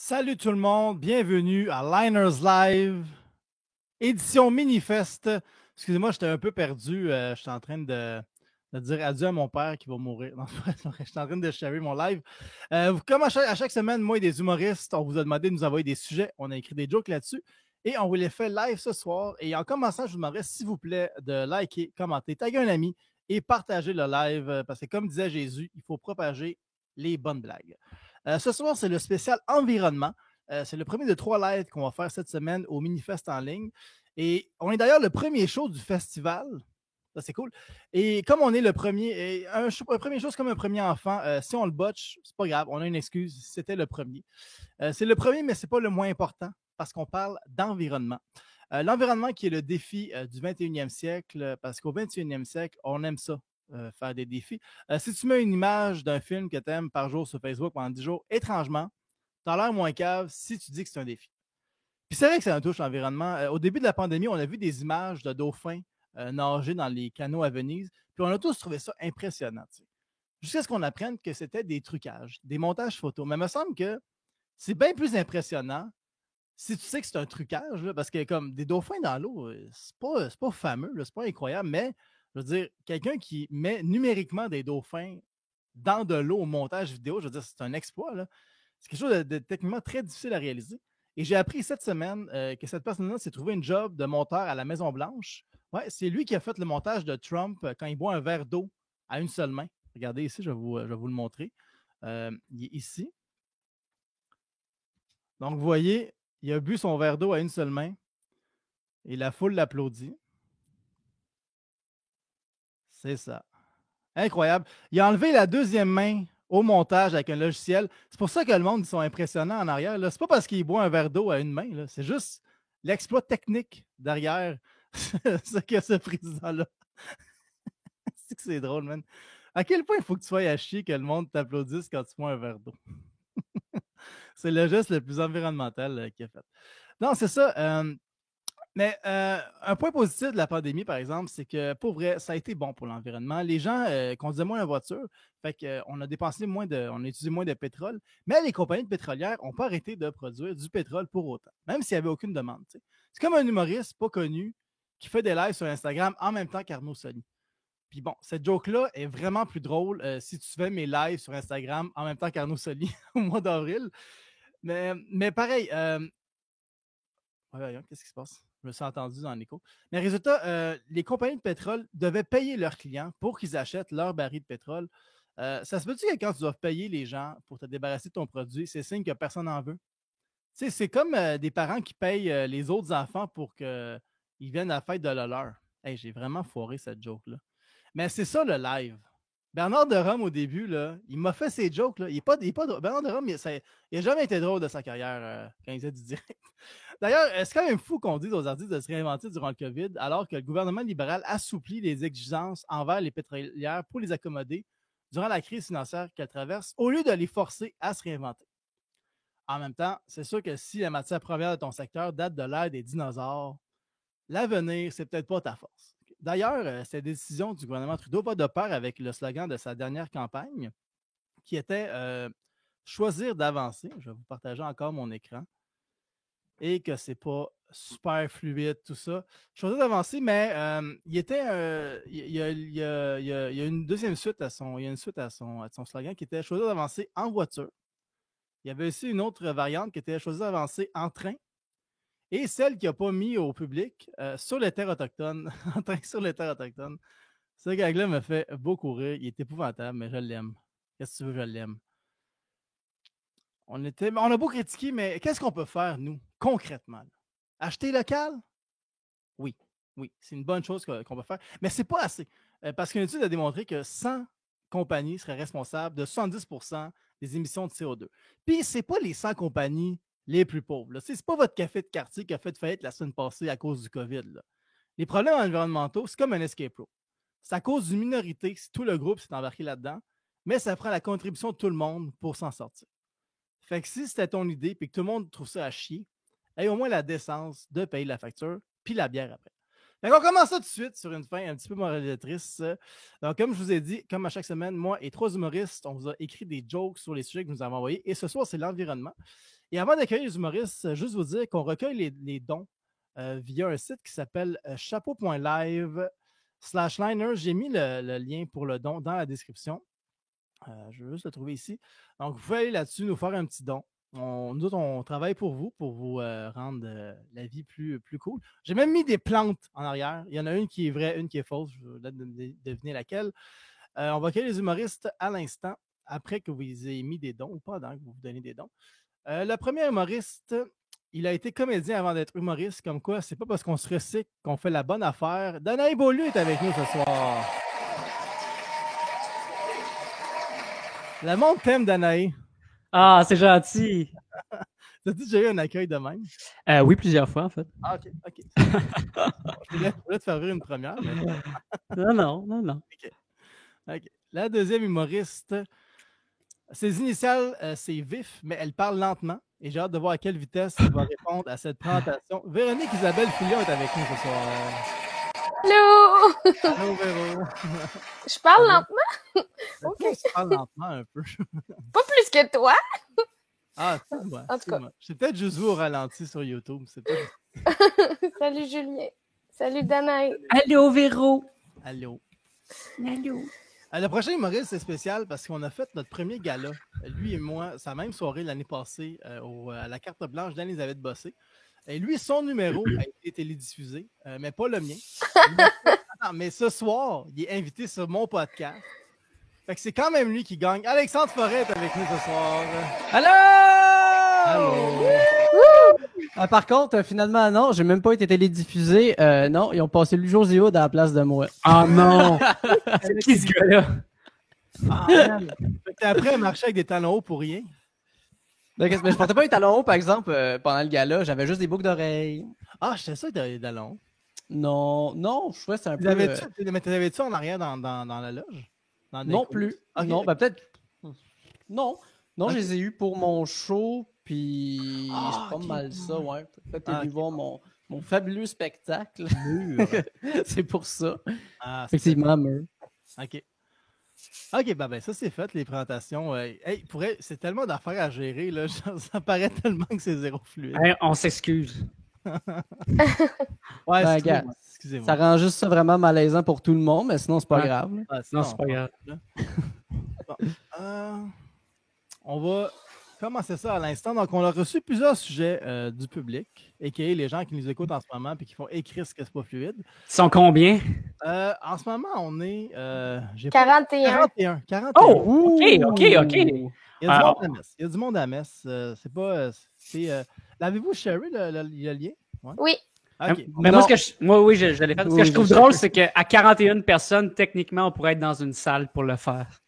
Salut tout le monde, bienvenue à Liners Live, édition Minifest. Excusez-moi, j'étais un peu perdu. J'étais en train de dire adieu à mon père qui va mourir. Non, j'étais en train de sharer mon live. Comme à chaque semaine, moi et des humoristes, on vous a demandé de nous envoyer des sujets. On a écrit des jokes là-dessus et on vous les fait live ce soir. Et en commençant, je vous demanderais, s'il vous plaît, de liker, commenter, taguer un ami et partager le live parce que, comme disait Jésus, il faut propager les bonnes blagues. Ce soir, c'est le spécial environnement. C'est le premier de 3 lives qu'on va faire cette semaine au Minifest en ligne. Et on est d'ailleurs le premier show du festival. Ça, c'est cool. Et comme on est le premier, un premier show, c'est comme un premier enfant. Si on le botche, c'est pas grave, on a une excuse. C'était le premier. C'est le premier, mais c'est pas le moins important parce qu'on parle d'environnement. L'environnement qui est le défi du 21e siècle, parce qu'au 21e siècle, on aime ça, faire des défis. Si tu mets une image d'un film que tu aimes par jour sur Facebook pendant 10 jours, étrangement, tu as l'air moins cave si tu dis que c'est un défi. Puis c'est vrai que ça touche l'environnement. Au début de la pandémie, on a vu des images de dauphins nager dans les canaux à Venise, puis on a tous trouvé ça impressionnant. Jusqu'à ce qu'on apprenne que c'était des trucages, des montages photos. Mais il me semble que c'est bien plus impressionnant si tu sais que c'est un trucage, là, parce que comme des dauphins dans l'eau, c'est pas fameux, c'est pas incroyable, mais je veux dire, quelqu'un qui met numériquement des dauphins dans de l'eau au montage vidéo, je veux dire, c'est un exploit. Là. C'est quelque chose de techniquement très difficile à réaliser. Et j'ai appris cette semaine que cette personne-là s'est trouvé une job de monteur à la Maison-Blanche. Ouais, c'est lui qui a fait le montage de Trump quand il boit un verre d'eau à une seule main. Regardez ici, je vais vous le montrer. Il est ici. Donc, vous voyez, il a bu son verre d'eau à une seule main et la foule l'applaudit. C'est ça. Incroyable. Il a enlevé la deuxième main au montage avec un logiciel. C'est pour ça que le monde, ils sont impressionnants en arrière. C'est pas parce qu'il boit un verre d'eau à une main. Là. C'est juste l'exploit technique derrière ce que ce président-là. C'est que c'est drôle, man. À quel point il faut que tu sois à chier que le monde t'applaudisse quand tu bois un verre d'eau? C'est le geste le plus environnemental qu'il a fait. Non, c'est ça. Mais un point positif de la pandémie, par exemple, c'est que pour vrai, ça a été bon pour l'environnement. Les gens conduisaient moins la voiture, fait qu'on a dépensé on a utilisé moins de pétrole, mais les compagnies pétrolières n'ont pas arrêté de produire du pétrole pour autant, même s'il n'y avait aucune demande. T'sais. C'est comme un humoriste pas connu qui fait des lives sur Instagram en même temps qu'Arnaud Soli. Puis bon, cette joke-là est vraiment plus drôle si tu fais mes lives sur Instagram en même temps qu'Arnaud Soli au mois d'avril. Mais pareil, qu'est-ce qui se passe? Je me suis entendu dans l'écho. Mais résultat, les compagnies de pétrole devaient payer leurs clients pour qu'ils achètent leur baril de pétrole. Ça se peut-tu que quand tu dois payer les gens pour te débarrasser de ton produit, c'est signe que personne n'en veut? Tu sais, c'est comme des parents qui payent les autres enfants pour qu'ils viennent à la fête de la leur. Hey, j'ai vraiment foiré cette joke-là. Mais c'est ça le live. Bernard de Rome, au début, là, il m'a fait ses jokes. Là. Il est pas drôle. Bernard de Rome, il n'a jamais été drôle de sa carrière quand il faisait du direct. D'ailleurs, c'est quand même fou qu'on dise aux artistes de se réinventer durant le COVID, alors que le gouvernement libéral assouplit les exigences envers les pétrolières pour les accommoder durant la crise financière qu'elles traversent, au lieu de les forcer à se réinventer. En même temps, c'est sûr que si la matière première de ton secteur date de l'ère des dinosaures, l'avenir, c'est peut-être pas ta force. D'ailleurs, cette décision du gouvernement Trudeau va de pair avec le slogan de sa dernière campagne, qui était choisir d'avancer. Je vais vous partager encore mon écran et que c'est pas super fluide, tout ça. Choisir d'avancer, mais il y a une deuxième suite à son, il y a une suite à son slogan qui était choisir d'avancer en voiture. Il y avait aussi une autre variante qui était choisir d'avancer en train et celle qui n'a pas mis au public sur les terres autochtones, en train sur les terres autochtones. Ce gag-là me fait beaucoup rire. Il est épouvantable, mais je l'aime. Qu'est-ce que tu veux, je l'aime. On a beau critiquer, mais qu'est-ce qu'on peut faire, nous, concrètement? Là? Acheter local? Oui, oui, c'est une bonne chose qu'on peut faire, mais c'est pas assez. Parce qu'une étude a démontré que 100 compagnies seraient responsables de 70 des émissions de CO2. Puis, c'est pas les 100 compagnies les plus pauvres. Là. C'est pas votre café de quartier qui a fait faillite la semaine passée à cause du COVID. Là. Les problèmes environnementaux, c'est comme un escape rope. C'est à cause d'une minorité si tout le groupe s'est embarqué là-dedans, mais ça prend la contribution de tout le monde pour s'en sortir. Fait que si c'était ton idée et que tout le monde trouve ça à chier, aie au moins la décence de payer la facture puis la bière après. Fait qu'on commence ça tout de suite sur une fin un petit peu moralisatrice. Donc, comme je vous ai dit, comme à chaque semaine, moi et 3 humoristes, on vous a écrit des jokes sur les sujets que nous avons envoyés. Et ce soir, c'est l'environnement. Et avant d'accueillir les humoristes, juste vous dire qu'on recueille les dons via un site qui s'appelle chapeau.live/liner. J'ai mis le lien pour le don dans la description. Je vais juste le trouver ici. Donc, vous pouvez aller là-dessus, nous faire un petit don. Nous autres, on travaille pour vous rendre la vie plus cool. J'ai même mis des plantes en arrière. Il y en a une qui est vraie, une qui est fausse. Je vais deviner laquelle. On va accueillir les humoristes à l'instant, après que vous ayez mis des dons ou pendant que vous vous donnez des dons. Le premier humoriste, il a été comédien avant d'être humoriste, comme quoi c'est pas parce qu'on se recycle qu'on fait la bonne affaire. Danaï Beaulieu est avec nous ce soir. Le monde t'aime, Danaï. Ah, c'est gentil. T'as-tu déjà eu un accueil de même? Oui, plusieurs fois, en fait. Ah, OK. Je voulais te faire ouvrir une première, mais... Non. OK. La deuxième humoriste, ses initiales, c'est VIF, mais elle parle lentement. Et j'ai hâte de voir à quelle vitesse elle va répondre à cette présentation. Véronique Isabelle Fouillon est avec nous ce soir. Hello! Allô, Véro. Je parle lentement? OK. Tu parles lentement un peu. Pas plus que toi. Ah, c'est moi. En tout cas. C'est peut-être juste vous au ralenti sur YouTube. C'est peut-être... Salut Julien. Salut Danaï. Allô, Véro. Allô. Allô. Le prochain humoriste, c'est spécial parce qu'on a fait notre premier gala, lui et moi, sa même soirée l'année passée à la carte blanche d'Anne-Elisabeth Bossé. Et lui, son numéro a été télédiffusé, mais pas le mien. Mais ce soir, il est invité sur mon podcast. Fait que c'est quand même lui qui gagne. Alexandre Forêt est avec nous ce soir. Allô! Allô! Ah, par contre, finalement, non, j'ai même pas été télédiffusé. Non, ils ont passé le José Hood à la place de moi. Ah non! C'est qui ce gars-là? Ah, man. Fait que t'es après à marcher avec des talons hauts pour rien. Mais je portais pas les talons hauts, par exemple, pendant le gala. J'avais juste des boucles d'oreilles. Ah, je sais ça que t'avais des talons hauts. Non, je trouvais que c'est un peu... Mais t'avais-tu en arrière dans la loge? Non plus. Okay. Non, ben peut-être... Non, Okay. je les ai eus pour mon show, puis c'est pas okay. mal ça, ouais. Peut-être t'es venu voir mon fabuleux spectacle. C'est pour ça. Effectivement, mur. OK. OK, ben ça c'est fait, les présentations. Hey, c'est tellement d'affaires à gérer, là. Ça paraît tellement que c'est zéro fluide. Hey, on s'excuse. Ouais, excusez-moi. Ça rend juste ça vraiment malaisant pour tout le monde, mais sinon c'est pas grave. Non, c'est pas grave. Bon, on va commencer ça à l'instant. Donc, on a reçu plusieurs sujets du public, a.k.a. les gens qui nous écoutent en ce moment et qui font écrire ce que c'est pas fluide. Ils sont combien? En ce moment, on est... 41. 41. Oh! OK. Il y a du monde à Metz. C'est pas... L'avez-vous sharé, le lien? Ouais? Oui. Okay. Mais moi, je l'ai fait. Ce que je trouve drôle, c'est qu'à 41 personnes, techniquement, on pourrait être dans une salle pour le faire.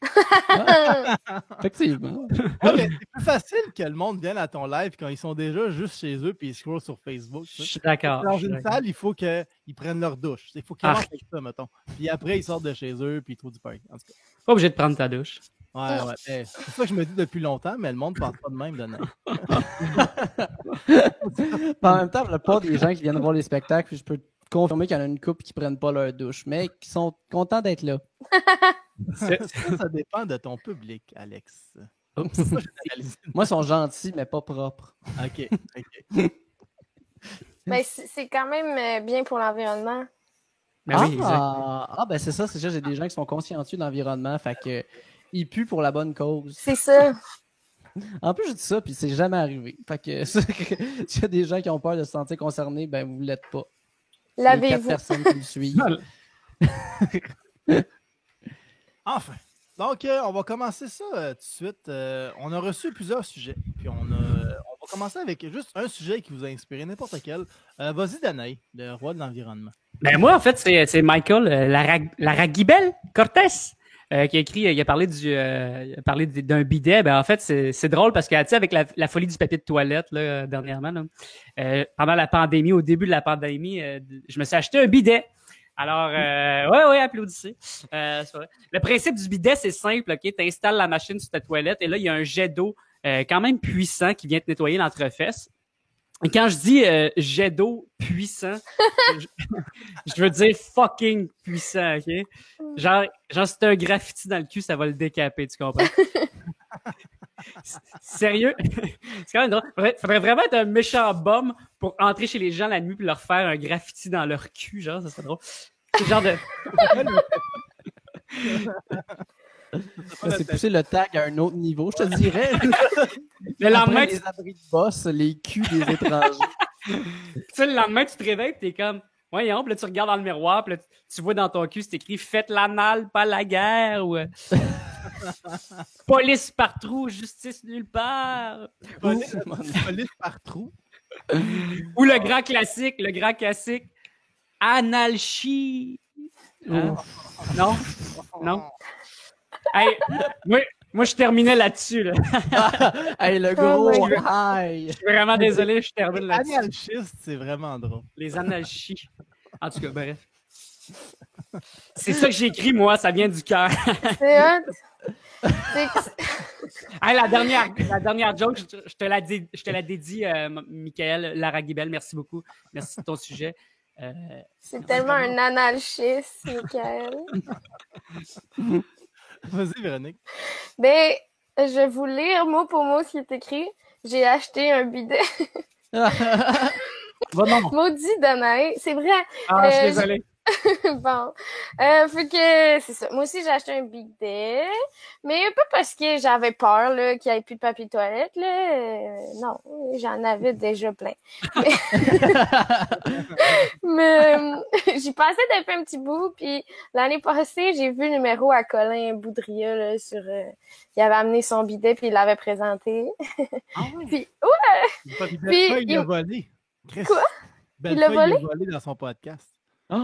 Effectivement. Okay, c'est plus facile que le monde vienne à ton live quand ils sont déjà juste chez eux puis ils scrollent sur Facebook. Je suis d'accord. Dans une salle, il faut qu'ils prennent leur douche. Il faut qu'ils rentrent avec ça, mettons. Puis après, ils sortent de chez eux puis ils trouvent du parking. En tout cas. Pas obligé de prendre ta douche. Ouais. C'est ça que je me dis depuis longtemps, mais le monde ne pense pas de même de même. En même temps, il n'y a pas des gens qui viennent voir les spectacles, je peux te confirmer qu'il y en a une couple qui ne prennent pas leur douche, mais qui sont contents d'être là. Ça dépend de ton public, Alex. Moi, ils sont gentils, mais pas propres. OK. Ben, c'est quand même bien pour l'environnement. Ben c'est ça, j'ai des gens qui sont consciencieux de l'environnement, fait que ils puent pour la bonne cause. C'est ça. En plus, je dis ça, puis c'est jamais arrivé. Fait que s'il y a des gens qui ont peur de se sentir concernés, ben vous ne l'êtes pas. Lavez-vous. Il y a 4 personnes qui le suivent. Enfin. Donc, on va commencer ça tout de suite. On a reçu plusieurs sujets. Puis on va commencer avec juste un sujet qui vous a inspiré, n'importe quel. Vas-y, Danaï, le roi de l'environnement. Ben moi, en fait, c'est Michael Larraguibel Cortés qui a écrit, il a parlé d'un bidet. Ben en fait, c'est drôle parce que tu sais, avec la folie du papier de toilette là, dernièrement, là, pendant la pandémie, au début de la pandémie, je me suis acheté un bidet. Alors, ouais, applaudissez. C'est vrai. Le principe du bidet, c'est simple, ok? T'installes la machine sur ta toilette et là, il y a un jet d'eau quand même puissant qui vient te nettoyer l'entrefesse. Et quand je dis jet d'eau puissant, je veux dire fucking puissant, ok? Genre c'est un graffiti dans le cul, ça va le décaper, tu comprends? Sérieux? C'est quand même drôle. Faudrait vraiment être un méchant bum pour entrer chez les gens la nuit et leur faire un graffiti dans leur cul, genre, ça serait drôle. C'est le genre de... C'est pousser le tag à un autre niveau, je te dirais. Le lendemain, Après, les abris de boss, les culs des étrangers. tu sais, le lendemain, tu te réveilles et t'es comme... Voyons, puis là, tu regardes dans le miroir, puis là, tu vois dans ton cul, c'est écrit « Faites l'anal, pas la guerre » ou « Police par trou, justice nulle part » Police par trou. ou le grand classique « Analchie ». Hein? Non? Non? Hey, moi, je terminais là-dessus. Là. Hey, le gros Oh my high! Je suis vraiment désolé, je termine là-dessus. Anarchiste, c'est vraiment drôle. Les analchies. En tout cas, bref. C'est ça que j'ai écrit, moi, ça vient du cœur. C'est hot. Hey, la dernière joke, je te la dédie, Michael Laraguibel. Merci beaucoup. Merci de ton sujet. C'est tellement un anarchiste, Michael. Vas-y, Véronique. Ben, je vais vous lire mot pour mot ce qui est écrit. J'ai acheté un bidet. non. Maudit Danae. C'est vrai. Ah, je suis désolé. Bon. Fait que c'est ça. Moi aussi, j'ai acheté un bidet. Mais pas parce que j'avais peur là, qu'il n'y ait plus de papier de toilette. Là. Non, j'en avais déjà plein. Mais j'y passais depuis un petit bout. Puis l'année passée, j'ai vu le numéro à Colin Boudria là, sur... il avait amené son bidet puis il l'avait présenté. Ah ouais? Puis, ouais! Bellefeuille l'a volé. Chris, Quoi? Bellefeuille Il l'a volé? l'a volé dans son podcast. Oh.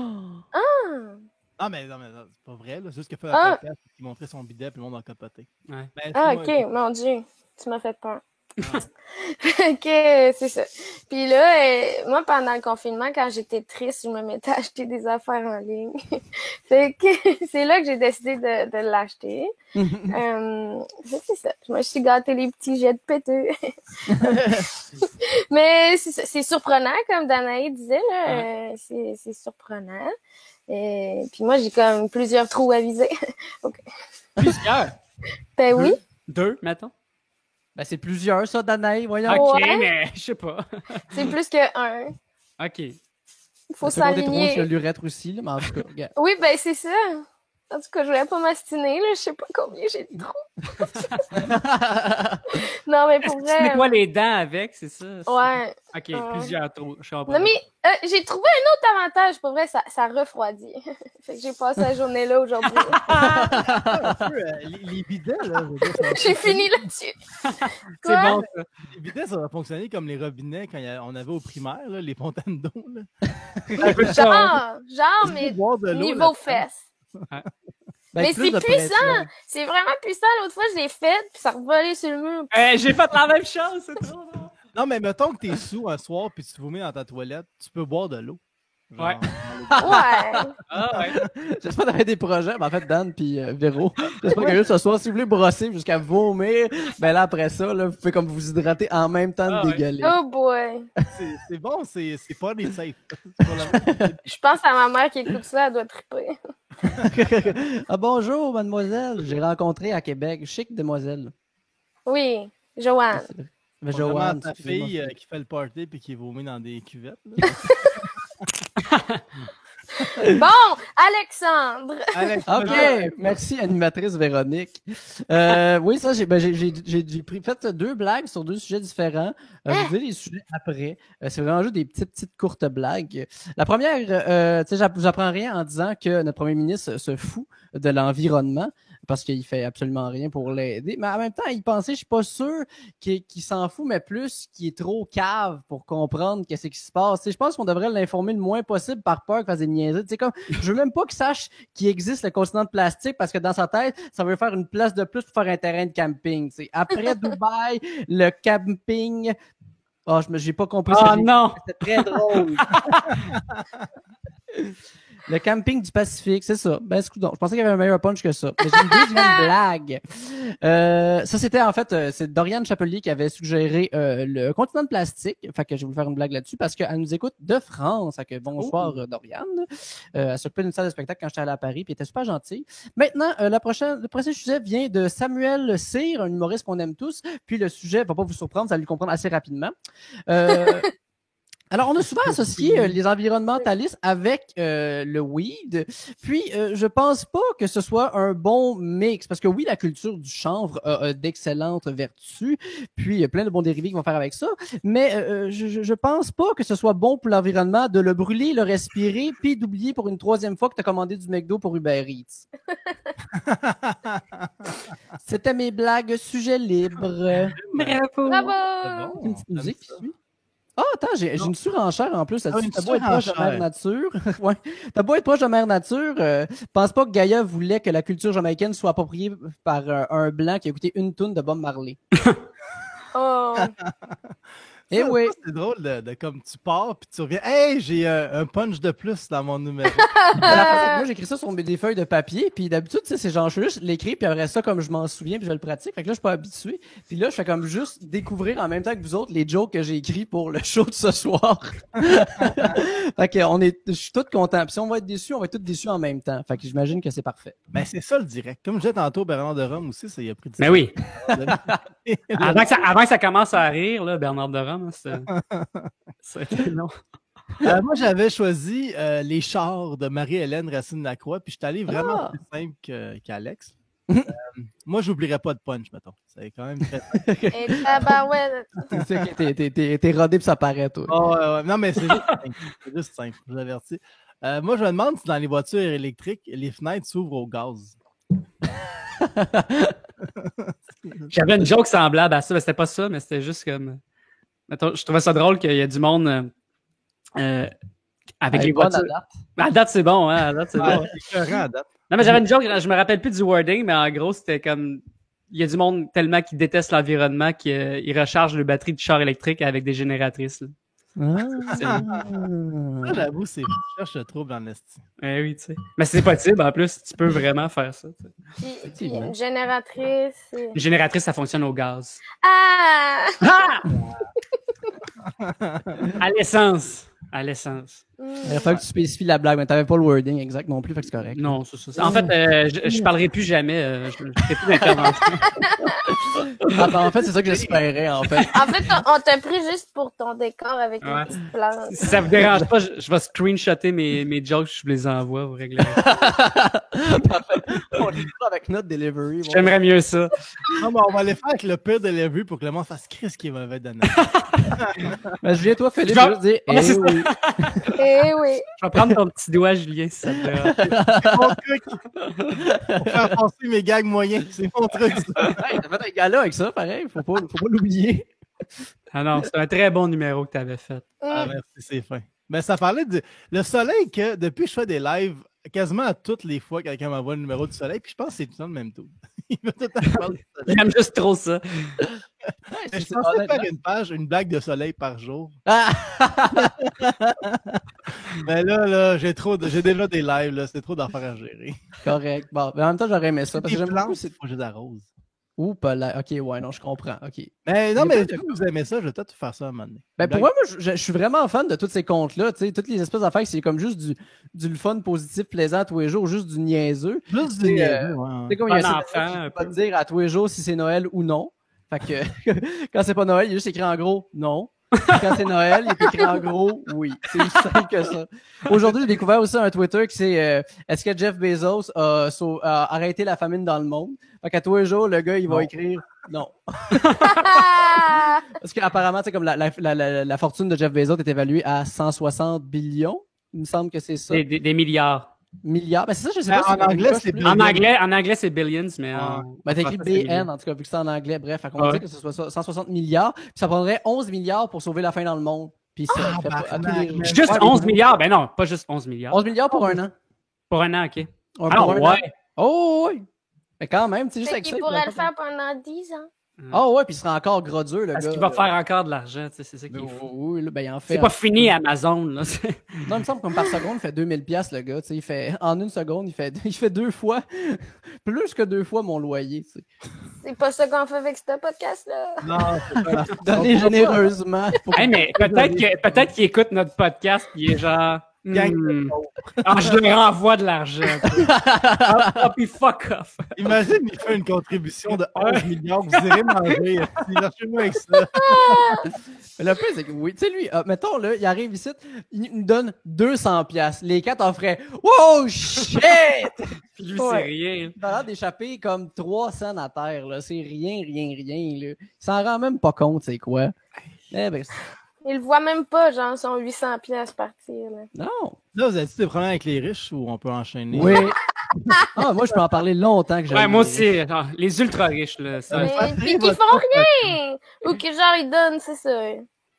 Non, mais c'est pas vrai. C'est juste qu'il a fait un podcast et qu'il montrait son bidet et le monde en capoté. Ouais. Ben, Ah, excuse-moi, ok, mon Dieu, tu m'as fait peur. Fait que c'est ça. Puis là, moi, pendant le confinement, quand j'étais triste, je me mettais à acheter des affaires en ligne. Fait que c'est là que j'ai décidé de l'acheter. C'est ça. Je me suis gâté les petits jets de péteux. Mais c'est surprenant, comme Danae disait, là. C'est surprenant. Puis moi, j'ai comme plusieurs trous à viser. Okay. Plusieurs? Ben oui. Deux, mettons. Ben, c'est plusieurs, ça, Danae, voyons. OK, Ouais. mais je sais pas. C'est plus que un. OK. Il faut C'est bon, des trous s'aligner. sur l'urètre aussi, là, mais en tout cas, regarde. Oui, ben c'est ça. En tout cas, je voulais pas m'astiner, là. Je sais pas combien j'ai de trous. Non, mais pour Tu vrai. nettoies les dents avec, c'est ça? Ouais. OK, plusieurs trous. Je comprends. Non, mais j'ai trouvé un autre avantage. Pour vrai, ça refroidit. Fait que j'ai passé la journée là aujourd'hui. un peu, les bidets, là. je veux dire, ça va J'ai fini fonctionner- là-dessus. C'est Quoi? bon, ça. Les bidets, ça va fonctionner comme les robinets quand on avait au primaire, là, les fontaines d'eau. là. Un peu de ça, hein. Genre, Tu mais peux boire de l'eau niveau là-dedans. fesses. Ben, Mais plus c'est de puissant. pression. C'est vraiment puissant. L'autre fois, je l'ai fait, puis ça revolait sur le mur. J'ai fait la même chose, c'est trop bon. Non, mais mettons que t'es sous un soir puis tu te vomis dans ta toilette, tu peux boire de l'eau. Genre, Ouais. Ouais. Ah ouais. J'espère que t'avais des projets, mais en fait, Dan puis Véro, j'espère que juste ce soir, si vous voulez brosser jusqu'à vomir, ben là, après ça, là, vous pouvez comme vous hydrater en même temps de Ah ouais. dégueuler. Oh boy. c'est bon, c'est pas les safe. C'est pour la- Je pense à ma mère qui écoute ça, elle doit triper. Ah, bonjour, mademoiselle. J'ai rencontré à Québec. Chic demoiselle. Oui, Joanne. Mais Vraiment Joanne, ta excusez-moi. fille qui fait le party puis qui vomit dans des cuvettes. là. Bon, Alexandre. Alex, OK, merci animatrice Véronique. Oui, ça, j'ai fait deux blagues sur deux sujets différents. Vous verrez les sujets après. C'est vraiment juste des petites courtes blagues. La première, tu sais, j'apprends rien en disant que notre premier ministre se fout de l'environnement parce qu'il fait absolument rien pour l'aider. Mais en même temps, il pensait, je suis pas sûr qu'il s'en fout, mais plus qu'il est trop cave pour comprendre qu'est-ce qui se passe. Tu sais, je pense qu'on devrait l'informer le moins possible par peur qu'il fasse des niaiseries. Tu sais, comme, je veux même pas qu'il sache qu'il existe le continent de plastique parce que dans sa tête, ça veut faire une place de plus pour faire un terrain de camping. Tu sais. Après Dubaï, le camping... Oh, j'ai pas compris. Oh ça. non! C'était très drôle. Le camping du Pacifique, c'est ça. Ben, je pensais qu'il y avait un meilleur punch que ça. Mais j'ai une deuxième blague. Ça, c'était en fait, c'est Doriane Chapelier qui avait suggéré le continent de plastique. Fait que je vais vous faire une blague là-dessus parce qu'elle nous écoute de France. Fait que bonsoir, Doriane. Elle s'occupait d'une salle de spectacle quand j'étais allé à Paris, puis elle était super gentille. Maintenant, le prochain sujet vient de Samuel Cyr, un humoriste qu'on aime tous. Puis le sujet va pas vous surprendre, vous allez le comprendre assez rapidement. Alors, on a souvent associé les environnementalistes avec le weed. Puis, je pense pas que ce soit un bon mix. Parce que oui, la culture du chanvre a d'excellentes vertus. Puis, il y a plein de bons dérivés qui vont faire avec ça. Mais je pense pas que ce soit bon pour l'environnement de le brûler, le respirer, puis d'oublier pour une troisième fois que tu as commandé du McDo pour Uber Eats. C'était mes blagues sujet libre. Bravo! Bravo! Une petite musique qui suit. Ah, attends, j'ai une surenchère en plus là-dessus. T'as beau être proche de Mère Nature. Ouais. T'as beau être proche de Mère Nature. Pense pas que Gaïa voulait que la culture jamaïcaine soit appropriée par un blanc qui a écouté une toune de Bob Marley. Oh! Eh oui. C'est drôle de comme tu pars puis tu reviens. Hey, j'ai un punch de plus dans mon numéro. Moi, j'écris ça sur des feuilles de papier. Puis d'habitude, tu sais, c'est genre, je fais juste l'écrire. Puis après ça, comme je m'en souviens, puis je le pratique. Fait que là, je suis pas habitué. Puis là, je fais comme juste découvrir en même temps que vous autres les jokes que j'ai écrits pour le show de ce soir. Fait que je suis tout content. Puis si on va être déçus, on va être tous déçus en même temps. Fait que j'imagine que c'est parfait. Ben, c'est ça le direct. Comme je disais tantôt, Bernard de Rome aussi, ça y a pris du Mais temps. oui. Avant que ça commence à rire, là, Bernard de Rome, c'était long. Moi, j'avais choisi Les chars de Marie-Hélène Racine-Lacroix, puis je suis allé vraiment plus simple qu'Alex. Moi, j'oublierais pas de punch, mettons. C'est quand même très simple. Et tabarouette! T'es rodé puis ça paraît, toi. Oh, non, mais c'est juste simple. C'est juste simple, je vous avertis. Moi, je me demande si dans les voitures électriques, les fenêtres s'ouvrent au gaz. J'avais une joke semblable à ça, mais c'était pas ça, mais c'était juste comme... Mettons, je trouvais ça drôle qu'il y a du monde avec les voitures. À date, c'est bon, hein? À date, c'est bon. C'est écœurant à date. Non, mais j'avais une joke, je me rappelle plus du wording, mais en gros, c'était comme... Il y a du monde tellement qui déteste l'environnement qu'ils rechargent le batterie du char électrique avec des génératrices. Là. Ça, j'avoue, je cherche le trouble en esti. Oui, tu sais. Mais c'est possible, en plus, tu peux vraiment faire ça. Puis, une génératrice. Une génératrice, ça fonctionne au gaz. Ah! Ah! À l'essence. À l'essence. Il fallait que tu spécifies la blague, mais t'avais pas le wording exact non plus, fait que c'est correct. Non, c'est ça. En fait, je parlerai plus jamais. Je ferai plus d'intervention. En fait, c'est ça que j'espérais, en fait. En fait, on t'a pris juste pour ton décor avec une petite plante. Si ça vous dérange pas, je vais screenshotter mes jokes, je vous les envoie, vous réglez. Parfait. On les fera avec notre delivery. J'aimerais mieux ça. Non, mais on va aller faire avec le pire delivery pour que le monde fasse Chris qui est mauvais de Ben, Julien, toi, Philippe, je veux dire, oui. Eh oui. Je vais prendre ton petit doigt, Julien, si ça te dérange. C'est mon truc. Pour faire passer mes gags moyens. C'est mon truc, ça. Hey, t'as fait un gala avec ça, pareil. Faut pas l'oublier. Ah non, c'est un très bon numéro que tu avais fait. Ah, merci, c'est fin. Ben, ça parlait de le soleil que depuis que je fais des lives, quasiment à toutes les fois quelqu'un m'envoie le numéro du soleil, puis je pense que c'est tout le temps le même tout. Il veut tout le temps parler du soleil. J'aime juste trop ça. Je pensais faire une blague de soleil par jour. Mais là, j'ai déjà des lives, là, c'est trop d'affaires à gérer. Correct. Bon, mais en même temps, j'aurais aimé ça. Parce que j'aime beaucoup c'est projet d'arrose. Ou pas là. Ok, ouais, non, je comprends. Ok. Mais non, mais si vous aimez ça, je vais peut-être faire ça à un moment donné. Ben, pour moi, je suis vraiment fan de tous ces comptes-là. Tu sais, toutes les espèces d'affaires, c'est comme juste du fun, positif, plaisant tous les jours, juste du niaiseux. Juste du niaiseux, ouais. Tu sais, comme il y a un enfant, pas te dire à tous les jours si c'est Noël ou non. Fait que quand c'est pas Noël, il est juste écrit en gros non. Quand c'est Noël, il est écrit en gros oui. C'est aussi simple que ça. Aujourd'hui, j'ai découvert aussi un Twitter qui c'est est-ce que Jeff Bezos a arrêté la famine dans le monde? Fait qu'à tous les jours, le gars, il va écrire non. Parce qu'apparemment, c'est comme la fortune de Jeff Bezos est évaluée à 160 billions. Il me semble que c'est ça. Des milliards. Milliards. Ben, c'est ça, je sais pas. En anglais, c'est billions. En anglais, c'est billions, mais ben, t'as écrit BN, en tout cas, vu que c'est en anglais. Bref, on va dire que ce soit ça, 160 milliards. Puis ça prendrait 11 milliards pour sauver la faim dans le monde. Puis ça fait pas à tous les... Juste 11 milliards? Ben non, pas juste 11 milliards. 11 milliards pour un an. Pour un an, OK. Ouais. Oh, oui. Mais quand même, tu sais, juste avec ça. Il pourrait le faire pendant 10 ans. Ah ouais, puis il sera encore gros dur, le Parce gars. qu'il va faire encore de l'argent, tu sais, c'est ça qui est fou. Oui, là, ben, il en fait. C'est pas fini Amazon, là. Non, il me semble comme par seconde, il fait 2000$, le gars. Tu sais, il fait, en une seconde, il fait 2 fois, plus que 2 fois mon loyer. Tu sais. C'est pas ça qu'on fait avec ce podcast-là. Non, c'est pas la... Donner généreusement. Hey, mais peut-être qu'il écoute notre podcast et il est genre. Gang Je leur renvoie de l'argent. Puis fuck off. Imagine, il fait une contribution de 11 millions, vous irez manger. Lâchez-moi avec ça. Mais le plus, c'est que oui, tu sais, lui, mettons, là, il arrive ici, il nous donne 200$. Les 4 en feraient wow, shit! Puis lui, c'est rien. Il a l'air d'échapper comme 300 à terre, là. C'est rien, là. Il s'en rend même pas compte, c'est quoi. Eh ben, Il le voit même pas, genre, son 800$ partir, là. non. Là, vous avez-tu des problèmes avec les riches ou on peut enchaîner? Oui. Moi, je peux en parler longtemps que j'ai. Ouais, moi aussi. Les ultra riches, là. Ça. Puis qu'ils font rien! Ou que, genre, ils donnent, c'est ça,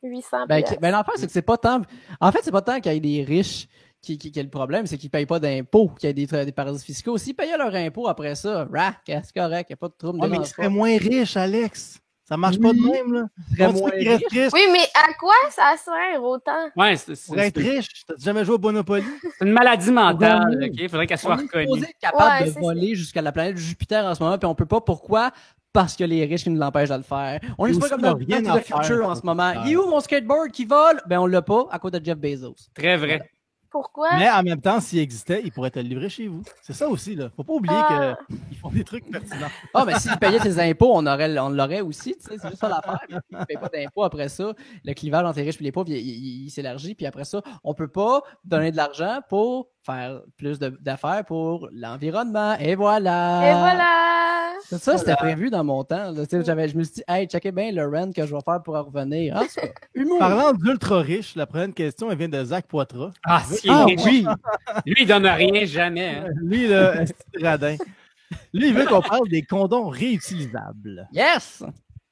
800$. Ben, l'affaire, c'est que c'est pas tant. En fait, c'est pas tant qu'il y ait des riches qui est le problème, c'est qu'ils payent pas d'impôts, qu'il y a des paradis fiscaux. S'ils payaient leur impôt après ça, c'est correct, il n'y a pas de trouble. Oh, mais ils seraient moins riches, Alex. Ça marche pas de même, là. Ils seraient moins riches. riche Oui, mais à quoi ça sert autant? Ouais, pour être riche. T'as jamais joué au Monopoly? c'est une maladie mentale, Ouais. OK? Il faudrait qu'elle soit On est reconnue. supposé être capable Ouais, de c'est voler jusqu'à la planète Jupiter en ce moment, puis on peut pas. Pourquoi? Parce que les riches qui nous l'empêchent de le faire. On est Aussi, pas comme il y a dans rien Back to à the Future faire, en ce moment. ça. Il est où mon skateboard qui vole? Ben, on l'a pas à cause de Jeff Bezos. Très vrai. Pourquoi? Mais en même temps, s'il existait, il pourrait te le livrer chez vous. C'est ça aussi, là. Faut pas oublier qu'ils font des trucs pertinents. Ah, mais s'il payait ses impôts, on l'aurait aussi, tu sais, c'est juste ça l'affaire. Il ne paye pas d'impôts après ça. Le clivage entre les riches et les pauvres, il s'élargit. Puis après ça, on peut pas donner de l'argent pour faire plus d'affaires pour l'environnement. Et voilà! Et voilà! Ça, c'était prévu dans mon temps. Là. Je me suis dit, hey, checkez bien le rent que je vais faire pour en revenir. Ah, c'est humour. Parlant d'ultra riches, la prochaine question, elle vient de Zach Poitras. Ah, si, oui. Lui, il donne rien jamais. Hein. Lui, là, c'est radin. Lui, il veut qu'on parle des condoms réutilisables. Yes!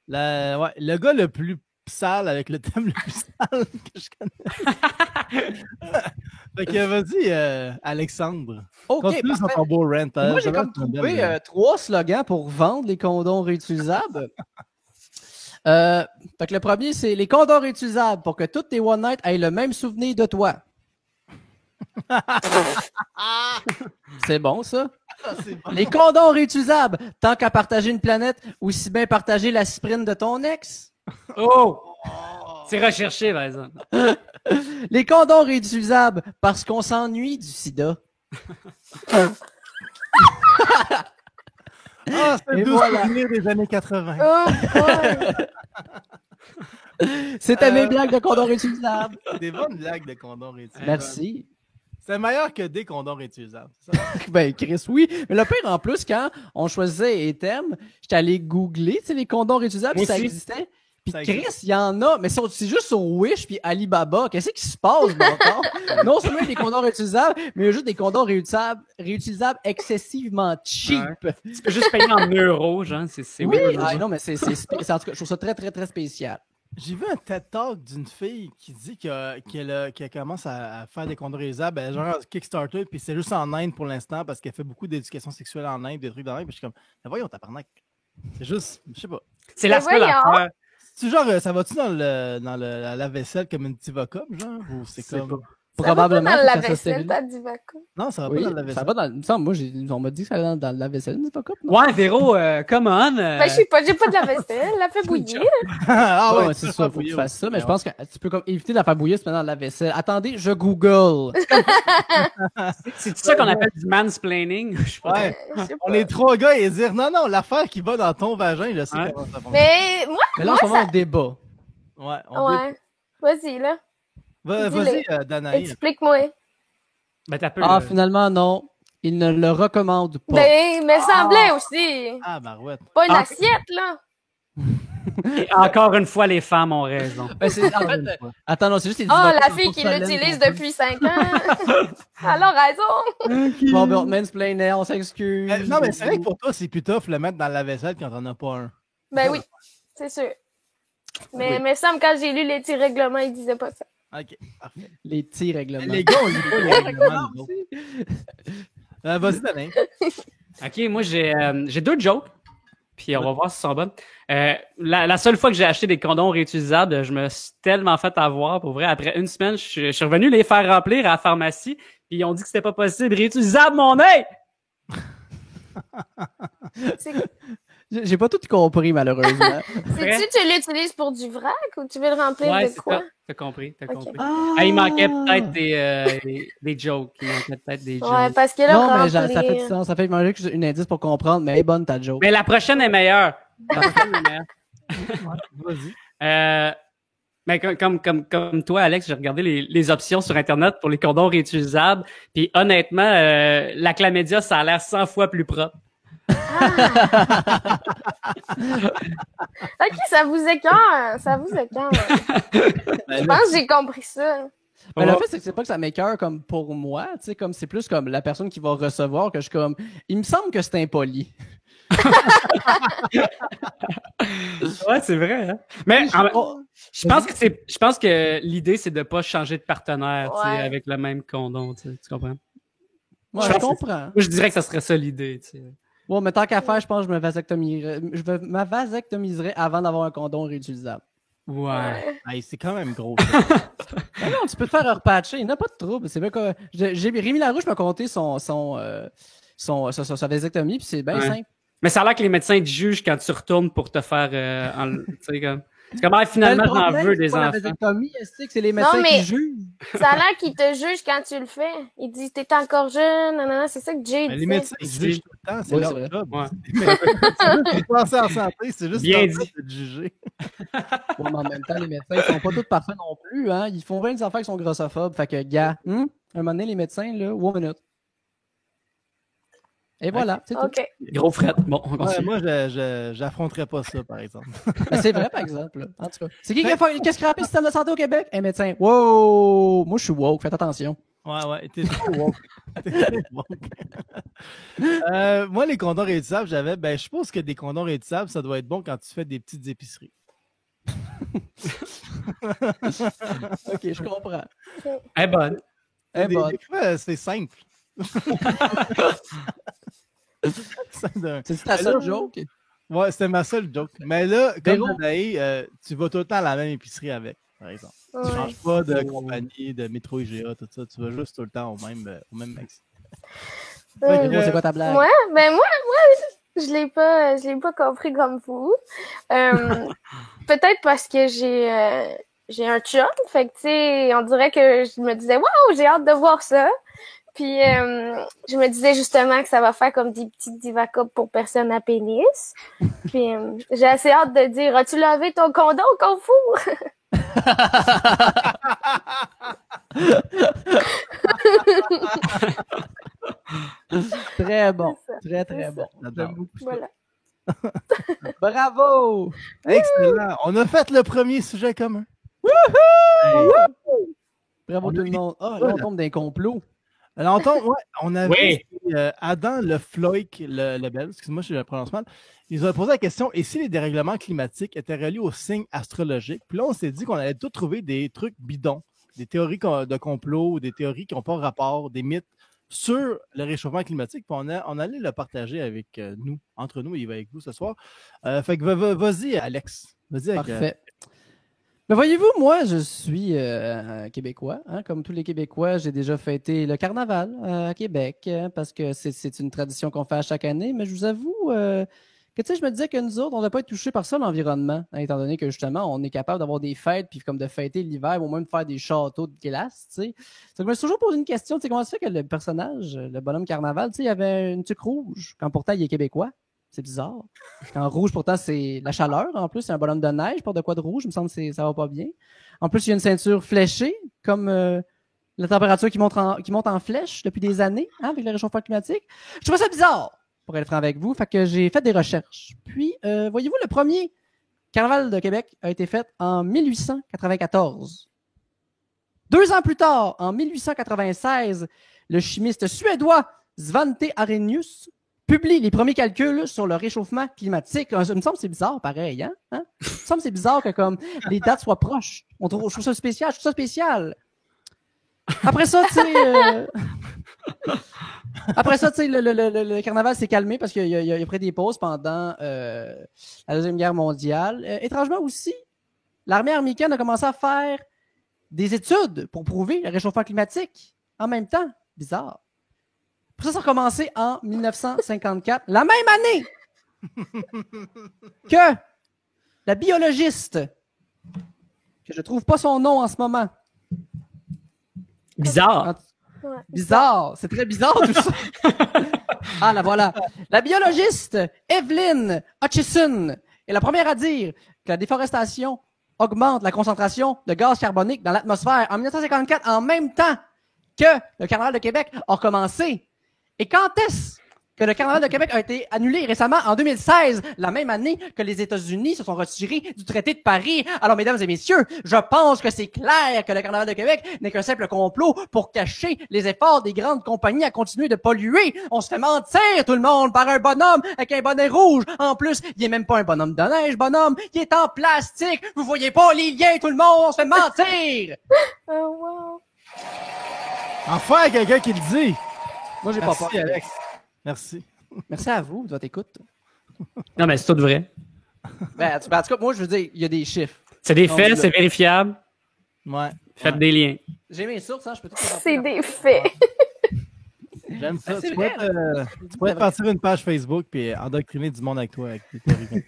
Le gars le plus sale avec le thème le plus sale que je connais. Fait que vas-y, Alexandre. OK, Continue sur parfait. ton beau rant. Moi, j'ai comme trouvé 3 slogans pour vendre les condoms réutilisables. Fait que le premier, c'est les condoms réutilisables pour que toutes tes One Night aient le même souvenir de toi. C'est bon, ça? C'est bon. Les condoms réutilisables, tant qu'à partager une planète, aussi bien partager la cyprine de ton ex. Oh! C'est recherché, par exemple. Les condoms réutilisables, parce qu'on s'ennuie du sida. Ah, c'est Et le doux voilà. souvenir des années 80. Oh, boy. C'était mes blagues de condoms réutilisables. Des bonnes blagues de condoms réutilisables. Merci. C'est meilleur que des condoms réutilisables. c'est ça? Ben, Chris, oui. Mais le pire, en plus, quand on choisissait les thèmes, j'étais allé googler, tu sais, les condoms réutilisables, Moi puis ça aussi. existait. Puis Ça Chris, existe. il y en a, mais c'est juste sur Wish puis Alibaba. Qu'est-ce qui se passe, encore? Non seulement il y a des condoms réutilisables, mais il y a juste des condoms réutilisables excessivement cheap. Tu peux juste payer en euros, genre. C'est Oui, weird, ah, genre. non, mais c'est en tout cas, je trouve ça très, très, très spécial. J'ai vu un TED Talk d'une fille qui dit qu'elle commence à faire des condoms réutilisables, genre Kickstarter, puis c'est juste en Inde pour l'instant parce qu'elle fait beaucoup d'éducation sexuelle en Inde, des trucs dans l'Inde, puis je suis comme, mais voyons, tabarnak. C'est juste, je sais pas. C'est la Mais seule voyons. affaire. C'est genre, ça va-tu dans la lave-vaisselle comme une Divacom, genre? Ou c'est sais comme. Probablement. Ça va pas dans que la ça vaisselle, stérile. t'as dit vaca. Non, ça va Oui, pas dans la ça lave-vaisselle. va dans. Il me semble, moi, on m'a dit que ça allait dans la vaisselle, mais c'est pas comme. non? Ouais, Véro, come on. Ben, je sais pas, j'ai pas de la vaisselle, la fait bouillir. Ah Ouais, ouais, c'est tu ça, peux faut que tu fouiller, fasses ça, mais je ouais. pense que tu peux comme éviter de la faire bouillir, se mettre dans la vaisselle. Attendez, je Google. C'est ça qu'on appelle du mansplaining. Je sais pas. Ouais. Je sais On pas. est trois gars et dire non, non, l'affaire qui va dans ton vagin, je sais Ouais. comment ça fonctionne. Mais moi, Mais là, en ce moment, on débat. Ouais, on ouais. Vas-y, là. Vas-y, Danaï. Explique-moi. Ben, t'as peu. Ah, finalement, non. Il ne le recommande pas. Ben, me semblait aussi. Ah, Marouette. Pas une Ah. assiette, là. Et encore une fois, les femmes ont raison. Ben, en fait, attends, non, c'est juste les Oh, divas la qui fille sont qui soleil l'utilise qu'on peut. depuis 5 ans. Elle a raison. Bon, ben, on te mansplainait, on s'excuse. Non, mais c'est vrai que pour toi, c'est plus tough le mettre dans la vaisselle quand t'en as pas un. Ben oui, c'est sûr. Mais me semble, quand j'ai lu les petits règlements, ils disaient pas ça. Ok, parfait. Les petits règlements. Les gars, on lit pas les règlements, nous autres. Vas-y, Danaï. OK, moi, j'ai 2 jokes. Puis on va voir si sont bonnes. La seule fois que j'ai acheté des condoms réutilisables, je me suis tellement fait avoir. Pour vrai, après une semaine, je suis revenu les faire remplir à la pharmacie. Puis ils ont dit que c'était pas possible. Réutilisable, mon œil! J'ai pas tout compris, malheureusement. Tu l'utilises pour du vrac ou tu veux le remplir de quoi? T'as compris. Ah! Il manquait peut-être des jokes. Il manquait peut-être des jokes. Ouais, parce que là, non, mais ça fait du sens. Ça fait une indice pour comprendre, mais elle est bonne ta joke. Mais la prochaine est meilleure. Vas-y. Mais comme toi, Alex, j'ai regardé les options sur Internet pour les condoms réutilisables. Puis honnêtement, la chlamydia, ça a l'air 100 fois plus propre. Ok, ça vous écoeure. Je pense que j'ai compris ça. Mais le fait, c'est que c'est pas que ça m'écoeure comme pour moi, tu sais, comme c'est plus comme la personne qui va recevoir que je suis comme, il me semble que c'est impoli. Ouais, c'est vrai. Hein? Mais je pense que l'idée c'est de pas changer de partenaire, tu sais, avec le même condom, tu comprends? Ouais, je comprends. Je dirais que ça serait ça l'idée, tu sais. Bon, mais tant qu'à faire, je pense que je me vasectomiserais avant d'avoir un condom réutilisable. Ouais. Hey, c'est quand même gros. Non, tu peux te faire repatcher, il n'y a pas de trouble. C'est bien que Rémi Larouche m'a conté sa vasectomie, puis c'est bien simple. Mais ça a l'air que les médecins te jugent quand tu retournes pour te faire tu sais comme. C'est comme finalement j'en veux des enfants. La vasectomie, c'est les médecins qui jugent. Ça a l'air qu'ils te jugent quand tu le fais. Ils disent t'es encore jeune, non, c'est ça que Jay dit. Les médecins ils jugent tout le temps, c'est leur job. Ouais. Ils pensent en santé, c'est juste bien dit de te juger. Ouais, mais en même temps, les médecins, ils sont pas tous parfaits non plus, hein. Ils font bien des affaires qui sont grossophobes. Fait que, gars, un moment donné, les médecins, là, 1 minute. Et voilà, c'est tout. Gros fret. Bon, on continue. Moi, j'affronterais pas ça, par exemple. Ben, c'est vrai, par exemple. Là. En tout cas. C'est qui a scrappé le système de santé au Québec? Un médecin. Wow! Moi, je suis woke. Faites attention. Ouais, t'es trop woke. Moi, les condoms réutilisables, je suppose que des condoms réutilisables, ça doit être bon quand tu fais des petites épiceries. Ok, je comprends. Elle est bonne. Des fois, c'est simple. C'est ta seule joke? Ouais, c'était ma seule joke. Mais là, comme Danae, tu vas tout le temps à la même épicerie avec, par exemple. Tu ne changes pas de compagnie, de métro IGA, tout ça. Tu vas juste tout le temps au même maxi. C'est quoi ta blague? Ouais, ben moi, je l'ai pas compris comme vous. Peut-être parce que j'ai un chum. Fait que, tu sais, on dirait que je me disais, waouh, j'ai hâte de voir ça. Puis, je me disais justement que ça va faire comme des petites divacopes pour personnes à pénis. Puis, j'ai assez hâte de dire, as-tu lavé ton condom au Carrefour? Très bon. Très bon. Voilà. Bravo! Excellent. On a fait le premier sujet commun. Bravo tout le monde. Ah, là, on tombe d'un complot. Alors, on avait Adam Le Floik Lebel, excuse-moi, je le prononce mal. Ils ont posé la question, et si les dérèglements climatiques étaient reliés aux signes astrologiques? Puis là, on s'est dit qu'on allait tout trouver des trucs bidons, des théories de complot, des théories qui n'ont pas rapport, des mythes sur le réchauffement climatique. Puis on allait le partager avec nous, entre nous, et il va avec vous ce soir. Fait que vas-y, Alex. Vas-y. Parfait. Mais voyez-vous, moi, je suis québécois. Hein, comme tous les Québécois, j'ai déjà fêté le carnaval à Québec parce que c'est une tradition qu'on fait à chaque année. Mais je vous avoue que, tu sais, je me disais que nous autres, on n'a pas été touchés par ça, l'environnement, hein, étant donné que, justement, on est capable d'avoir des fêtes puis comme de fêter l'hiver ou même de faire des châteaux de glace, tu sais. Donc, je me suis toujours posé une question, tu sais, comment ça fait que le personnage, le bonhomme carnaval, tu sais, il avait une tuque rouge quand pourtant il est québécois? C'est bizarre. En rouge, pourtant, c'est la chaleur. En plus, c'est un bonhomme de neige. Pas de quoi de rouge. Il me semble que ça va pas bien. En plus, il y a une ceinture fléchée, comme la température qui monte en flèche depuis des années, hein, avec le réchauffement climatique. Je trouve ça bizarre, pour être franc avec vous. Fait que j'ai fait des recherches. Puis, voyez-vous, le premier carnaval de Québec a été fait en 1894. 2 ans plus tard, en 1896, le chimiste suédois Svante Arrhenius publie les premiers calculs sur le réchauffement climatique. Il me semble que c'est bizarre, pareil, hein? Il me semble que c'est bizarre que comme les dates soient proches. Je trouve ça spécial. Après ça, tu sais... Après ça, tu sais, le carnaval s'est calmé parce qu'il a pris des pauses pendant la Deuxième Guerre mondiale. Étrangement aussi, l'armée américaine a commencé à faire des études pour prouver le réchauffement climatique en même temps. Bizarre. Pour ça a recommencé en 1954, la même année que la biologiste, que je trouve pas son nom en ce moment. Bizarre. Ouais. Bizarre, c'est très bizarre tout ça. Ah, la voilà. La biologiste Evelyn Hutchison est la première à dire que la déforestation augmente la concentration de gaz carbonique dans l'atmosphère en 1954 en même temps que le Carnaval de Québec a commencé. Et quand est-ce que le Carnaval de Québec a été annulé récemment en 2016, la même année que les États-Unis se sont retirés du traité de Paris? Alors, mesdames et messieurs, je pense que c'est clair que le Carnaval de Québec n'est qu'un simple complot pour cacher les efforts des grandes compagnies à continuer de polluer. On se fait mentir, tout le monde, par un bonhomme avec un bonnet rouge. En plus, il est même pas un bonhomme de neige, bonhomme. Il est en plastique. Vous voyez pas les liens, tout le monde, on se fait mentir. Oh, wow. Enfin, quelqu'un qui le dit. Moi, j'ai pas Merci, peur. Alex. Merci. Merci à vous de votre écoute. Non, mais c'est tout vrai. En tout cas, moi, je veux dire, il y a des chiffres. C'est des Non, faits, là. c'est vérifiable. Ouais. Faites des liens. J'ai mes sources, hein, je peux tout C'est des faits. J'aime ça. C'est Tu vrai. pourrais partir une page Facebook et endoctriner du monde avec toi. Avec tes théories.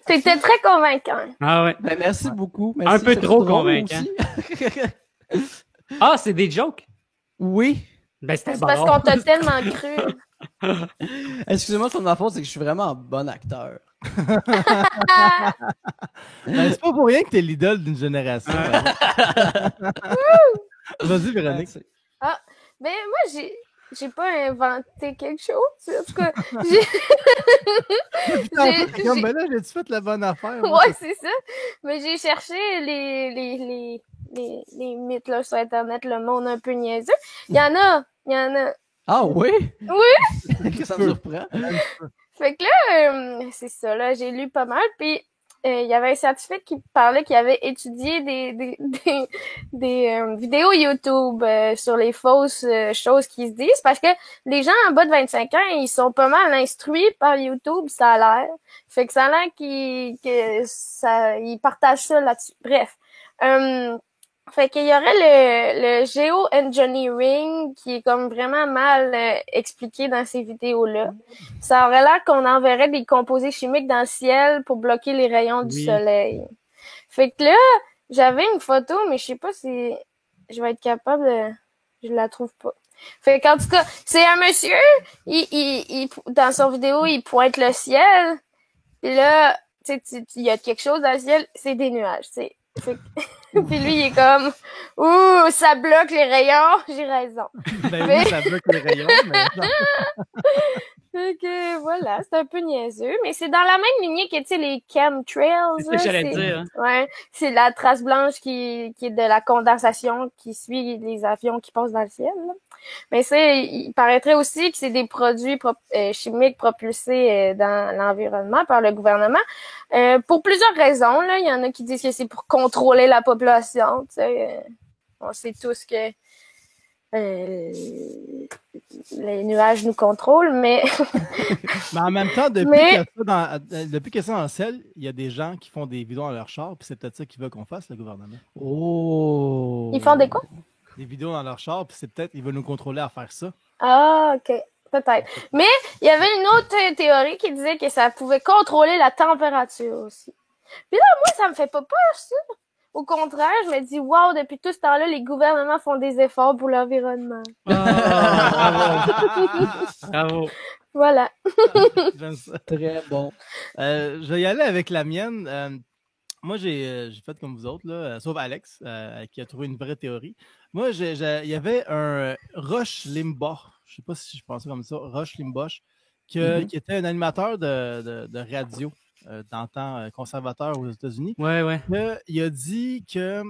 T'étais très convaincant. Ah ouais. Ben, merci beaucoup. Un Merci, peu c'est trop drôle convaincant. aussi. Ah, c'est des jokes? Oui. Ben, c'était C'est bon. parce qu'on t'a tellement cru. Excusez-moi, c'est de ma faute, c'est que je suis vraiment un bon acteur. Ben, c'est pas pour rien que t'es l'idole d'une génération. Vas-y, Véronique. Merci. Ben, moi, j'ai pas inventé quelque chose. En tout cas, j'ai. Putain, j'ai- t'es comme, ben là, j'ai-tu fait la bonne affaire? moi? Ouais, c'est ça. Mais j'ai cherché les mythes là, sur Internet, le monde un peu niaiseux. Il y en a. Ah oui? Oui! Ça me surprend. Fait que là, c'est ça, là, j'ai lu pas mal, puis il y avait un scientifique qui parlait qu'il avait étudié des vidéos YouTube sur les fausses choses qui se disent, parce que les gens en bas de 25 ans, ils sont pas mal instruits par YouTube, ça a l'air. Fait que ça a l'air qu'ils partagent ça là-dessus. Bref. Fait qu'il y aurait le géo-engineering qui est comme vraiment mal expliqué dans ces vidéos-là. Ça aurait l'air qu'on enverrait des composés chimiques dans le ciel pour bloquer les rayons du Oui. soleil. Fait que là, j'avais une photo, mais je sais pas si je vais être capable de... Je la trouve pas. Fait qu'en tout cas, c'est un monsieur, il dans son vidéo, il pointe le ciel, puis là, tu sais, il y a quelque chose dans le ciel, c'est des nuages, tu sais. Fait que... Puis lui, il est comme « Ouh, ça bloque les rayons! » J'ai raison. Ben oui, ça bloque les rayons, mais non. Fait que voilà, c'est un peu niaiseux, mais c'est dans la même lignée que, tu sais, les chemtrails. C'est ça là, que j'allais dire. Hein. Ouais, c'est la trace blanche qui est de la condensation qui suit les avions qui passent dans le ciel. Là. Mais il paraîtrait aussi que c'est des produits chimiques propulsés dans l'environnement par le gouvernement. Pour plusieurs raisons, là. Il y en a qui disent que c'est pour contrôler la population. Tu sais, on sait tous que les nuages nous contrôlent, mais... Mais en même temps, Mais- depuis que c'est dans le ciel, il y a des gens qui font des vidéos dans leur char, puis c'est peut-être ça qu'ils veulent qu'on fasse, le gouvernement. Oh! Ils font des quoi? Des vidéos dans leur char, puis c'est peut-être qu'ils veulent nous contrôler à faire ça. Ah, OK. Peut-être. Mais il y avait une autre théorie qui disait que ça pouvait contrôler la température aussi. Puis là, moi, ça me fait pas peur, ça. Au contraire, je me dis, wow, depuis tout ce temps-là, les gouvernements font des efforts pour l'environnement. Bravo. Voilà. J'aime ça. Très bon. Je vais y aller avec la mienne. Moi, j'ai fait comme vous autres, là, sauf Alex, qui a trouvé une vraie théorie. Moi, il y avait un Rush Limbaugh, je sais pas si je pensais comme ça, Rush Limbaugh, qui était un animateur de radio dans le temps conservateur aux États-Unis. Ouais. Il a dit que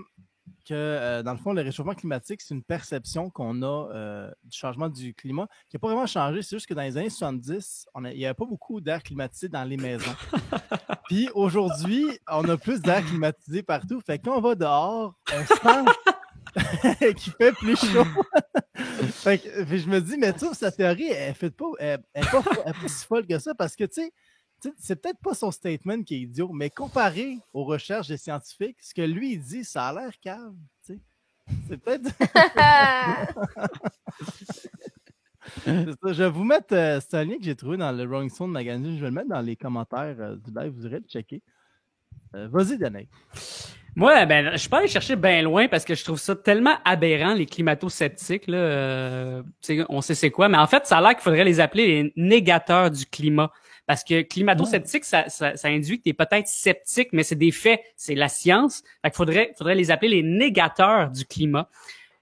dans le fond, le réchauffement climatique, c'est une perception qu'on a du changement du climat qui n'a pas vraiment changé. C'est juste que dans les années 70, il n'y avait pas beaucoup d'air climatisé dans les maisons. Puis aujourd'hui, on a plus d'air climatisé partout. Fait que quand on va dehors, on sent qu'il fait plus chaud. Fait que, puis je me dis, mais tu sais, sa théorie, elle est pas si folle que ça parce que, tu sais, c'est peut-être pas son statement qui est idiot, mais comparé aux recherches des scientifiques, ce que lui, il dit, ça a l'air cave, tu sais. C'est peut-être... C'est ça. Je vais vous mettre, c'est un lien que j'ai trouvé dans le Rolling Stone Magazine, je vais le mettre dans les commentaires du live, vous irez le checker. Vas-y, Danae. Moi, ben, je suis pas allé chercher bien loin parce que je trouve ça tellement aberrant, les climato-sceptiques, là. On sait c'est quoi, mais en fait, ça a l'air qu'il faudrait les appeler les négateurs du climat. Parce que climato-sceptique, ça induit que tu es peut-être sceptique, mais c'est des faits, c'est la science. Fait qu'il faudrait les appeler les négateurs du climat.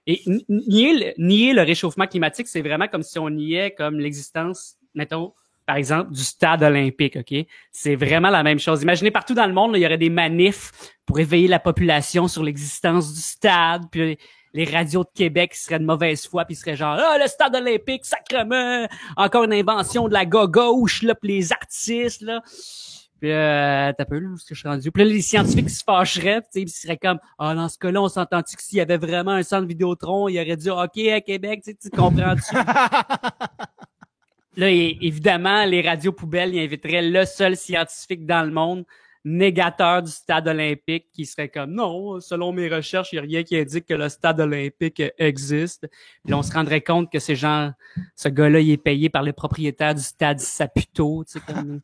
Et nier le réchauffement climatique, c'est vraiment comme si on niait comme l'existence, mettons, par exemple, du stade olympique, OK? C'est vraiment la même chose. Imaginez partout dans le monde, là, il y aurait des manifs pour éveiller la population sur l'existence du stade, puis les radios de Québec seraient de mauvaise foi, puis ils seraient genre « Ah, le stade olympique, sacrement! Encore une invention de la gauche, là, puis les artistes, là! » Puis t'as peu, là, où est-ce que je suis rendu? Puis là, les scientifiques se fâcheraient, tu sais, ils seraient comme « Ah, dans ce cas-là, on s'entend-tu que s'il y avait vraiment un centre Vidéotron, il aurait dit « OK, à Québec, tu comprends-tu? » Là, évidemment, les radios poubelles, ils inviteraient le seul scientifique dans le monde négateur du stade olympique qui serait comme non, selon mes recherches, il n'y a rien qui indique que le stade olympique existe. Puis là, on se rendrait compte que ce gars-là, il est payé par le propriétaire du stade Saputo, tu sais, comme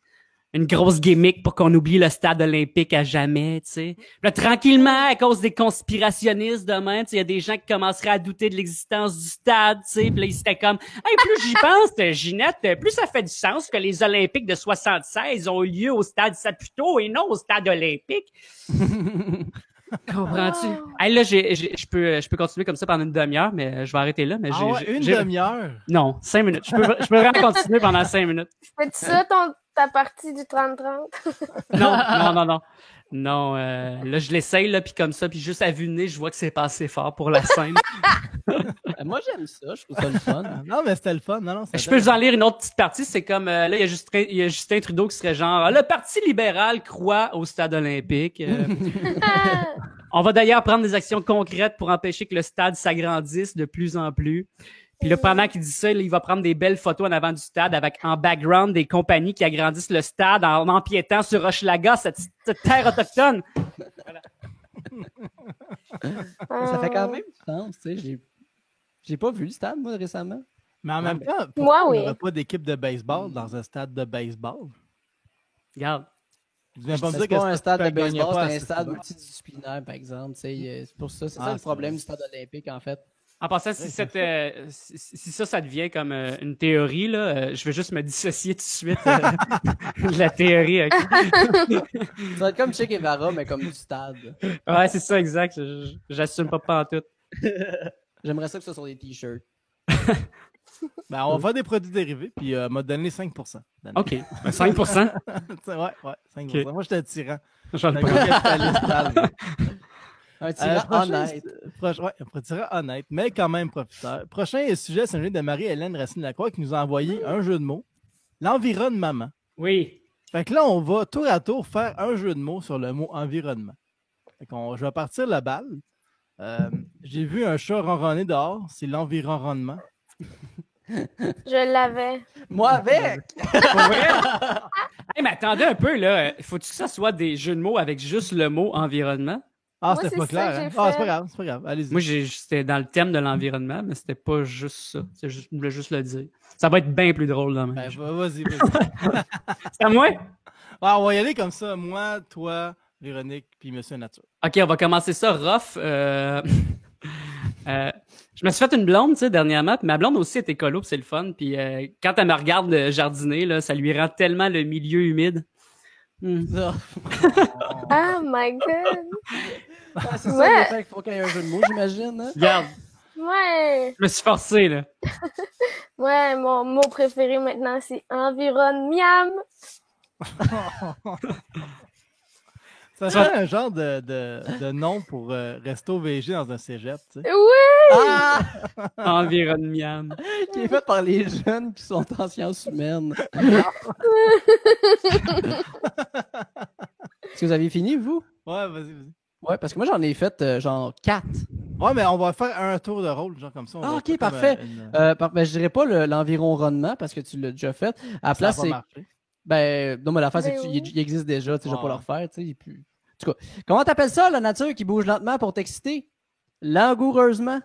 une grosse gimmick pour qu'on oublie le stade olympique à jamais, tu sais. Là, tranquillement, à cause des conspirationnistes demain, tu sais, il y a des gens qui commenceraient à douter de l'existence du stade, tu sais. Puis là, ils seraient comme, hey, plus j'y pense, Ginette, plus ça fait du sens que les Olympiques de 76 ont eu lieu au stade Saputo et non au stade olympique. Comprends-tu? Hey, là, je peux continuer comme ça pendant une demi-heure, mais je vais arrêter là. Mais une demi-heure? Non, 5 minutes. Je peux vraiment continuer pendant 5 minutes. Fais-tu ça, ta partie du 30-30? Non. Non, là, je l'essaye, là, puis comme ça, puis juste à vue de nez, je vois que c'est pas assez fort pour la scène. Moi, j'aime ça. Je trouve ça le fun. Non, mais c'était le fun. Non, je peux vous en lire une autre petite partie. C'est comme, là, il y a Justin Trudeau qui serait genre, le Parti libéral croit au stade olympique. On va d'ailleurs prendre des actions concrètes pour empêcher que le stade s'agrandisse de plus en plus. Puis là, pendant qu'il dit ça, là, il va prendre des belles photos en avant du stade avec en background des compagnies qui agrandissent le stade en empiétant sur Hochelaga, cette terre autochtone. Voilà. Ça fait quand même du sens, tu sais. J'ai pas vu le stade, moi, récemment. Mais en même temps, moi, oui. Il n'y aurait pas d'équipe de baseball dans un stade de baseball. Regarde. C'est pas un stade de baseball, c'est un stade multidisciplinaire, par exemple. C'est pour ça, c'est ça le problème du stade olympique, en fait. En passant, si ça devient comme une théorie, là, je vais juste me dissocier tout de suite de la théorie. Okay? Ça va être comme Che Guevara, mais comme du stade. Ouais, c'est ça, exact. J'assume pas pantoute. J'aimerais ça que ce soit des t-shirts. Ben, on va faire des produits dérivés, puis m'a donné 5%. OK. 5%? ouais, 5%. Okay. Moi, j'étais un tyran. J'en ai pas. Un tyran honnête. Un tyran honnête, mais quand même profiteur. Prochain sujet, c'est celui de Marie-Hélène Racine-Lacroix qui nous a envoyé un jeu de mots. L'environnement. Oui. Fait que là, on va tour à tour faire un jeu de mots sur le mot environnement. Fait je vais partir la balle. J'ai vu un chat ronronner dehors, c'est l'environnement. Je l'avais. Moi avec! Hey, mais attendez un peu, là. Faut-tu que ça soit des jeux de mots avec juste le mot environnement? Ah, c'était pas clair. Hein? Ah, c'est pas grave, Allez-y. Moi, c'était dans le thème de l'environnement, mais c'était pas juste ça. Je voulais juste le dire. Ça va être bien plus drôle demain. Ben, vas-y. C'est à moi? Ah, on va y aller comme ça. Moi, toi, Véronique, puis Monsieur Nature. OK, on va commencer ça rough. Je me suis fait une blonde, tu sais, dernièrement, puis ma blonde aussi est écolo, puis c'est le fun. Puis quand elle me regarde jardiner, là, ça lui rend tellement le milieu humide. Oh my God! C'est ça, il faut qu'il y ait un jeu de mots, j'imagine. Hein? Regarde. Ouais. Je me suis forcé, là. Ouais, mon mot préféré maintenant, c'est environnement. Ça serait un genre de nom pour resto VG dans un cégep, tu sais. Oui! Ah! Environnement. Qui est fait par les jeunes qui sont en sciences humaines. Est-ce que vous avez fini, vous? Ouais, vas-y. Ouais, parce que moi, j'en ai fait genre 4. Ouais, mais on va faire un tour de rôle, genre comme ça. Ah, ok, parfait. Ben, je dirais pas l'environnement parce que tu l'as déjà fait. À la place, ça a c'est. pas marché. Ben, non, mais l'affaire, c'est Ben qu'il oui. il existe déjà, tu sais, je vais pas Ouais. le refaire, tu sais. il est plus- En tout cas, comment t'appelles ça, la nature qui bouge lentement pour t'exciter? Langoureusement?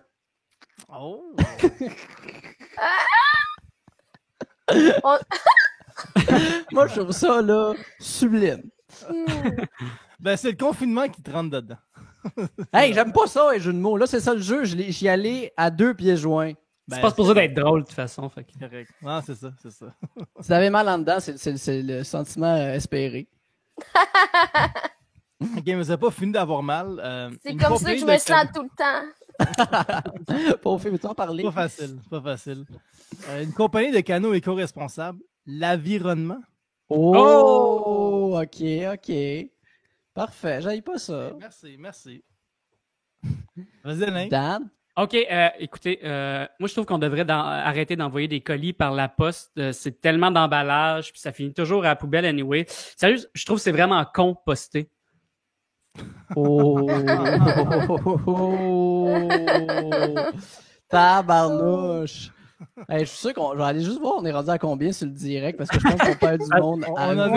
Oh! On- Moi, je trouve ça, là, sublime. Ben, c'est le confinement qui te rentre dedans. Hey, j'aime pas ça, les jeux de mots. Là, c'est ça le jeu. J'y allais à 2 pieds joints. Ben, C'est pas supposé d'être drôle, de toute façon. Fait que- c'est correct. Non, c'est ça, c'est ça. Si t'avais mal en dedans, c'est le sentiment espéré. Ok, mais c'est pas fini d'avoir mal. C'est Une comme ça que compagnie je de me sens canaux- tout le temps. Pauvre fille, veux-tu en parler? C'est pas facile, c'est pas facile. Une compagnie de canaux éco-responsables, l'avironnement. Oh! OK, OK. Parfait, j'aille pas ça. Merci, merci. Vas-y, Alain. Dan? OK, écoutez, moi, je trouve qu'on devrait arrêter d'envoyer des colis par la poste. C'est tellement d'emballage, puis ça finit toujours à la poubelle anyway. Sérieux, je trouve que c'est vraiment con poster. Oh! Tabarnouche! Hey, je suis sûr qu'on je vais aller juste voir, on est rendu à combien sur le direct parce que je pense qu'on perd du monde. On à- a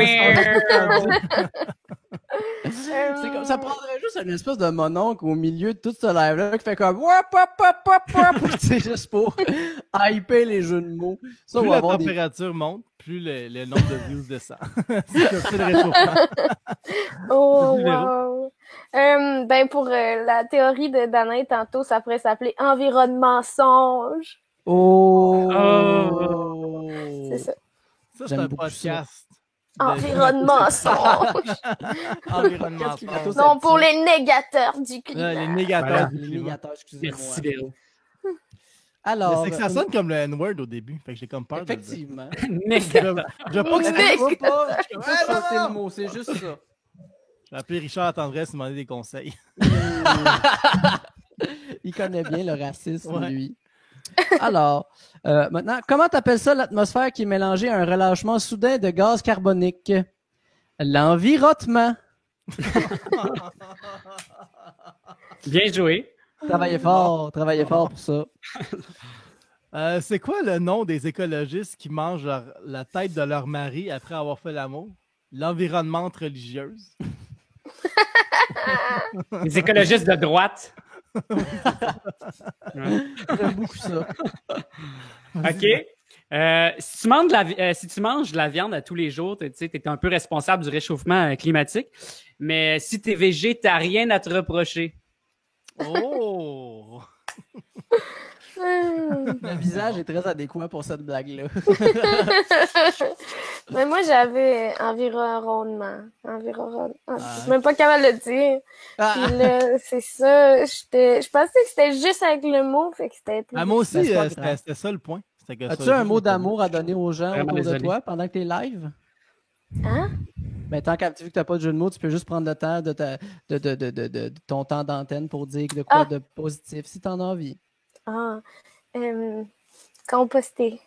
C'est comme, ça prendrait juste une espèce de mononcle au milieu de tout ce live-là qui fait comme wap, wap, wap, wap, wap, tu sais, juste pour hyper les jeux de mots. Ça, on Plus va la avoir des... température monte, plus le nombre de views descend. C'est comme ça le réchauffement. Oh, Vas-y, Véro. wow. Ben, pour la théorie de Danae, tantôt, ça pourrait s'appeler environnement songe. Oh! C'est ça. Ça, c'est J'aime un beaucoup podcast. Environnement songe. Environnement. Qu'est-ce qu'il fait, Non, pour les négateurs du climat. Les négateurs Voilà. du Les climat. médiateurs, excusez-moi. Merci, Véro. Mais Alors, c'est que ça sonne comme le N-word au début. Fait que j'ai comme peur de le dire. effectivement. Négateur. Je veux pas que ça- Mais- Je veux pas chanter le mot, c'est juste ça. Je vais appeler Richard à tendresse et demander des conseils. Il connaît bien le racisme, Ouais. lui. Alors, maintenant, comment t'appelles ça l'atmosphère qui est mélangée à un relâchement soudain de gaz carbonique? L'environnement. Bien joué. Travaillez fort pour ça. C'est quoi le nom des écologistes qui mangent la tête de leur mari après avoir fait l'amour? L'environnement religieuse. Les écologistes de droite. Ouais. J'aime beaucoup ça. OK. Si tu manges de la viande à tous les jours, tu es un peu responsable du réchauffement climatique. Mais si tu es végétarien à te reprocher. Oh! Le visage est très adéquat pour cette blague-là. Mais moi, j'avais environnement. Environnement. Je Ah. suis même pas capable de le dire. Puis là, c'est ça. Je pensais que c'était juste avec le mot, fait que c'était plus. Ah, moi aussi, Ben, c'est pas c'était grave. c'était ça le point. C'était que As-tu ça, un juste mot le- d'amour à donner aux gens Vraiment autour de désolé. toi pendant que tu es live? Hein? Mais tant que tu n'as pas de jeu de mots, tu peux juste prendre le temps de ton temps d'antenne pour dire de quoi Ah. de positif si tu en as envie. Ah. Composter.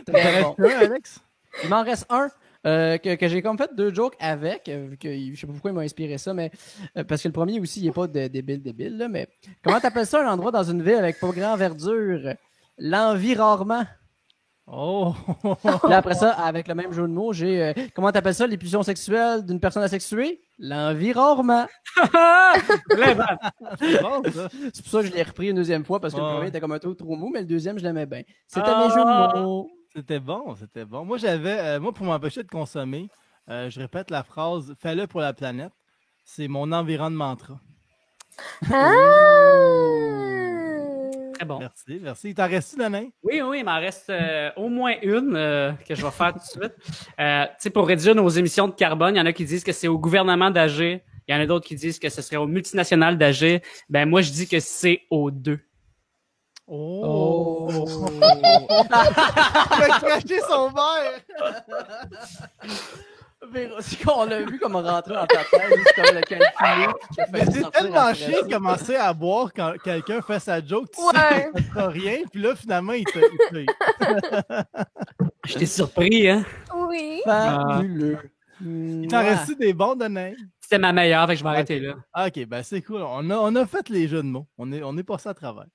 Très bon. T'en restes un, Alex? Il m'en reste un que j'ai comme fait 2 jokes avec, vu que je sais pas pourquoi il m'a inspiré ça, mais parce que le premier aussi, il n'est pas débile, là, mais comment t'appelles ça un endroit dans une ville avec pas grand verdure? L'environnement. Oh! Là, après ça, avec le même jeu de mots, j'ai comment t'appelles ça l'épulsion sexuelle d'une personne asexuée? L'environnement. Vraiment. C'est bon, ça. C'est pour ça que je l'ai repris une deuxième fois parce que le Ouais. premier était comme un peu trop mou, mais le deuxième, je l'aimais bien. C'était Ah. mes jeux de mots. C'était bon, c'était bon. Moi, moi, pour m'empêcher de consommer, je répète la phrase « Fais-le pour la planète ». C'est mon environnement. Ah! Très bon. Merci, merci. Il t'en reste-tu, Danae? Oui, il m'en reste au moins une que je vais faire tout de suite. Tu sais, pour réduire nos émissions de carbone, il y en a qui disent que c'est au gouvernement d'agir. Il y en a d'autres qui disent que ce serait aux multinationales d'agir. Ben, moi, je dis que c'est aux deux. Oh! Oh. Il a craché son verre! C'est qu'on l'a vu comme rentrer dans ta tête, c'est comme le calculer. Mais c'est tellement chiant de commencer à boire quand quelqu'un fait sa joke. Tu sais Ouais. que ça fera rien, puis là, finalement, il te... Je t'ai surpris, hein? Oui. Fabuleux. Il t'en reste des bons de name? C'était ma meilleure, fait que je vais arrêter là. Ah, ok, ben c'est cool. On a fait les jeux de mots. On est passé à travers.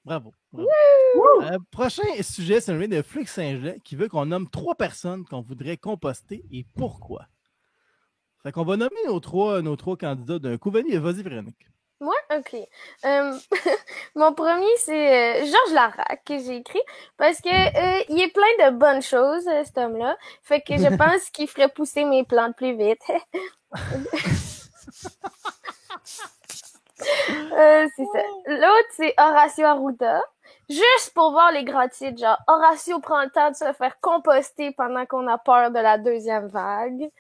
Bravo. Prochain sujet, c'est un de Flux Saint-Gelais qui veut qu'on nomme 3 personnes qu'on voudrait composter et pourquoi. Fait qu'on va nommer nos trois candidats d'un coup. Vas-y, Véronique. Moi? OK. Mon premier, c'est Georges Larac que j'ai écrit parce que il est plein de bonnes choses, cet homme-là. Fait que je pense qu'il ferait pousser mes plantes plus vite. C'est ça. L'autre, c'est Horacio Arruda. Juste pour voir les grands-titres, genre Horacio prend le temps de se faire composter pendant qu'on a peur de la deuxième vague.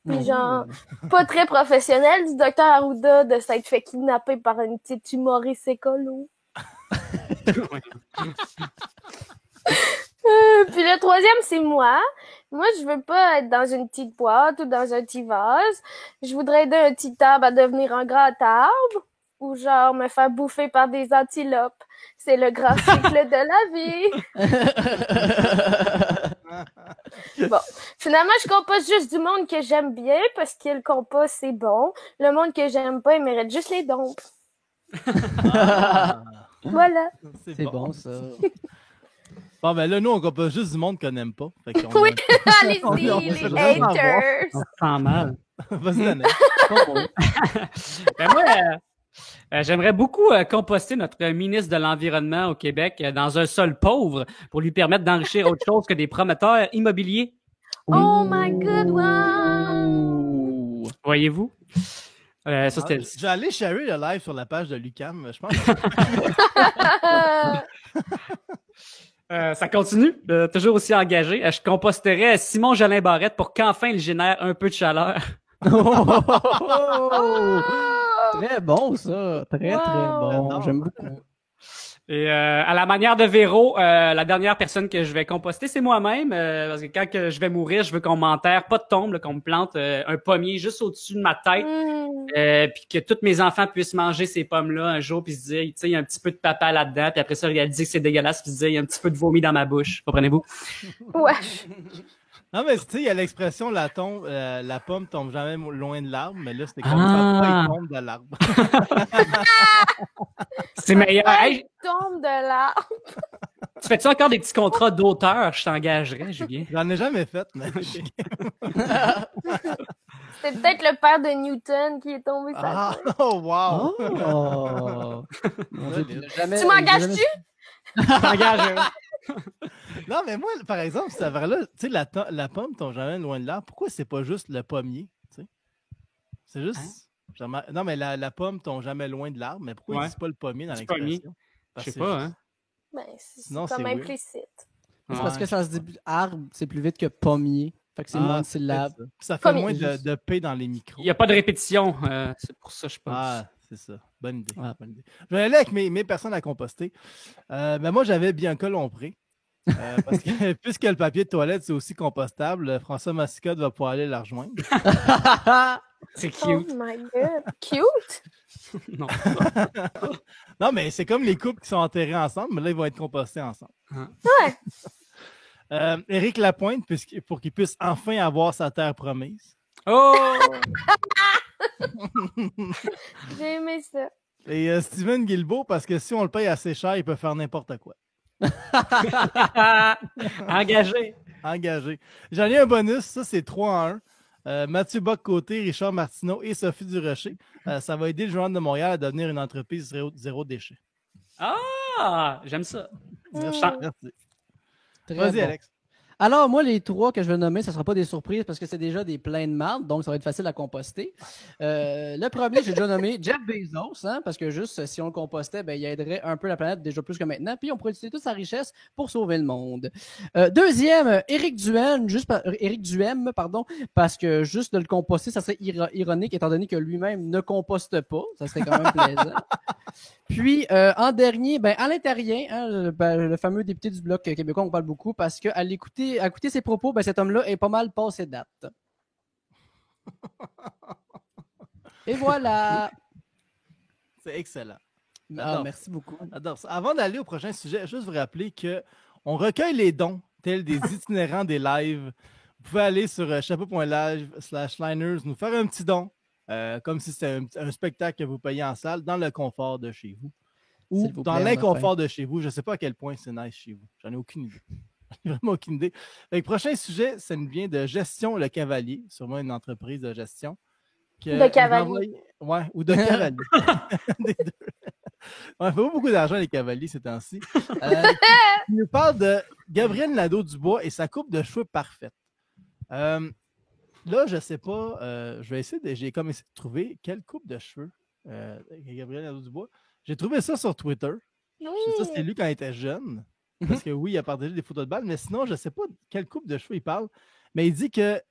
Puis genre, pas très professionnel du docteur Arruda de s'être fait kidnapper par une petite humoriste écolo. Puis le troisième, c'est moi. Moi, je veux pas être dans une petite boîte ou dans un petit vase. Je voudrais aider un petit arbre à devenir un grand arbre. Ou genre me faire bouffer par des antilopes. C'est le grand cycle de la vie. Bon, finalement, je composte juste du monde que j'aime bien parce que le compost, c'est bon. Le monde que j'aime pas, il mérite juste les dons. Voilà. C'est bon, ça. Bon, ben là, nous, on composte juste du monde qu'on n'aime pas. Fait qu'on Oui, allez-y, les haters. On se sent mal. Vas-y, Annette. Ben moi, j'aimerais beaucoup composter notre ministre de l'Environnement au Québec dans un sol pauvre pour lui permettre d'enrichir autre chose que des promoteurs immobiliers. Oh my god, wow! Voyez-vous? Ça, c'était... Je vais aller sharer le live sur la page de Lucam, je pense. Ça continue, toujours aussi engagé. Je composterais Simon Jolin Barrette pour qu'enfin il génère un peu de chaleur. Très bon, ça. Très bon. J'aime beaucoup. Et à la manière de Véro, la dernière personne que je vais composter, c'est moi-même. Parce que quand que je vais mourir, je veux qu'on m'enterre, pas de tombe, là, qu'on me plante un pommier juste au-dessus de ma tête. Puis que tous mes enfants puissent manger ces pommes-là un jour, puis se dire, tu sais, il y a un petit peu de papa là-dedans, puis après ça, il a dit que c'est dégueulasse, puis se dire, il y a un petit peu de vomi dans ma bouche. Comprenez-vous? Ouais. Non, mais tu sais, il y a l'expression la pomme tombe jamais loin de l'arbre, mais là, c'était comme papa, il tombe de l'arbre. C'est meilleur. Hey, Tombe de l'arbre. tu fais-tu encore des petits contrats d'auteur? Je t'engagerais, Julien. J'en ai jamais fait, mais. C'est peut-être le père de Newton qui est tombé sur la tête. Oh, wow! Tu m'engages-tu? T'engages. Non, mais moi, par exemple, c'est vrai-là, tu sais, la pomme tombe jamais loin de l'arbre. Pourquoi c'est pas juste le pommier? Tu sais? C'est juste. Non, mais la pomme tombe jamais loin de l'arbre, mais pourquoi ils disent pas le pommier dans l'expression? Je sais pas, hein? Ben, c'est Sinon, comme c'est weird. implicite. C'est parce que ça se dit arbre, c'est plus vite que pommier. Fait que c'est moins de syllabes. Ça fait moins de P dans les micros. Il n'y a pas de répétition. C'est pour ça, je pense. Ah, c'est ça. Bonne idée. Bonne idée. Je vais aller avec mes personnes à composter. Ben moi, j'avais Bianca Lompré. Parce que puisque le papier de toilette, c'est aussi compostable, François Massicotte va pouvoir aller la rejoindre. C'est cute. Oh my god. Cute? Non. Non, mais c'est comme les couples qui sont enterrés ensemble, mais là, ils vont être compostés ensemble. Ouais. Éric Lapointe, pour qu'il puisse enfin avoir sa terre promise. Oh! J'ai aimé ça. Et Steven Guilbeault, parce que si on le paye assez cher, il peut faire n'importe quoi. Engagé. Engagé. J'en ai un bonus, ça c'est 3 en 1. Mathieu Bock-Côté, Richard Martineau et Sophie Durocher. Ça va aider le Journal de Montréal à devenir une entreprise zéro déchet. Ah! J'aime ça. Merci. Vas-y, Alex. Alors, moi, les 3 que je vais nommer, ce ne sera pas des surprises parce que c'est déjà des pleins de marde, donc ça va être facile à composter. Le premier, j'ai déjà nommé Jeff Bezos, hein, parce que juste si on le compostait, ben, il aiderait un peu la planète déjà plus que maintenant, puis on pourrait utiliser toute sa richesse pour sauver le monde. Deuxième, Éric Duhem, parce que juste de le composter, ça serait ironique étant donné que lui-même ne composte pas. Ça serait quand même plaisant. Puis, en dernier, ben, Alain Terrien, hein, le fameux député du Bloc québécois, on parle beaucoup parce qu'à écouter ses propos, ben, cet homme-là est pas mal passé date. Et voilà! C'est excellent. Merci beaucoup. J'adore ça. Avant d'aller au prochain sujet, juste vous rappeler qu'on recueille les dons, tels des itinérants des lives. Vous vous pouvez aller sur chapeau.live/liners, nous faire un petit don, comme si c'était un spectacle que vous payez en salle, dans le confort de chez vous. Ou S'il vous dans plaît, l'inconfort de chez vous. Je ne sais pas à quel point c'est nice chez vous. J'en ai aucune idée. J'en ai vraiment aucune idée. Le prochain sujet, ça nous vient de Gestion Le Cavalier, sûrement une entreprise de gestion. De cavalier. Ouais, ou de cavalier. Des deux. Ouais, il faut beaucoup d'argent les cavaliers ces temps-ci. Il nous parle de Gabriel Nadeau-Dubois et sa coupe de cheveux parfaite. Là, je ne sais pas. Je vais essayer j'ai comme essayé de trouver quelle coupe de cheveux Gabriel Nadeau-Dubois. J'ai trouvé ça sur Twitter. Oui. Ça, c'est lui quand il était jeune. Parce que oui, il a partagé des photos de balles, mais sinon, je ne sais pas de quelle coupe de cheveux il parle. Mais il dit que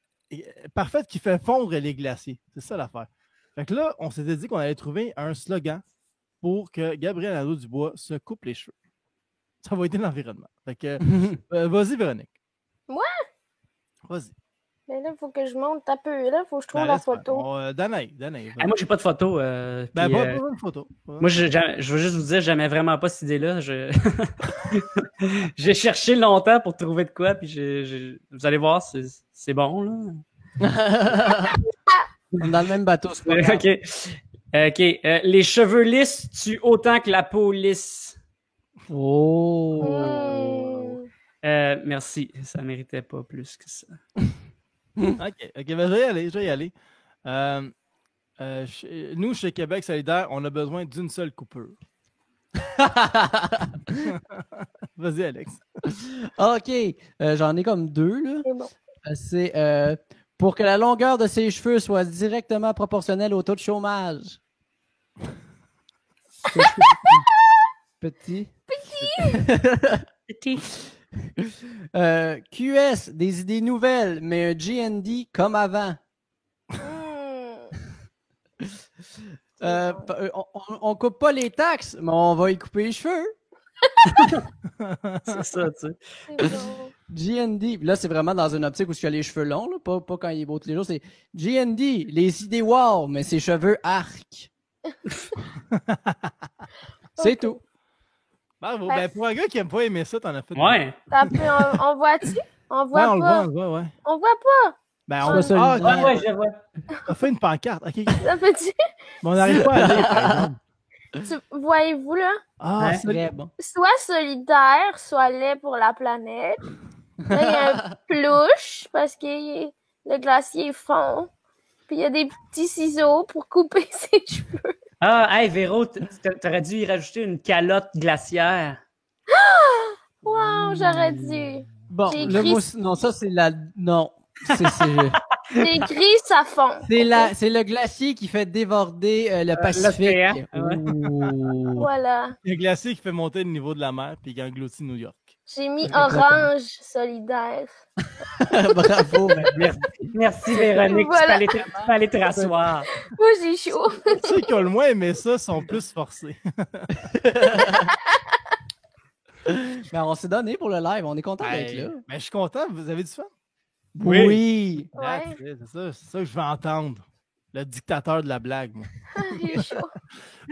parfaite qui fait fondre les glaciers. C'est ça l'affaire. Fait que là, on s'était dit qu'on allait trouver un slogan pour que Gabriel Nadeau-Dubois se coupe les cheveux. Ça va aider l'environnement. Fait que vas-y, Véronique. Moi? Vas-y. Mais là, il faut que je monte un peu. Là, il faut que je trouve Ben, la laisse faire. photo. Danaï. Moi, j'ai pas de photo. Ben, puis, pas une photo. moi, je veux juste vous dire, j'aimais vraiment pas cette idée-là. J'ai cherché longtemps pour trouver de quoi, puis vous allez voir, c'est bon, là. On est dans le même bateau, c'est pas grave. OK. Les cheveux lisses tuent autant que la peau lisse. Oh! Merci. Ça méritait pas plus que ça. OK, ben, je vais y aller. Nous, chez Québec solidaire, on a besoin d'une seule coupure. Vas-y, Alex. OK. J'en ai comme deux, là. C'est bon. C'est pour que la longueur de ses cheveux soit directement proportionnelle au taux de chômage. Petit. Petit. QS, des idées nouvelles, mais un GND comme avant. On coupe pas les taxes, mais on va y couper les cheveux. C'est ça, tu sais. C'est bon. GND, là c'est vraiment dans une optique où il a les cheveux longs, là, pas quand il est beau tous les jours. C'est GND, les idées wow, mais ses cheveux arc. C'est Ok. tout. Bravo. Ben, pour un gars qui aime pas aimer ça, t'en as fait. Ouais. On voit-tu? On Ouais, voit on le voit, pas. on le voit, ouais. On voit pas. Ben, Soit solidaire. ok. Ouais, je vois. On a fait une pancarte. OK. Ça fait-tu? Mais on n'arrive pas à lire, par exemple. Voyez-vous, là? Ah, Ouais. c'est Très bon. Soit solidaire, soit lait pour la planète. Là, il y a un plouche parce que le glacier fond. Puis il y a des petits ciseaux pour couper ses cheveux. Ah, hey, Véro, t'aurais dû y rajouter une calotte glaciaire. Wow, j'aurais dû. Bon, J'ai là, écrit- moi, non, ça c'est la. Non. J'ai écrit, ça fond. C'est le glacier qui fait déborder le Pacifique. l'océan, ouais. Ouh. Voilà. Il y a un glacier qui fait monter le niveau de la mer puis qui engloutit New York. J'ai mis orange solidaire. Bravo, ben, Merci, Véronique. Voilà. Tu peux aller te rasseoir. Moi, j'ai chaud. Ceux qui ont le moins aimé ça sont plus forcés. ben, on s'est donné pour le live, on est content d'être là. Ben, je suis content. Vous avez du fun? Oui. Oui. Ouais. That's it, c'est ça que je veux entendre. Le dictateur de la blague, moi. J'ai chaud.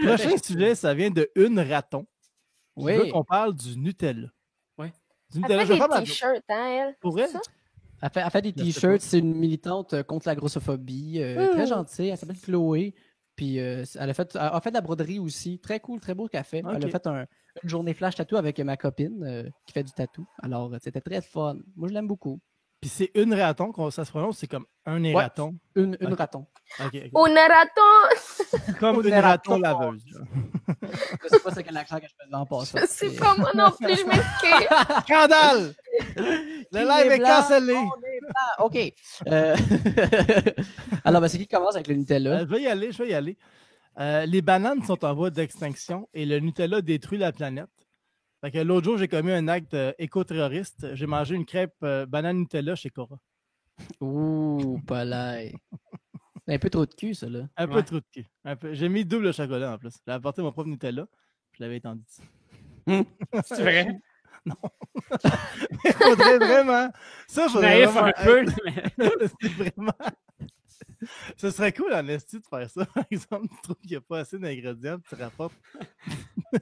Prochain sujet, ça vient de Une Raton. Je veux Oui. qu'on parle du Nutella. Ouais. Du Elle Nutella. fait Je vais des faire ma- t-shirts, hein, elle? Pour vrai? C'est ça? Elle fait des Je sais t-shirts, c'est une militante contre la grossophobie, très gentille, elle s'appelle Chloé. Puis elle a fait de la broderie aussi, très cool, très beau qu'elle fait. Elle a Ok. fait une journée flash tattoo avec ma copine qui fait du tatou. Alors c'était très fun. Moi je l'aime beaucoup. Puis c'est Une Raton, ça se prononce, c'est comme un ératon. Une Ok. raton. Ok, ok. On a raton! Comme Une une raton raton. laveuse. là. Je sais pas c'est quel accent que je faisais en passant. Je sais pas, moi non plus, je m'excuse. Scandale! Le live est cancellé. OK. Alors, ben, c'est qui commence avec le Nutella? Je vais y aller. Les bananes sont en voie d'extinction et le Nutella détruit la planète. Fait que l'autre jour, j'ai commis un acte éco-terroriste. J'ai mangé une crêpe banane Nutella chez Cora. Ouh, pas l'air. C'est un peu trop de cul, ça, là. Un peu Ouais. trop de cul. Un peu. J'ai mis double chocolat en plus. J'ai apporté mon propre Nutella. Je l'avais étendu. C'est vrai? Il faudrait vraiment. Ça, faudrait Naïf vraiment. un peu, mais... C'est vraiment. Ce serait cool en esti de faire ça. Par exemple, tu trouves qu'il n'y a pas assez d'ingrédients, puis tu rapportes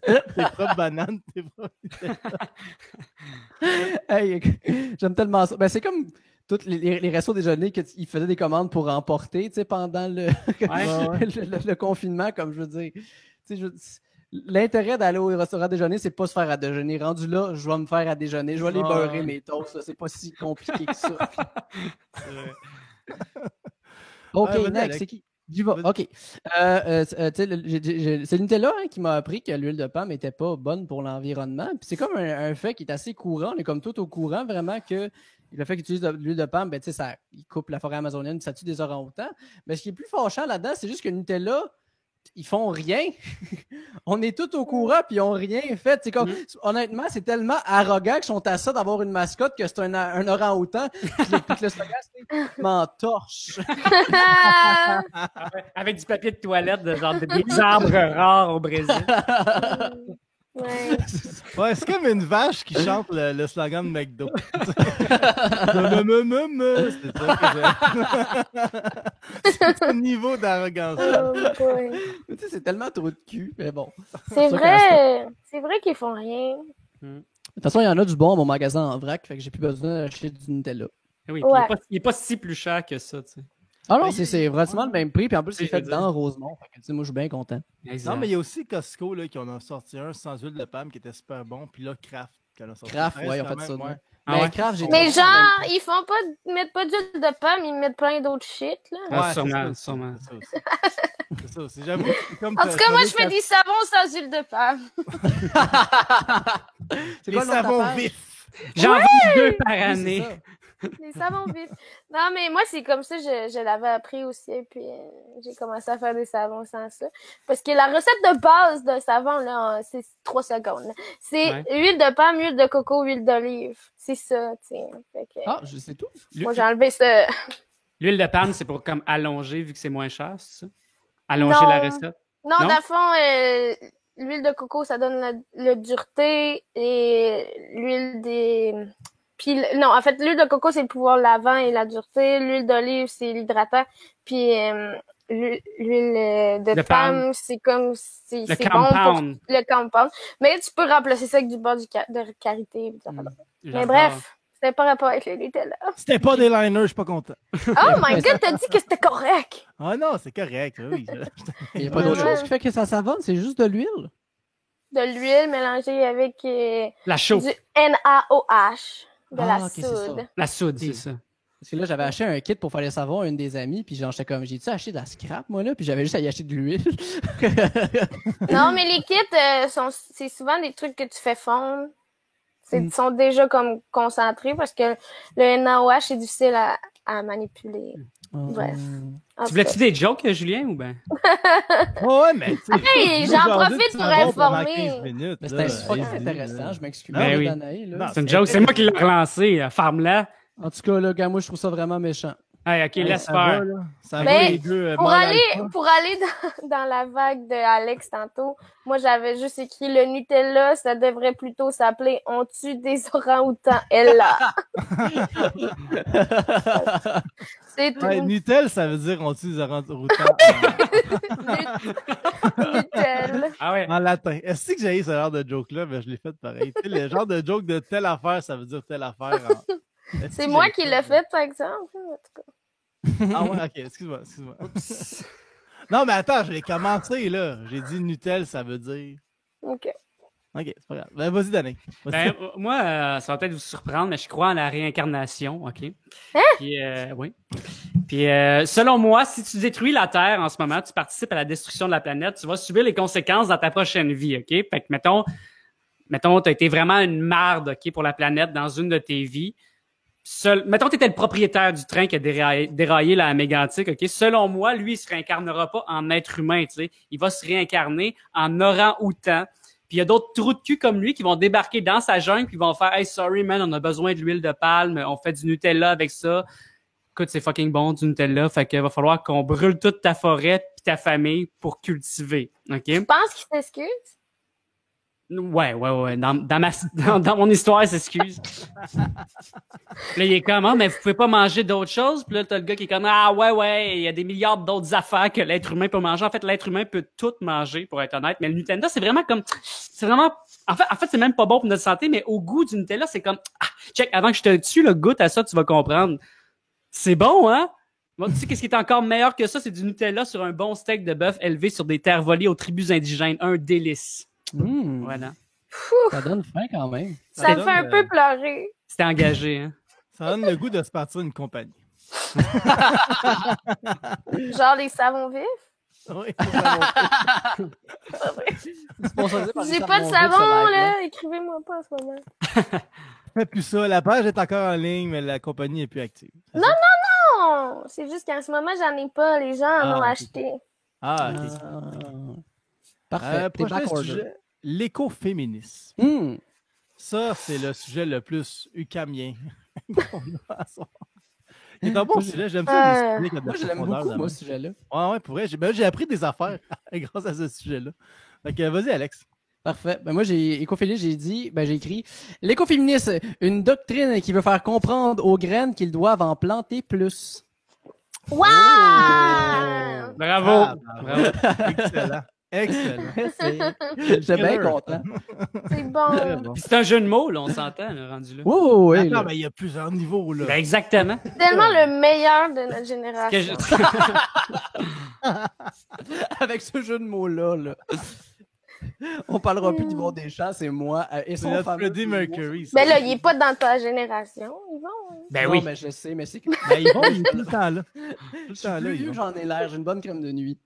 tes propres bananes, tes propres Nutella. Hey, j'aime tellement ça. Ben, c'est comme tous les restos déjeuner qu'ils faisaient des commandes pour emporter, tu sais, pendant le confinement, comme je veux dire. Tu sais, l'intérêt d'aller au restaurant déjeuner, c'est pas se faire à déjeuner. Rendu là, je vais me faire à déjeuner. Je vais aller beurrer mes toasts. Là. C'est pas si compliqué que ça. C'est vrai. OK, Ouais, vas-y, next, Alex. c'est qui? J'y vais. OK. C'est Nutella qui m'a appris que l'huile de palme n'était pas bonne pour l'environnement. Puis c'est comme un fait qui est assez courant. On est comme tout au courant, vraiment, que le fait qu'ils utilisent de l'huile de palme, ben, ça, il coupe la forêt amazonienne, ça tue des orang-outans. Mais ce qui est plus fâchant là-dedans, c'est juste que Nutella, ils font rien. On est tous au courant, puis ils n'ont rien fait. C'est comme, honnêtement, c'est tellement arrogant qu'ils sont à ça d'avoir une mascotte que c'est un orang-outan, puis que le slogan, c'est « m'entorche ». Avec du papier de toilette, des arbres rares au Brésil. Ouais. Ouais, c'est comme une vache qui chante le slogan de McDo. C'est un niveau d'arrogance. Oh boy. Tu sais, c'est tellement trop de cul, mais bon. C'est ça vrai qu'ils font rien. De toute façon, il y en a du bon à mon magasin en vrac, fait que j'ai plus besoin d'acheter du Nutella. Oui, Ouais. puis il est pas si plus cher que ça, tu sais. Ah non, c'est vraiment le même prix, puis en plus, c'est Je fait veux dans Rosemont. Fait que, tu sais, moi, je suis bien content. Exact. Non, mais il y a aussi Costco là, qui en a sorti un sans huile de palme qui était super bon. Puis là, Kraft qui en a sorti. Kraft, un ouais, ils ont fait récemment, ça. ouais. Ah Mais ouais? Kraft, j'ai Mais trouvé genre, ils mettent pas d'huile de palme, ils mettent plein d'autres shit, là. Ah, Ouais, sûrement, c'est ça sûrement. aussi. C'est ça aussi. J'avoue. Comme En tout cas, moi, je fais des savons sans huile de palme. C'est des quoi le nom de ta savons page? vifs. J'en vends 2 par Oui, année. c'est ça. Des savons vifs. Non, mais moi, c'est comme ça, je l'avais appris aussi, puis j'ai commencé à faire des savons sans ça. Parce que la recette de base de savon, là, c'est 3 secondes. Là. C'est huile de palme, huile de coco, huile d'olive. C'est ça, tu sais. Fait que, Ah, je sais tout. moi, j'ai enlevé ça. L'huile de palme, c'est pour comme allonger, vu que c'est moins cher, c'est ça? Allonger Non. la recette? Non, Non? dans le fond, l'huile de coco, ça donne la dureté et l'huile des... Puis, non, en fait, l'huile de coco, c'est le pouvoir lavant et la dureté. L'huile d'olive, c'est l'hydratant. Puis, l'huile de palme, c'est comme... C'est Le bon pour compound. le compound. Mais tu peux remplacer ça avec du beurre de karité. Mais J'adore. bref, c'était pas rapport avec le Nutella. C'était pas des liners, je suis pas content. Oh my God, t'as dit que c'était correct! Ah non, c'est correct. Oui. Il n'y a pas d'autre chose qui fait que ça savonne, c'est juste de l'huile. De l'huile mélangée avec La chaux. du NaOH. De la ok, c'est ça. soude. La soude, c'est ça. Parce que là, j'avais acheté un kit pour faire les savons à une des amies, puis genre, j'étais comme, j'ai-tu acheté de la scrap, moi, là? Puis j'avais juste à y acheter de l'huile. Non, mais les kits, c'est souvent des trucs que tu fais fondre. Sont déjà comme concentrés parce que le NaOH est difficile à manipuler. Bref. En Tu tout cas. voulais-tu des jokes, Julien, ou ben? Ouais, mais tu sais. Hey, faut j'en jaser de profite pour savon pendant informer. 15 minutes, Mais là. c'était super Allez-y, intéressant, là. je m'excuse. Ben oui. Danae, là. Non, C'est une joke, c'est moi qui l'ai relancé, ferme-la. En tout cas, là, gars, moi, je trouve ça vraiment méchant. Hey, ok, laisse Ça faire. va, là. Ça Mais va, les deux. Pour mal aller, alpha. pour aller dans la vague de Alex tantôt, moi j'avais juste écrit le Nutella, ça devrait plutôt s'appeler On tue des orang-outans. Ella. C'est tout. Ouais, Nutel, ça veut dire on tue les orang-outans Nutella. Ah ouais. en latin. Est-ce que j'ai eu ce genre de joke-là? Ben, je l'ai fait pareil. Tu sais, le genre de joke de telle affaire, ça veut dire telle affaire. Est-ce C'est que moi j'ai qui ça? l'ai fait, par exemple. En tout cas. Ah ouais, ok, excuse-moi. Non, mais attends, je l'ai commencé, là. J'ai dit Nutel, ça veut dire. OK. Ok, c'est pas grave. Ben, vas-y, Danny. Ben, moi, ça va peut-être vous surprendre, mais je crois en la réincarnation, OK? Puis, oui. Puis, selon moi, si tu détruis la Terre en ce moment, tu participes à la destruction de la planète, tu vas subir les conséquences dans ta prochaine vie, OK? Fait que, mettons, t'as été vraiment une marde, OK, pour la planète dans une de tes vies. Mettons, t'étais le propriétaire du train qui a déraillé la mégantique, OK? Selon moi, lui, il se réincarnera pas en être humain, tu sais. Il va se réincarner en orang-outan. Puis il y a d'autres trous de cul comme lui qui vont débarquer dans sa jungle puis vont faire « Hey, sorry, man, on a besoin de l'huile de palme, on fait du Nutella avec ça. » Écoute, c'est fucking bon, du Nutella. Fait qu'il va falloir qu'on brûle toute ta forêt puis ta famille pour cultiver, OK? Tu penses qu'il s'excuse? Ouais. Dans mon histoire, il s'excuse. Là, il est comme, ah, mais vous pouvez pas manger d'autres choses. Puis là, t'as le gars qui est comme, ah, ouais, il y a des milliards d'autres affaires que l'être humain peut manger. En fait, l'être humain peut tout manger, pour être honnête. Mais le Nutella, c'est vraiment, en fait, c'est même pas bon pour notre santé, mais au goût du Nutella, c'est comme, check, avant que je te tue, le goût à ça, tu vas comprendre. C'est bon, hein? Moi, tu sais, qu'est-ce qui est encore meilleur que ça? C'est du Nutella sur un bon steak de bœuf élevé sur des terres volées aux tribus indigènes. Un délice. Voilà. Ça donne faim quand même. Ça me fait un peu pleurer. C'était engagé, hein? Ça donne le goût de se partir une compagnie. Genre les savons vifs. Oui, Sponsorisé par les J'ai pas de savons savon, vifs, ça va être là. Écrivez-moi pas en ce moment. fais plus ça. La page est encore en ligne, mais la compagnie est plus active. Non, c'est juste qu'en ce moment, j'en ai pas. Les gens en ont ok. acheté. Ah, ok. Parfait. T'es Prochain back order. sujet, l'écoféminisme. Ça, c'est le sujet le plus ucamien qu'on a à soir. C'est un bon sujet, j'aime ça. Moi, je l'aime beaucoup, moi, ce sujet-là. Ouais, pour vrai, j'ai appris des affaires grâce à ce sujet-là. Fait que vas-y, Alex. Parfait. Ben moi, j'ai écrit l'écoféminisme, une doctrine qui veut faire comprendre aux graines qu'ils doivent en planter plus. Wow! Bravo! Ah, Bravo. Excellent. Excellent. J'étais bien content. C'est bon. Très bon. Puis c'est un jeu de mots, là, on s'entend, là, rendu là. Oh, oui, Attends, là. mais il y a plusieurs niveaux, là. Ben, exactement. Tellement le meilleur de notre Que génération. Avec ce jeu de mots-là, là. On parlera plus d'Yvon Deschamps, c'est moi. Et C'est son notre fameux Freddie jeu de mots. Mercury. ça. Mais là, il est pas dans ta génération. Ils vont. Ben Non, oui. mais je sais, mais c'est que Ben, ils vont, il est tout le temps là. Tout le je suis temps là, plus ils vieux, vont. j'en ai l'air. J'ai une bonne crème de nuit.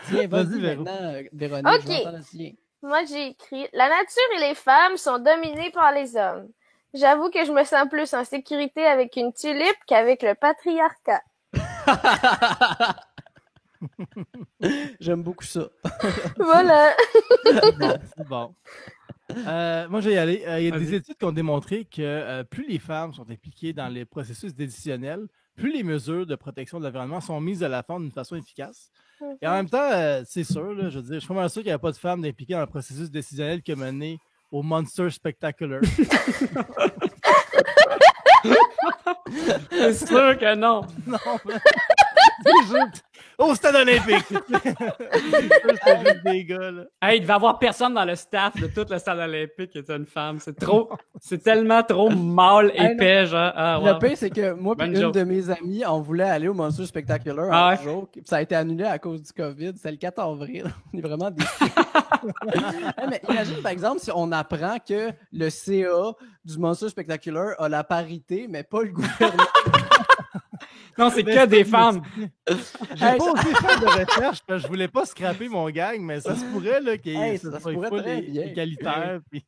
Tiens, Vas-y, vas-y Véro. maintenant, Véronique. Ok. Je vais entendre le tien. Moi, j'ai écrit « La nature et les femmes sont dominées par les hommes. J'avoue que je me sens plus en sécurité avec une tulipe qu'avec le patriarcat. J'aime beaucoup ça. » Voilà. C'est bon. Moi, je vais y aller. Il y a des études qui ont démontré que plus les femmes sont impliquées dans les processus décisionnels, plus les mesures de protection de l'environnement sont mises à la fond d'une façon efficace. Et en même temps, c'est sûr, là, je veux dire, je suis pas mal sûr qu'il n'y a pas de femmes impliquées dans le processus décisionnel qui a mené au Monster Spectacular. C'est sûr que non. Non, mais... c'est juste... Au stade olympique! C'est juste des gars, là. Hey, il devait y avoir personne dans le staff de toute le stade olympique qui était une femme. C'est tellement trop mâle, Hey, épais, genre. Ah, Le wow. pire, c'est que moi et Bonne une joke. de mes amies, on voulait aller au Monster Spectacular Ah en ouais? joke. Puis ça a été annulé à cause du COVID. C'est le 4 avril. On est vraiment déçus. Hey, mais imagine, par exemple, si on apprend que le CA du Monster Spectacular a la parité, mais pas le gouvernement. Non, c'est Mais que des je- femmes. J'ai Hey, pas osé faire de recherche parce que je voulais pas scraper mon gang, mais ça se pourrait là, qu'il y ait Hey, ça se soit pourrait full très bien. égalitaire. Puis...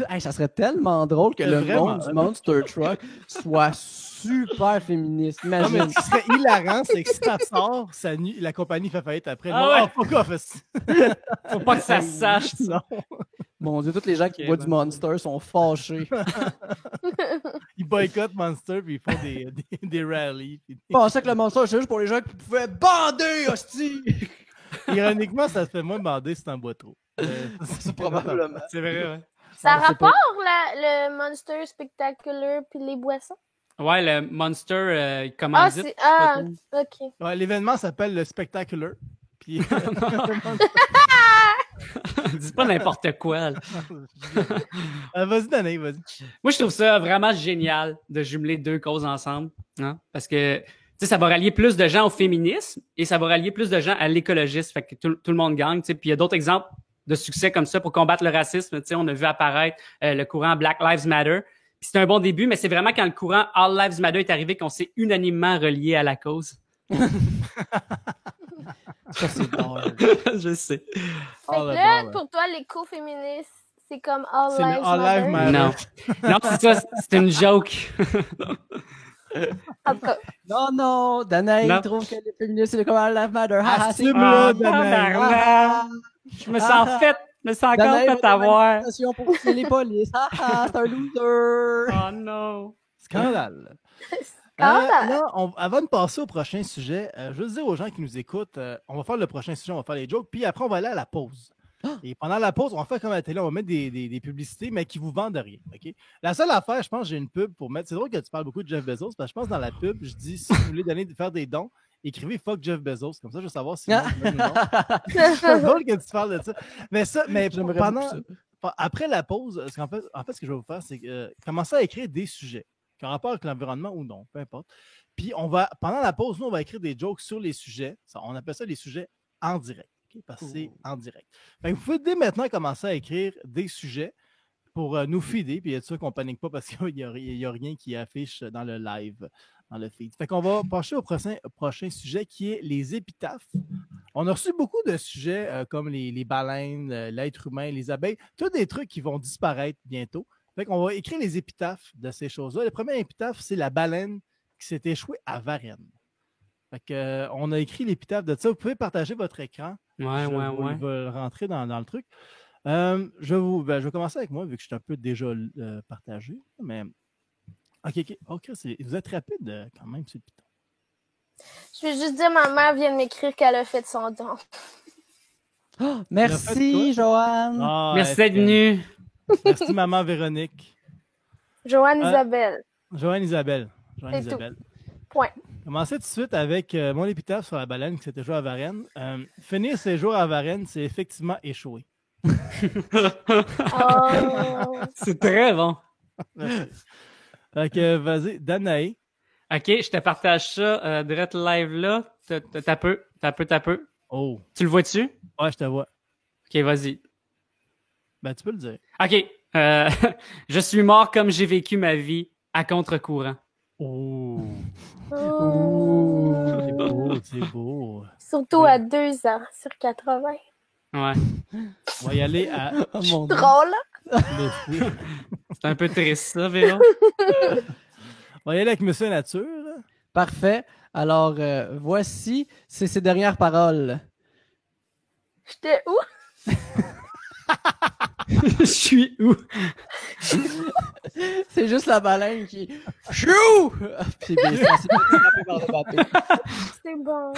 Hey, ça serait tellement drôle que le Vraiment. monde du Monster Truck soit super féministe. Non, mais Imagine. ce qui serait hilarant, c'est que si ça sort, la compagnie fait faillite après. Ah Non, ouais? fuck off, esti. Faut pas que ça se sache. ça. Non. Mon Dieu, tous les gens qui Ok, boivent ben. du Monster sont fâchés. Ils boycottent Monster puis ils font des rallyes. Puis... Je pensais que le Monster, c'est juste pour les gens qui pouvaient bander, hostie! Ironiquement, ça se fait moins bander si t'en bois trop. C'est probablement. C'est vrai, ouais. Ça Je sais pas. rapporte le Monster Spectacular puis les boissons? Ouais, le Monster, comment Ah, dit? c'est... Ah, ok. Ouais, l'événement s'appelle le Spectacular. Puis... Dis pas n'importe quoi. Là. Vas-y, Danae, vas-y. Moi, je trouve ça vraiment génial de jumeler deux causes ensemble. Hein? Parce que tu sais, ça va rallier plus de gens au féminisme et ça va rallier plus de gens à l'écologisme. Fait que tout le monde gagne. Tu sais. Puis il y a d'autres exemples de succès comme ça pour combattre le racisme. Tu sais, on a vu apparaître le courant Black Lives Matter. Puis c'est un bon début, mais c'est vraiment quand le courant All Lives Matter est arrivé qu'on s'est unanimement relié à la cause. Ça, c'est drôle. Je sais. Fait Ah, que là, là, bon, pour toi, l'écoféministe, c'est comme All C'est le Lives All Lives Matter? Matter. Non. Non, c'est ça. C'est une joke. En tout cas, Non, Danae, Non. il trouve que les féministes, c'est comme un Life Matter. Ah, c'est Assume-le, Ah, Danae. tabarnak. Je me sens fait. Je me sens encore Danae va fait dans la avoir. manifestation pour pousser les polices. C'est un loser. Oh non. Scandale. Scandale. Là, avant de passer au prochain sujet, je veux dire aux gens qui nous écoutent, on va faire le prochain sujet, on va faire les jokes, puis après, on va aller à la pause. Et pendant la pause, on va faire comme à la télé, on va mettre des publicités, mais qui vous vendent rien. OK? La seule affaire, je pense que j'ai une pub pour mettre. C'est drôle que tu parles beaucoup de Jeff Bezos, parce que je pense que dans la pub, je dis si vous voulez faire des dons, écrivez fuck Jeff Bezos. Comme ça, je veux savoir si le monde donne ou non. C'est drôle que tu parles de ça. Mais J'aimerais pendant. beaucoup ça. Après la pause, en fait, ce que je vais vous faire, c'est commencer à écrire des sujets. qui ont rapport avec l'environnement ou non, peu importe. Puis pendant la pause, nous, on va écrire des jokes sur les sujets. On appelle ça les sujets en direct. Okay? Parce que c'est en direct. Fait que vous pouvez dès maintenant commencer à écrire des sujets pour nous feeder, puis être sûr qu'on ne panique pas parce qu'il n'y a rien qui affiche dans le live, dans le feed. Fait qu'on va passer au prochain sujet qui est les épitaphes. On a reçu beaucoup de sujets comme les baleines, l'être humain, les abeilles, tous des trucs qui vont disparaître bientôt. Fait qu'on va écrire les épitaphes de ces choses-là. Le premier épitaphe, c'est la baleine qui s'est échouée à Varennes. Fait que, on a écrit l'épitaphe de ça. Vous pouvez partager votre écran. Ouais. Je vais rentrer dans le truc. Je vais commencer avec moi, vu que je suis un peu déjà partagé. Mais... OK. Vous êtes rapide quand même, c'est le piton. Je veux juste dire, ma mère vient de m'écrire qu'elle a fait son don. Oh, merci, Joanne. Merci d'être venue. Merci, maman Véronique. Joanne Isabelle. Joanne Isabelle. Tout. Point. Commencer tout de suite avec mon épitaphe sur la baleine qui s'était jouée à Varennes. Finir ses jours à Varennes, c'est effectivement échouer. C'est très bon. Merci. Fait que, vas-y, Danae. OK, je te partage ça direct live là. T'as peu. Oh. Tu le vois-tu? Ouais, je te vois. OK, vas-y. Ben, tu peux le dire. OK. Je suis mort comme j'ai vécu ma vie à contre-courant. Oh. C'est beau. Surtout à 2 ans sur 80. Ouais. On va y aller à... Drôle. C'est un peu triste, ça, Véro. On va y aller avec Monsieur Nature. Parfait. Alors, voici ses dernières paroles. J'étais où? Je suis où? C'est juste la baleine qui... Chou! C'est bien ça, c'est attrapé par le bateau. C'est bon.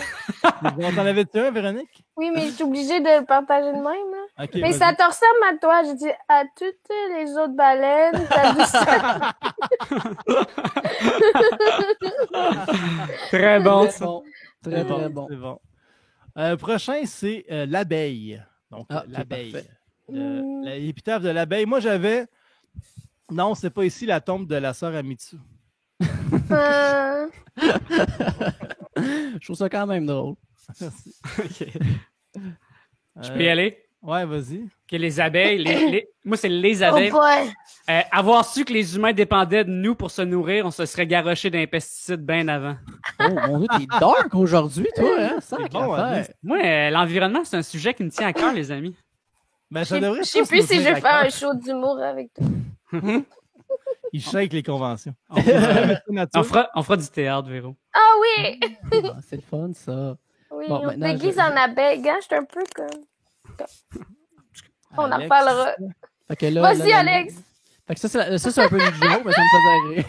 On t'en avait-tu un, Véronique? Oui, mais je suis obligée de le partager de même. Là. Okay, mais vas-y. ça te ressemble à toi. J'ai dit à toutes les autres baleines. T'as dit ça. Très bon. Très bon. C'est bon. Prochain, c'est l'abeille. Donc, l'abeille. Parfait. L'épitaphe de l'abeille. Moi, j'avais... Non, c'est pas ici la tombe de la sœur Amitsu. Je trouve ça quand même drôle. Merci. Okay. Je peux y aller? Ouais, vas-y. OK, les abeilles. Moi, c'est les abeilles. Oh boy. Avoir su que les humains dépendaient de nous pour se nourrir, on se serait garoché d'un pesticide bien avant. Oh, mon Dieu, t'es dark aujourd'hui, toi, hein? C'est bon, hein? Moi, l'environnement, c'est un sujet qui me tient à cœur, les amis. Ben, ça Je devrait sais tous plus nous si je tenir vais à faire cœur. un show d'humour avec toi. Il shake les conventions. On fera du théâtre, Véro. Ah oui! Ah, c'est le fun, ça. Oui, Bon, on maintenant, déguise en abeille. Hein? Je suis un peu comme... On en Alex. reparlera. Fait que là, Vas-y, là, Alex! Fait que ça, c'est un peu une joke, mais ça me faisait rire.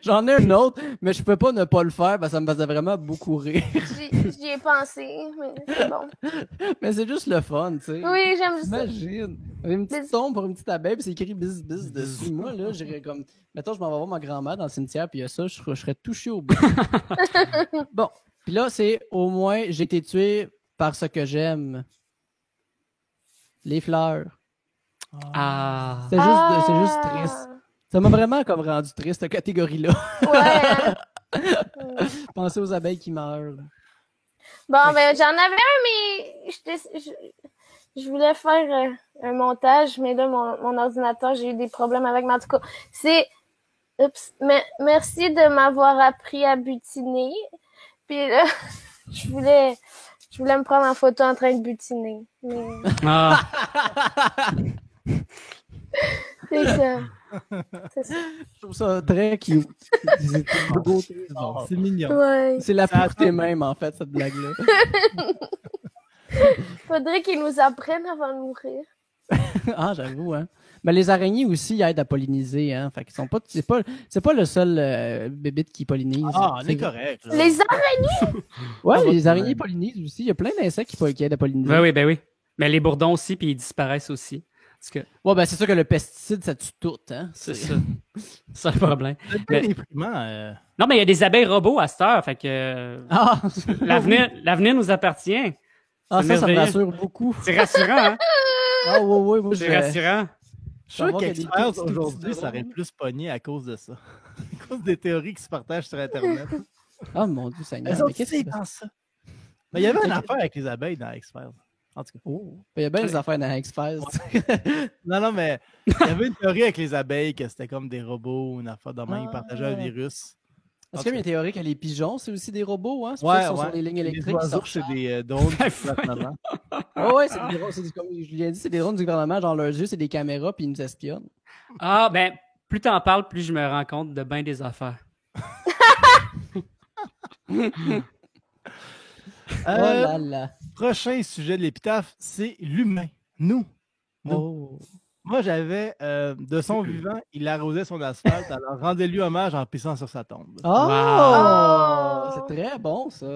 J'en ai un autre, mais je peux pas ne pas le faire parce que ça me faisait vraiment beaucoup rire. J'y ai pensé, mais c'est bon. Mais c'est juste le fun, tu sais. Oui, j'aime ça. Imagine. Une petite tombe pour une petite abeille, puis c'est écrit bis bis dessus. Moi, là, j'irais comme. Mettons, je m'en vais voir ma grand-mère dans le cimetière, puis il y a ça, je serais touché au bout. Bon. Puis là, c'est au moins, j'ai été tué par ce que j'aime. Les fleurs. Ah. C'est juste triste. Ça m'a vraiment comme rendu triste, cette catégorie-là. Ouais. Pensez aux abeilles qui meurent. Bon, ben, j'en avais un, mais je voulais faire un montage, mais là, mon ordinateur, j'ai eu des problèmes avec. Mais en tout cas, c'est... merci de m'avoir appris à butiner. Puis là, je voulais me prendre en photo en train de butiner. Mais... Ah. C'est ça. Je trouve ça très cute. C'est mignon. Ouais. C'est la pureté même, en fait, cette blague-là. Faudrait qu'ils nous apprennent avant de mourir. Ah, j'avoue, hein. Mais les araignées aussi aident à polliniser, hein. Fait qu'ils sont pas, c'est pas le seul bébite qui pollinise. Ah, on est correct. Là. Les araignées! Ouais, les araignées pollinisent aussi. Il y a plein d'insectes qui aident à polliniser. Ben oui. Mais les bourdons aussi, puis ils disparaissent aussi. Parce que... Ouais, ben c'est sûr que le pesticide, ça tue tout, hein. C'est ça. C'est un problème. C'est Mais- pas déprimant. Non, mais il y a des abeilles robots à cette heure, fait que Ah! l'avenir nous appartient. Ah, c'est ça me merveilleux. rassure beaucoup. C'est rassurant, hein? Ah, ouais, moi, C'est rassurant. Je suis sûr qu'il y a des qu'Expert petits aujourd'hui, petits ça aurait plus pogné à cause de ça. cause des théories qui se partagent sur Internet. Oh mon Dieu, Seigneur. Les Mais autres, qu'est-ce ils que pensent ça. Mais il y avait une affaire avec les abeilles dans X-Files. En tout cas. Oh, il y a bien des affaires dans X-Files. Non, mais il y avait une théorie avec les abeilles que c'était comme des robots ou une affaire de même. Ils partageaient un virus. Est-ce qu'il y a une théorie que les pigeons, c'est aussi des robots, hein? C'est pour Ouais, ça qu'ils sont ouais. sur les lignes Les électriques. oiseaux, c'est des drones du gouvernement. Ouais, c'est des drones. Comme je l'ai dit, c'est des drones du gouvernement. Genre, leurs yeux, c'est des caméras, puis ils nous espionnent. Ah, ben, plus t'en parles, plus je me rends compte de bien des affaires. Oh là là. Prochain sujet de l'épitaphe, c'est l'humain. Nous. Oh. Moi, j'avais, de son vivant, il arrosait son asphalte, alors rendez-lui hommage en pissant sur sa tombe. Oh! Wow. C'est très bon, ça.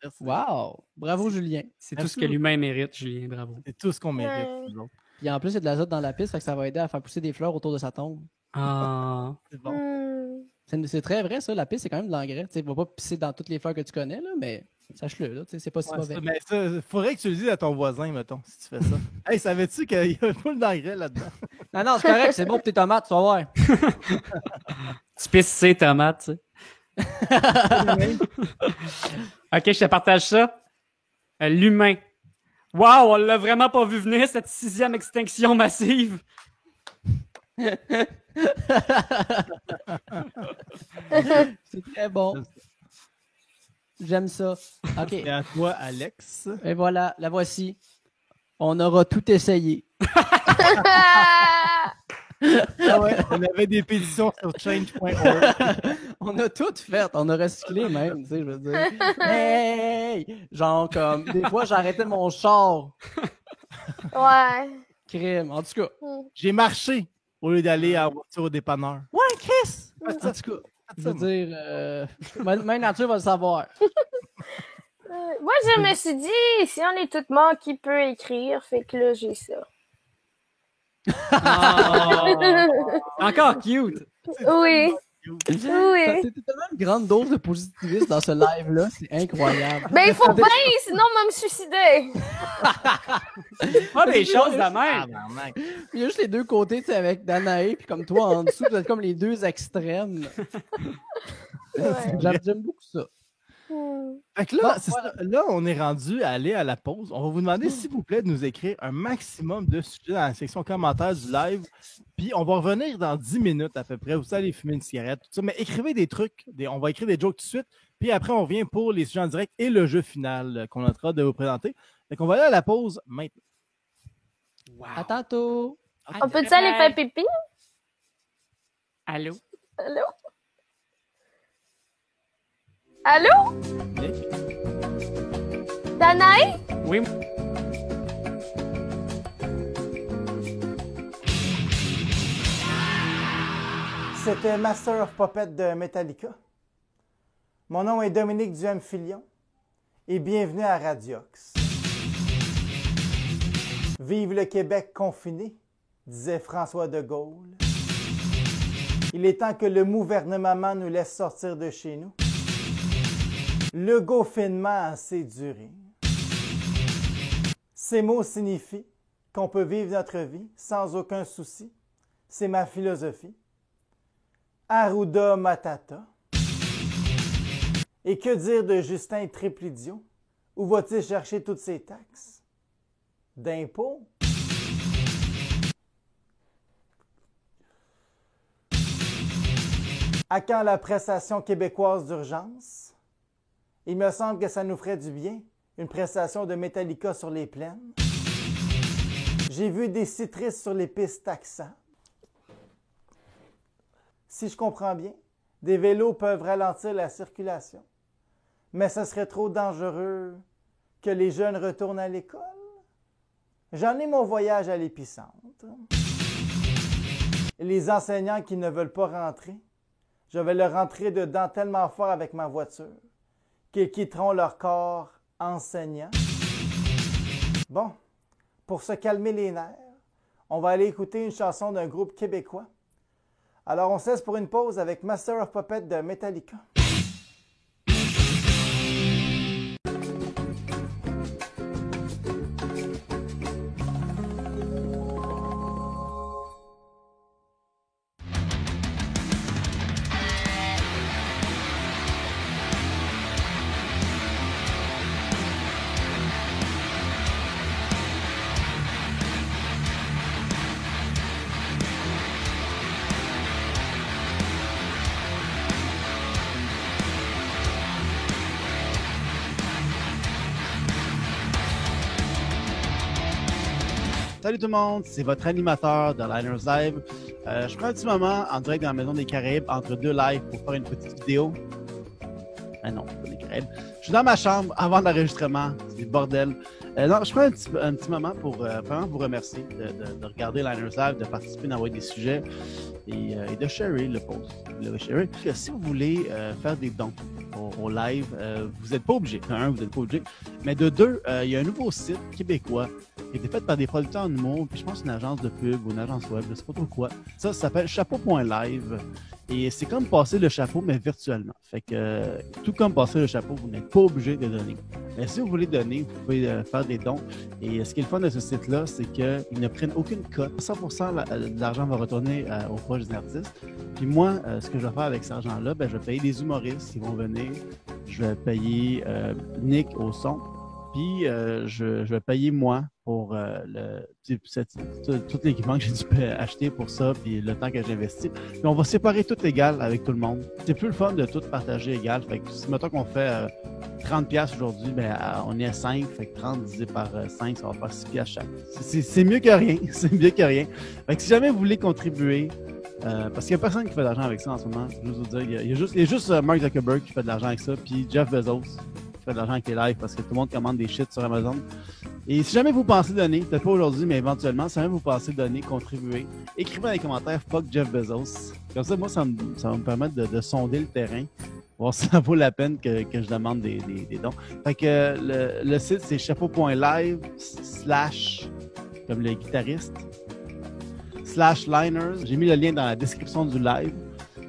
Merci. Wow! Bravo, Julien. C'est tout ce que l'humain mérite, Julien, bravo. C'est tout ce qu'on mérite. Ouais. nous autres. Puis en plus, il y a de l'azote dans la piste, fait que ça va aider à faire pousser des fleurs autour de sa tombe. Ah. C'est bon. C'est très vrai, ça. La piste, c'est quand même de l'engrais. Tu sais, va pas pisser dans toutes les fleurs que tu connais, là, mais sache-le, là, tu sais, c'est pas si Ouais, mauvais. ça, mais ça, faudrait que tu le dises à ton voisin, mettons, si tu fais ça. Hey, savais-tu qu'il y a un poule d'engrais là-dedans? Non, c'est correct, c'est bon pour tes tomates, tu vas voir. Tu pisses ses tomates, tu sais. Ok, je te partage ça. L'humain. Wow, on l'a vraiment pas vu venir, cette 6e extinction massive. C'est très bon. J'aime ça. OK. Et à toi, Alex. Et voilà, la voici. On aura tout essayé. Ah ouais, on avait des pétitions sur change.org. On a tout fait. On a recyclé même, tu sais, je veux dire. Hey! Genre, comme, des fois, j'arrêtais mon char. Ouais. Crime. En tout cas. J'ai marché au lieu d'aller en voiture au dépanneur. Ouais, Chris! En tout cas. Je veux dire, ma nature va le savoir. Moi, je me suis dit, si on est toutes morts, qui peut écrire? Fait que là, j'ai ça. Encore cute. Oui. Oui. Oui. C'était tellement une grande dose de positivisme dans ce live-là. C'est incroyable. Ben, il faut bien, sinon on va me suicider. Pas des choses de Ah, même. tabarnak. Il y a juste les deux côtés, tu sais, avec Danae, puis comme toi en dessous, vous êtes comme les deux extrêmes. Ouais. J'aime beaucoup ça. Fait que là, Bon, c'est voilà. ça. Là, on est rendu à aller à la pause. On va vous demander, s'il vous plaît, de nous écrire un maximum de sujets dans la section commentaires du live. Puis on va revenir dans 10 minutes à peu près. Vous allez fumer une cigarette, tout ça. Mais écrivez des trucs. On va écrire des jokes tout de suite. Puis après, on revient pour les sujets en direct et le jeu final qu'on notera de vous présenter. Fait qu'on va aller à la pause maintenant. Wow. À tantôt. On peut-tu aller faire pipi? Allô? Allô? Allô? Nick? Danae? Oui. C'était Master of Puppet de Metallica. Mon nom est Dominique Duham-Filion et bienvenue à Radiox. Vive le Québec confiné, disait François de Gaulle. Il est temps que le gouvernement nous laisse sortir de chez nous. Le confinement a assez duré. Ces mots signifient qu'on peut vivre notre vie sans aucun souci. C'est ma philosophie. Arruda Matata. Et que dire de Justin Triplidio? Où va-t-il chercher toutes ses taxes? D'impôts? À quand la prestation québécoise d'urgence? Il me semble que ça nous ferait du bien, une prestation de Metallica sur les plaines. J'ai vu des citrices sur les pistes taxables. Si je comprends bien, des vélos peuvent ralentir la circulation. Mais ce serait trop dangereux que les jeunes retournent à l'école. J'en ai mon voyage à l'épicentre. Les enseignants qui ne veulent pas rentrer, je vais leur rentrer dedans tellement fort avec ma voiture qu'ils quitteront leur corps enseignant. Bon, pour se calmer les nerfs, on va aller écouter une chanson d'un groupe québécois. Alors on cesse pour une pause avec Master of Puppet de Metallica. Salut tout le monde, c'est votre animateur de Liners Live. Je prends un petit moment en direct dans la Maison des Caraïbes entre deux lives pour faire une petite vidéo. Ah non, pas des Caraïbes. Je suis dans ma chambre avant l'enregistrement, c'est le bordel. Non, je prends un petit moment pour vraiment vous remercier de regarder Liners Live, de participer, d'envoyer des sujets et de sharer le post. Si vous voulez faire des dons au live, vous n'êtes pas obligé. Un, vous n'êtes pas obligé. Mais de deux, il y a un nouveau site québécois qui a été fait par des producteurs en humour, puis je pense une agence de pub ou une agence web, je ne sais pas trop quoi. Ça s'appelle chapeau.live. Et c'est comme passer le chapeau, mais virtuellement. Fait que, tout comme passer le chapeau, vous n'êtes pas obligé de donner. Mais si vous voulez donner, vous pouvez faire des dons. Et ce qui est le fun de ce site-là, c'est qu'ils ne prennent aucune cote. 100% de l'argent va retourner aux poches des artistes. Puis moi, ce que je vais faire avec cet argent-là, je vais payer des humoristes qui vont venir. Je vais payer Nick au son. Puis je vais payer moi pour tout l'équipement que j'ai dû acheter pour ça, puis le temps que j'ai investi. Puis on va séparer tout égal avec tout le monde. C'est plus le fun de tout partager égal. Fait que si mettons qu'on fait 30$ aujourd'hui, on est à 5, fait que 30 divisé par 5, ça va faire 6$ chaque. C'est mieux que rien. C'est mieux que rien. Fait que si jamais vous voulez contribuer, parce qu'il n'y a personne qui fait de l'argent avec ça en ce moment, je veux vous dire, il y a juste Mark Zuckerberg qui fait de l'argent avec ça, puis Jeff Bezos qui fait de l'argent avec les lives parce que tout le monde commande des shit sur Amazon. Et si jamais vous pensez donner, peut-être pas aujourd'hui, mais éventuellement, si jamais vous pensez donner, contribuer, écrivez dans les commentaires « Fuck Jeff Bezos ». Comme ça, moi, ça va me permettre de sonder le terrain, voir si ça vaut la peine que je demande des dons. Fait que le site, c'est chapeau.live / comme le guitariste /liners. J'ai mis le lien dans la description du live.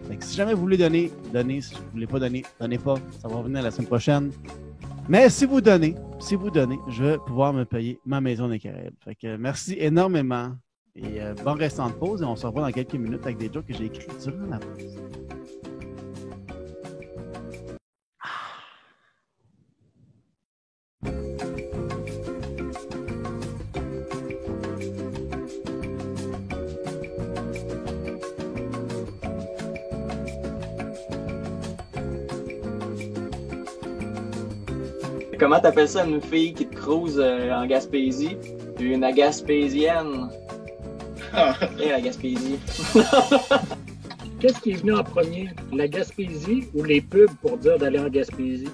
Fait que si jamais vous voulez donner, donnez. Si vous ne voulez pas donner, donnez pas. Ça va revenir la semaine prochaine. Mais si vous donnez, je vais pouvoir me payer ma maison des Caraïbes. Fait que merci énormément et bon restant de pause et on se revoit dans quelques minutes avec des jokes que j'ai écrits durant la pause. Comment t'appelles ça une fille qui te cruise en Gaspésie? Une agaspésienne. Et la Gaspésie. Qu'est-ce qui est venu en premier? La Gaspésie ou les pubs pour dire d'aller en Gaspésie?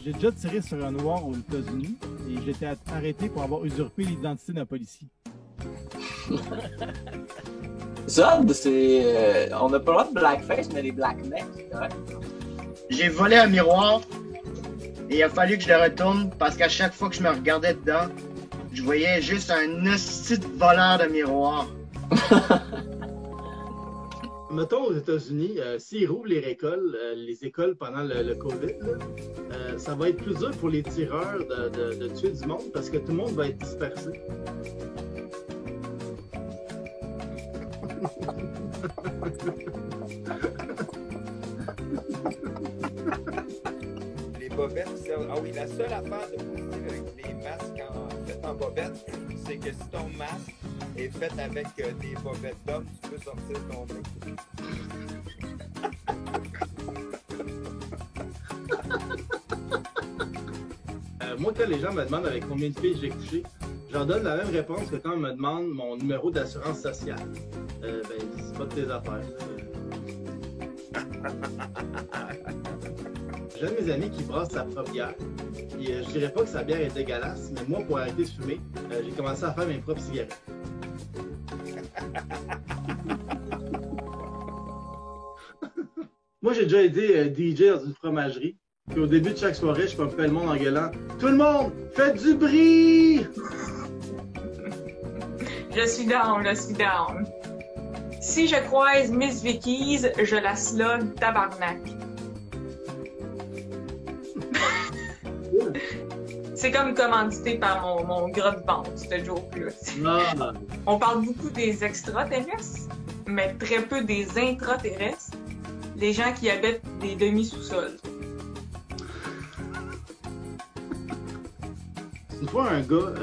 J'ai déjà tiré sur un noir aux États-Unis et j'ai été arrêté pour avoir usurpé l'identité d'un policier. Zod, c'est. On n'a pas le droit de blackface, mais les blacknecks, c'est correct. J'ai volé un miroir et il a fallu que je le retourne parce qu'à chaque fois que je me regardais dedans, je voyais juste un hostie de voleur de miroir. Mettons aux États-Unis, s'ils rouvrent les écoles pendant le COVID, ça va être plus dur pour les tireurs de tuer du monde parce que tout le monde va être dispersé. Les bobettes, ah oui, la seule affaire de positive avec les masques faits en bobettes, c'est que si ton masque est fait avec des bobettes d'hommes, tu peux sortir ton nez. Moi, quand les gens me demandent avec combien de filles j'ai couché, je leur donne la même réponse que quand on me demande mon numéro d'assurance sociale. C'est pas de tes affaires. J'ai un de mes amis qui brasse sa propre bière. Puis, je dirais pas que sa bière est dégueulasse, mais moi, pour arrêter de fumer, j'ai commencé à faire mes propres cigarettes. Moi, j'ai déjà été DJ dans une fromagerie. Puis au début de chaque soirée, je pompais le monde en gueulant « Tout le monde, faites du bruit! » Je suis down. Si je croise Miss Vicky's, je la slog tabarnak. C'est comme commandité par mon gros de vente, ce joke-là. On parle beaucoup des extraterrestres, mais très peu des intraterrestres. Les gens qui habitent des demi-sous-sols. Une fois, un gars,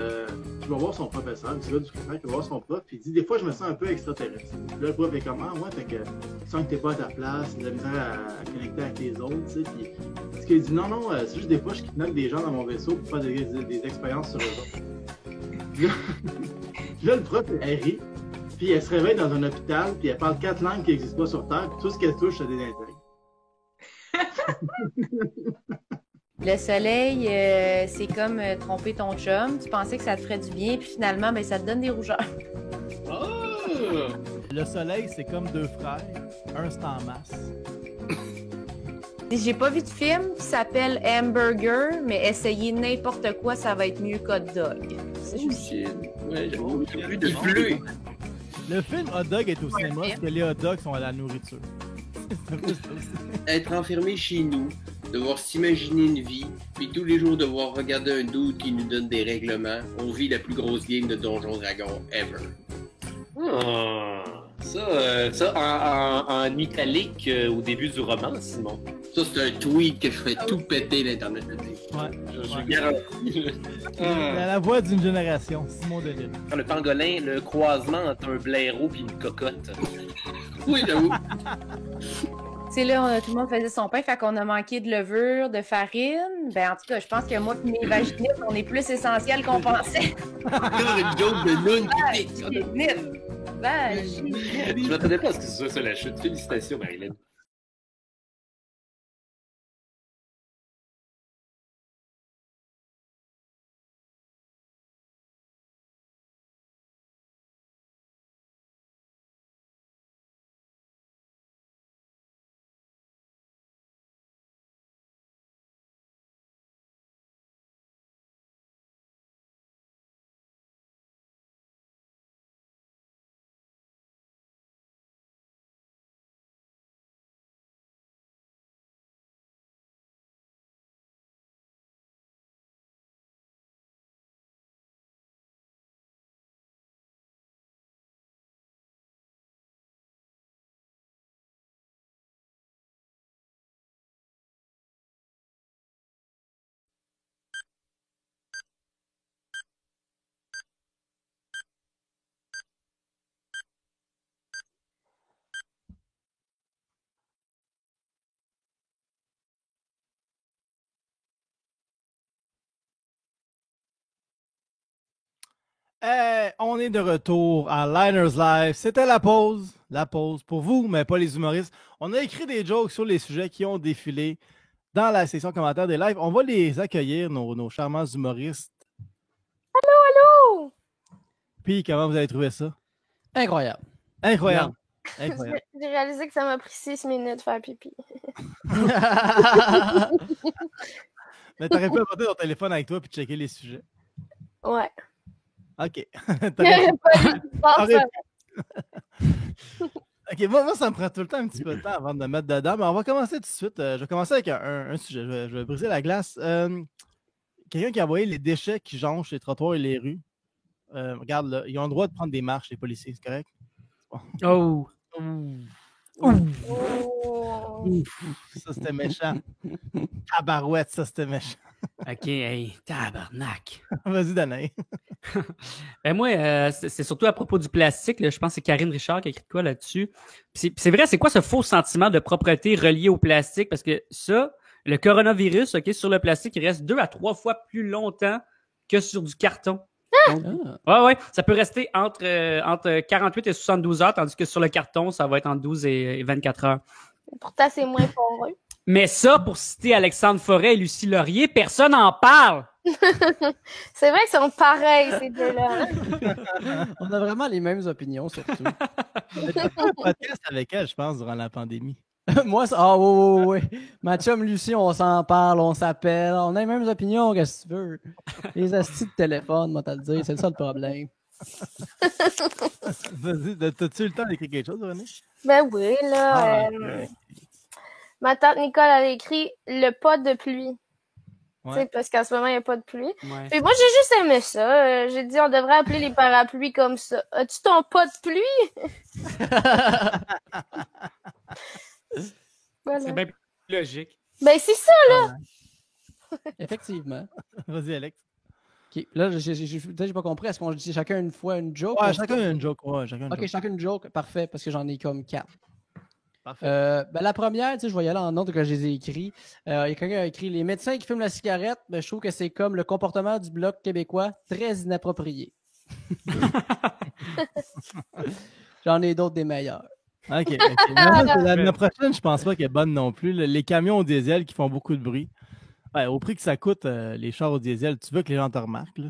je va voir son professeur, le gars du primaire qui va voir son prof, puis il dit, des fois, je me sens un peu extraterrestre. Puis là, le prof est comme, ah, ouais, fait que tu sens que t'es pas à ta place, t'as de la misère à connecter avec les autres, tu sais. Puis, ce qu'il dit, non, c'est juste des fois, je kidnappe des gens dans mon vaisseau pour faire des expériences sur eux autres. Puis là, le prof, elle rit, puis elle se réveille dans un hôpital, puis elle parle 4 langues qui n'existent pas sur Terre, puis tout ce qu'elle touche, ça désintègre. Le soleil, c'est comme tromper ton chum. Tu pensais que ça te ferait du bien, puis finalement, ben, ça te donne des rougeurs. Oh! Le soleil, c'est comme deux frères. Un, c'est en masse. J'ai pas vu de film qui s'appelle Hamburger, mais essayer n'importe quoi, ça va être mieux qu'hot dog. C'est juste. Ouais, plus de bleu. Le film Hot Dog est au cinéma parce que les hot dogs sont à la nourriture. Être enfermé chez nous, devoir s'imaginer une vie, puis tous les jours devoir regarder un dude qui nous donne des règlements, on vit la plus grosse game de Donjon Dragon ever. Ça en italique au début du roman, Simon. Ça, c'est un tweet que je ferais tout péter l'Internet. Ouais. Je garantis. La voix d'une génération, Simon Delille. Le pangolin, le croisement entre un blaireau et une cocotte. Oui, j'avoue. Tu sais, là, tout le monde faisait son pain, fait qu'on a manqué de levure, de farine. Ben, en tout cas, je pense que moi et mes vaginistes, on est plus essentiels qu'on pensait. Encore une joke de Noun qui pique. Je m'attendais pas à ce que ce soit ça la chute. Félicitations, Marilyn. On est de retour à Liners Live. C'était la pause pour vous, mais pas les humoristes. On a écrit des jokes sur les sujets qui ont défilé dans la section commentaires des lives. On va les accueillir, nos charmants humoristes. Allô! Puis, comment vous avez trouvé ça? Incroyable. Incroyable. J'ai réalisé que ça m'a pris 6 minutes de faire pipi. Mais t'aurais pu apporter ton téléphone avec toi puis checker les sujets. Ouais. OK. Pas OK, moi, ça me prend tout le temps un petit peu de temps avant de me mettre dedans, mais on va commencer tout de suite. Je vais commencer avec un sujet. Je vais briser la glace. Quelqu'un qui a envoyé les déchets qui jonchent les trottoirs et les rues. Regarde, là, ils ont le droit de prendre des marches, les policiers, c'est correct? Oh! Ça, c'était méchant. Tabarouette, ça, c'était méchant. OK, hey, tabarnak. Vas-y, Danae. Ben moi, c'est surtout à propos du plastique. Là, je pense que c'est Karine Richard qui a écrit quoi là-dessus. C'est vrai, c'est quoi ce faux sentiment de propreté relié au plastique? Parce que ça, le coronavirus, OK, sur le plastique, il reste 2 à 3 fois plus longtemps que sur du carton. Ouais, ça peut rester entre 48 et 72 heures, tandis que sur le carton, ça va être entre 12 et 24 heures. Pourtant, c'est moins poreux. Mais ça, pour citer Alexandre Forêt et Lucie Laurier, personne n'en parle. C'est vrai qu'ils sont pareils, ces deux-là. On a vraiment les mêmes opinions, surtout. J'ai fait un podcast avec elle, je pense, durant la pandémie. Moi, oui. Ma chum Lucie, on s'en parle, on s'appelle, on a les mêmes opinions, qu'est-ce que tu veux. Les astis de téléphone, moi, t'as le dire, c'est ça le problème. Vas-y, t'as-tu eu le temps d'écrire quelque chose, René? Ben oui, là. Ma tante Nicole, elle a écrit le pas de pluie. Ouais. Parce qu'en ce moment, il n'y a pas de pluie. Ouais. Puis moi, j'ai juste aimé ça. J'ai dit, on devrait appeler les parapluies comme ça. As-tu ton pas de pluie? Voilà. C'est bien logique. Ben, c'est ça, là. Effectivement. Vas-y, Alex. OK. Là, j'ai pas compris. Est-ce qu'on dit chacun une fois une joke? Ouais, chacun une joke. Ouais, chacun une OK, joke. chacun une joke. Parfait, parce que j'en ai comme 4. Parfait. La première, tu sais, je vais y aller en ordre que je les ai écrits. Il y a quelqu'un qui a écrit « Les médecins qui fument la cigarette, je trouve que c'est comme le comportement du Bloc québécois, très inapproprié. » J'en ai d'autres des meilleurs. OK. La prochaine, je pense pas qu'elle est bonne non plus. Les camions au diesel qui font beaucoup de bruit. Ouais, au prix que ça coûte, les chars au diesel, tu veux que les gens te remarquent, là?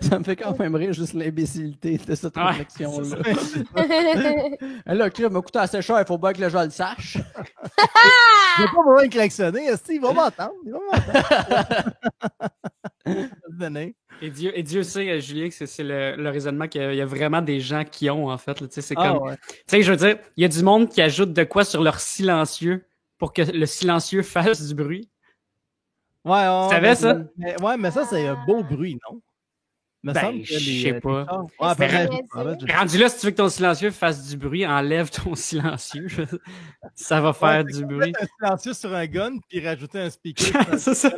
Ça me fait quand même rire juste l'imbécilité de cette réflexion-là. Là, le m'a coûté assez cher, il faut bien que le joueur le sache. Je n'ai pas besoin de klaxonner, il va m'entendre. Et Dieu sait, Julien, que c'est le raisonnement qu'il y a vraiment des gens qui ont, en fait. C'est ouais. Tu sais, je veux dire, il y a du monde qui ajoute de quoi sur leur silencieux pour que le silencieux fasse du bruit. Ouais, tu savais ça? Mais ça, c'est un beau bruit, non? Je sais pas. Ouais, rendu là, si tu veux que ton silencieux fasse du bruit, enlève ton silencieux. Ça va faire du bruit. Un silencieux sur un gun, puis rajouter un speaker. C'est ça.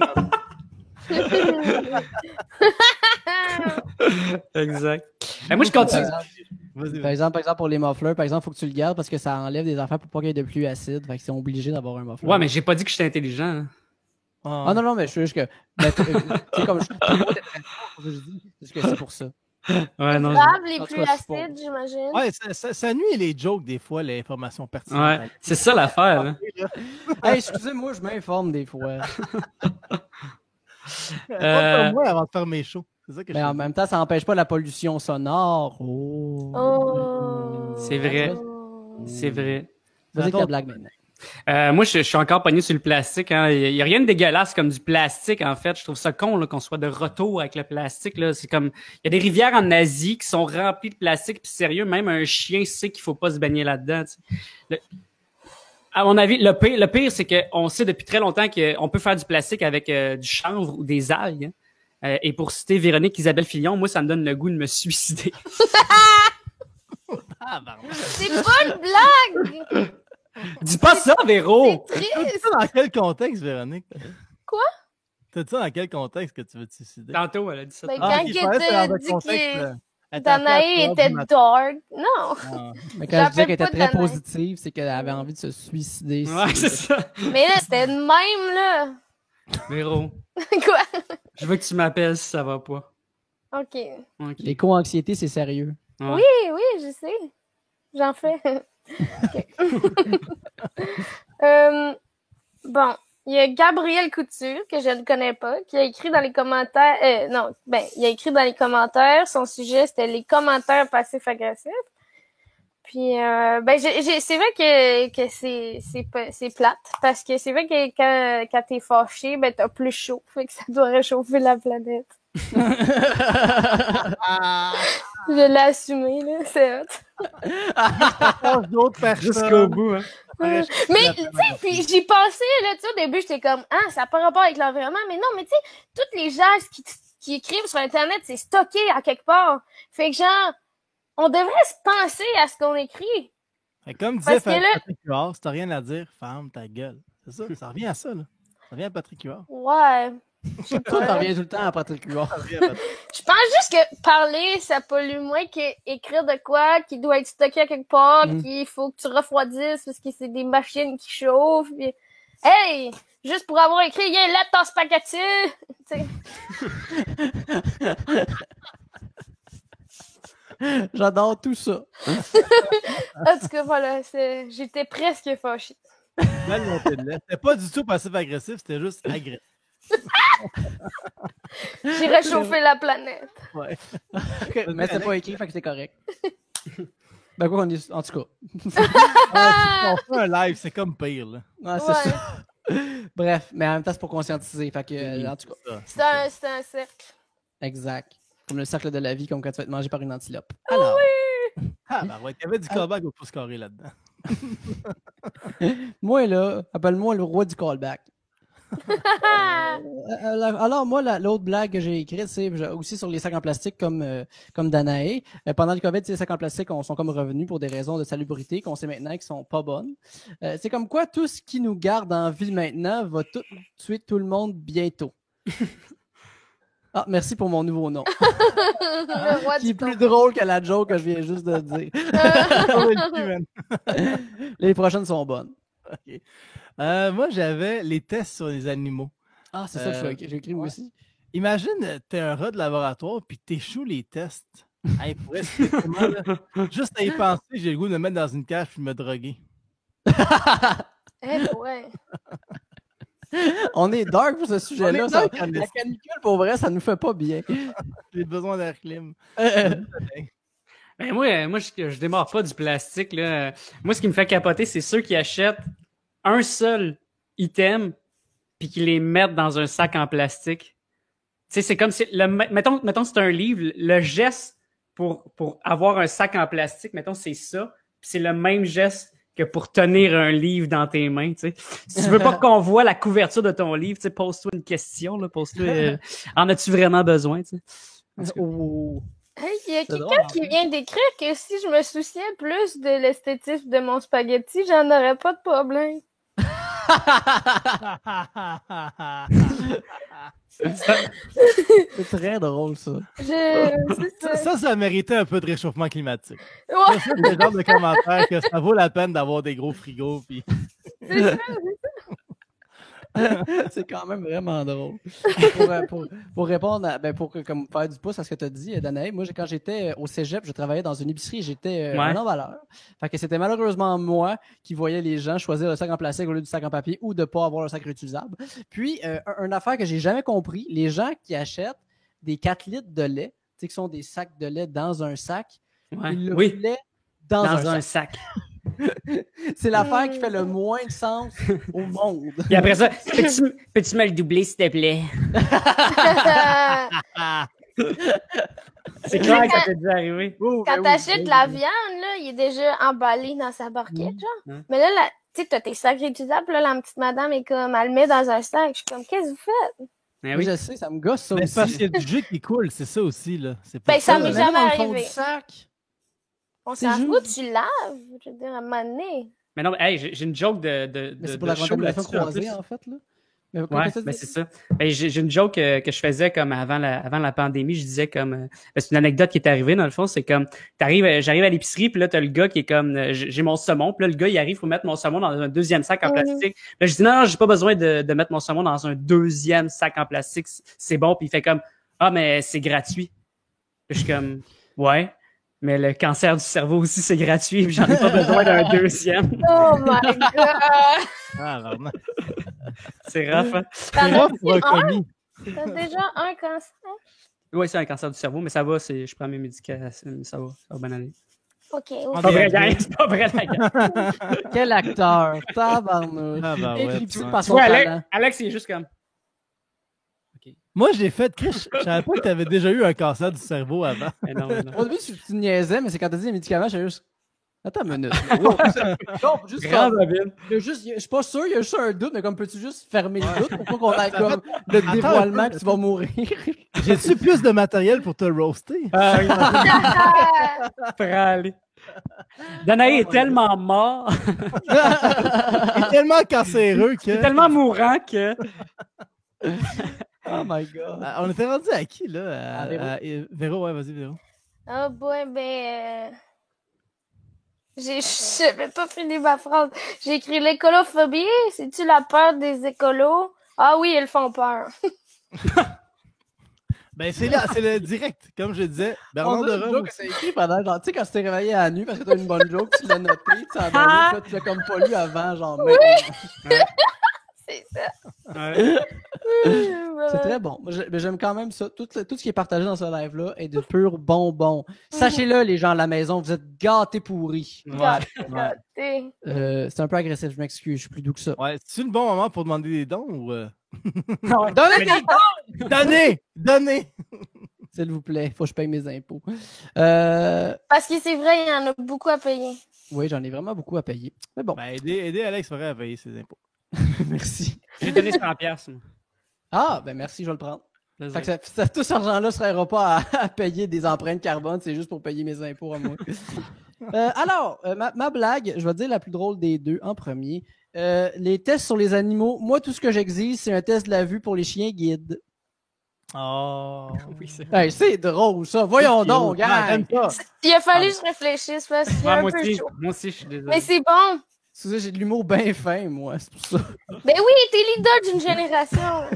Exact. Moi, je continue. Par exemple, pour les mufflers, il faut que tu le gardes parce que ça enlève des affaires pour pas qu'il y ait de pluie acide. Fait qu'ils sont obligés d'avoir un muffler. Ouais, mais j'ai pas dit que j'étais intelligent. Hein. Ah non, mais je suis juste que. C'est comme tout le monde est très fort, je dis. C'est que c'est pour ça. Ouais, non. Les plus acides, j'imagine. Ouais, ça nuit les jokes, des fois, les informations pertinentes. Ouais, c'est ça l'affaire. Hein. Hey, excusez-moi, je m'informe des fois. Pas moi avant de faire mes shows. C'est ça que mais en même temps, ça n'empêche pas la pollution sonore. C'est vrai. C'est vrai. Vas-y, ta blague maintenant. Moi, je suis encore pogné sur le plastique. Hein. Il n'y a rien de dégueulasse comme du plastique, en fait. Je trouve ça con là, qu'on soit de retour avec le plastique. Là. C'est comme... Il y a des rivières en Asie qui sont remplies de plastique. Puis sérieux, même un chien sait qu'il ne faut pas se baigner là-dedans. À mon avis, le pire, c'est qu'on sait depuis très longtemps qu'on peut faire du plastique avec du chanvre ou des algues. Hein. Et pour citer Véronique Isabelle Fillon, moi, ça me donne le goût de me suicider. C'est pas une blague! Dis pas ça, Véro! C'est T'as dit ça dans quel contexte, Véronique? Quoi? T'as dit ça dans quel contexte que tu veux te suicider? Tantôt, elle a dit ça. Ben, quand elle dit que Danae était dark. Non! Mais quand je disais qu'elle était très positive, c'est qu'elle avait envie de se suicider. Ouais, c'est ça. Mais là, c'était de même, là! Véro. Quoi? Je veux que tu m'appelles si ça va pas. OK. L'éco-anxiété, c'est sérieux. Ouais. Oui, je sais. J'en fais. Bon, il y a Gabriel Couture, que je ne connais pas, qui a écrit dans les commentaires... il a écrit dans les commentaires, son sujet, c'était les commentaires passifs-agressifs. Puis, c'est vrai que c'est plate, parce que c'est vrai que quand t'es fâché, ben t'as plus chaud, fait que ça doit réchauffer la planète. Je l'ai assumé, là, c'est hot. D'autres personnes. Jusqu'au bout, hein. Mais, tu sais, puis j'y pensais, là, tu sais, au début, j'étais comme, ça n'a pas rapport avec l'environnement, mais non, mais tu sais, toutes les gens qui écrivent sur Internet, c'est stocké à quelque part. Fait que genre, on devrait se penser à ce qu'on écrit. Comme disait Patrick Huard, si t'as rien à dire, ferme ta gueule. C'est ça, ça revient à ça, là. Ça revient à Patrick Huard. Ouais. Toi, t'en reviens tout le temps à Patrick Huard. Je pense juste que parler, ça pollue moins qu'écrire de quoi qui doit être stocké à quelque part, qu'il faut que tu refroidisses parce que c'est des machines qui chauffent. Puis... Hey! Juste pour avoir écrit « Yeah, là, ton spaghetti! » J'adore tout ça. En tout cas, voilà, j'étais presque fâchée. C'était pas du tout passif-agressif, c'était juste agressif. J'ai réchauffé la planète. Ouais. Mais c'était pas écrit, fait que c'est correct. Ben quoi, on est... En tout cas. On fait un live, c'est comme pire, là. Ouais, c'est ça. Bref, mais en même temps, c'est pour conscientiser. Fait que, en tout cas. C'est un cercle. Exact. Comme le cercle de la vie, comme quand tu vas être mangé par une antilope. Alors. Oui! Il y avait du callback au pouce carré là-dedans. Moi, là, appelle-moi le roi du callback. Alors, moi, l'autre blague que j'ai écrite, c'est aussi sur les sacs en plastique comme Danae. Pendant le COVID, les sacs en plastique sont comme revenus pour des raisons de salubrité qu'on sait maintenant qu'ils sont pas bonnes. C'est comme quoi tout ce qui nous garde en vie maintenant va tuer tout le monde bientôt. Ah, merci pour mon nouveau nom. Qui est plus drôle que la joke que je viens juste de dire. Les prochaines sont bonnes. Okay. Moi, j'avais les tests sur les animaux. Ah, c'est ça que j'ai écrit moi aussi. Imagine, t'es un rat de laboratoire puis t'échoues les tests. Hey, pour vrai, juste à y penser, j'ai le goût de me mettre dans une cage puis de me droguer. Ouais. On est dark pour ce sujet-là. La canicule, pour vrai, ça nous fait pas bien. J'ai besoin d'air clim. Ben moi je démarre pas du plastique, là. Moi, ce qui me fait capoter, c'est ceux qui achètent un seul item puis qui les mettent dans un sac en plastique. Tu sais, c'est comme si... Mettons que c'est un livre, le geste pour avoir un sac en plastique, mettons, c'est ça. Puis c'est le même geste que pour tenir un livre dans tes mains, tu sais. Si tu veux pas qu'on voit la couverture de ton livre, tu sais, pose-toi une question, là, pose-toi, en as-tu vraiment besoin, tu sais. Hey, il y a quelqu'un qui vient d'écrire que si je me souciais plus de l'esthétisme de mon spaghetti, j'en aurais pas de problème. C'est très drôle, ça. Ça méritait un peu de réchauffement climatique. Ouais. C'est le genre de commentaire que ça vaut la peine d'avoir des gros frigos. Puis... C'est ça. C'est quand même vraiment drôle. Pour répondre, pour faire du pouce à ce que tu as dit, Danae, moi, quand j'étais au cégep, je travaillais dans une épicerie et j'étais un emballeur. Fait que c'était malheureusement moi qui voyais les gens choisir le sac en plastique au lieu du sac en papier ou de ne pas avoir le sac réutilisable. Puis, une affaire que j'ai jamais compris, les gens qui achètent des 4 litres de lait, tu sais, qui sont des sacs de lait dans un sac, ils le lait dans un sac. C'est l'affaire qui fait le moins de sens au monde. Et après ça, peux-tu me le doubler, s'il te plaît? C'est clair que ça t'est déjà arrivé. Quand t'achètes la viande, là, il est déjà emballé dans sa barquette, genre. Mais là, tu sais, t'as tes sacs réutilisables, là, la petite madame est comme, elle le met dans un sac. Je suis comme, qu'est-ce que vous faites? Ben oui, je sais, ça me gosse ça aussi. Parce qu'il y a du jus qui coule, c'est ça aussi, là. Ben, ça m'est jamais arrivé. Sac. On s'en fout, tu laves. Je veux dire, à un moment donné. Mais non, hey, j'ai une joke de c'est pour la contamination croisée, en fait, là. Mais c'est ça. Ben, j'ai une joke que je faisais comme avant la pandémie. Je disais comme... c'est une anecdote qui est arrivée, dans le fond. C'est comme, j'arrive à l'épicerie, puis là, t'as le gars qui est comme... J'ai mon saumon, puis là, le gars, il arrive pour mettre mon saumon dans un deuxième sac en plastique. Là, je dis, non, j'ai pas besoin de mettre mon saumon dans un deuxième sac en plastique. C'est bon. Puis il fait comme, ah, mais c'est gratuit. Puis je suis comme, ouais. Mais le cancer du cerveau aussi, c'est gratuit, puis j'en ai pas besoin d'un deuxième. Oh my God! Ah, vraiment. C'est rough, hein? T'as déjà un cancer? Oui, c'est un cancer du cerveau, mais ça va, je prends mes médicaments, ça va bien aller. OK. C'est pas vrai, gang, c'est pas vrai, la gang. Quel acteur! Tabarnouche! Ah, bah ouais. Tu vois, Alex, il est juste comme... Moi, j'ai fait, Chris, je savais pas que tu avais déjà eu un cancer du cerveau avant. Mais non. Au début, tu niaisais, mais c'est quand tu as dit les médicaments, j'ai juste. Attends une minute. Juste je suis pas sûr, il y a juste un doute, mais comme peux-tu juste fermer le doute pour pas qu'on ait comme le dévoilement que tu vas mourir? J'ai-tu plus de matériel pour te roaster? Aller. Danae est tellement mort. Il est tellement cancéreux que... Il est tellement mourant que... Oh my God. On était rendu à qui, là? Véro, ouais, vas-y, Véro. Oh boy, j'avais pas fini ma phrase. J'ai écrit l'écolophobie. C'est-tu la peur des écolos? Ah oui, ils font peur. C'est le direct, comme je disais. Bernard de Rome. C'est écrit pendant, genre, tu sais, quand tu t'es réveillé à la nuit parce que t'as une bonne joke, tu l'as noté, tu as donné, tu l'as comme pas lu avant, genre, C'est ça. Ouais. C'est très bon. J'aime quand même ça. Tout ce qui est partagé dans ce live-là est de pur bonbon. Sachez-le, les gens à la maison, vous êtes gâtés pourris. Gâtés. C'est un peu agressif, je m'excuse, je suis plus doux que ça. Ouais, c'est le bon moment pour demander des dons ou... Non, donnez des dons! Donnez! S'il vous plaît, faut que je paye mes impôts. Parce que c'est vrai, il y en a beaucoup à payer. Oui, j'en ai vraiment beaucoup à payer. Mais bon. Aider Alex à payer ses impôts. Merci. J'ai donné 100$. Moi. Ah, ben merci, je vais le prendre. Fait que tout cet argent-là ne sera pas à payer des empreintes carbone, c'est juste pour payer mes impôts à moi. Alors, ma blague, je vais dire la plus drôle des deux en premier. Les tests sur les animaux, moi, tout ce que j'exige, c'est un test de la vue pour les chiens guides. Oh, oui, c'est hey, c'est drôle, ça. Voyons donc, gars. Il a fallu que je réfléchisse parce que c'est un peu chaud. Moi aussi, je suis désolé. Mais c'est bon. C'est ça, j'ai de l'humour bien fin, moi, c'est pour ça. Ben oui, t'es leader d'une génération.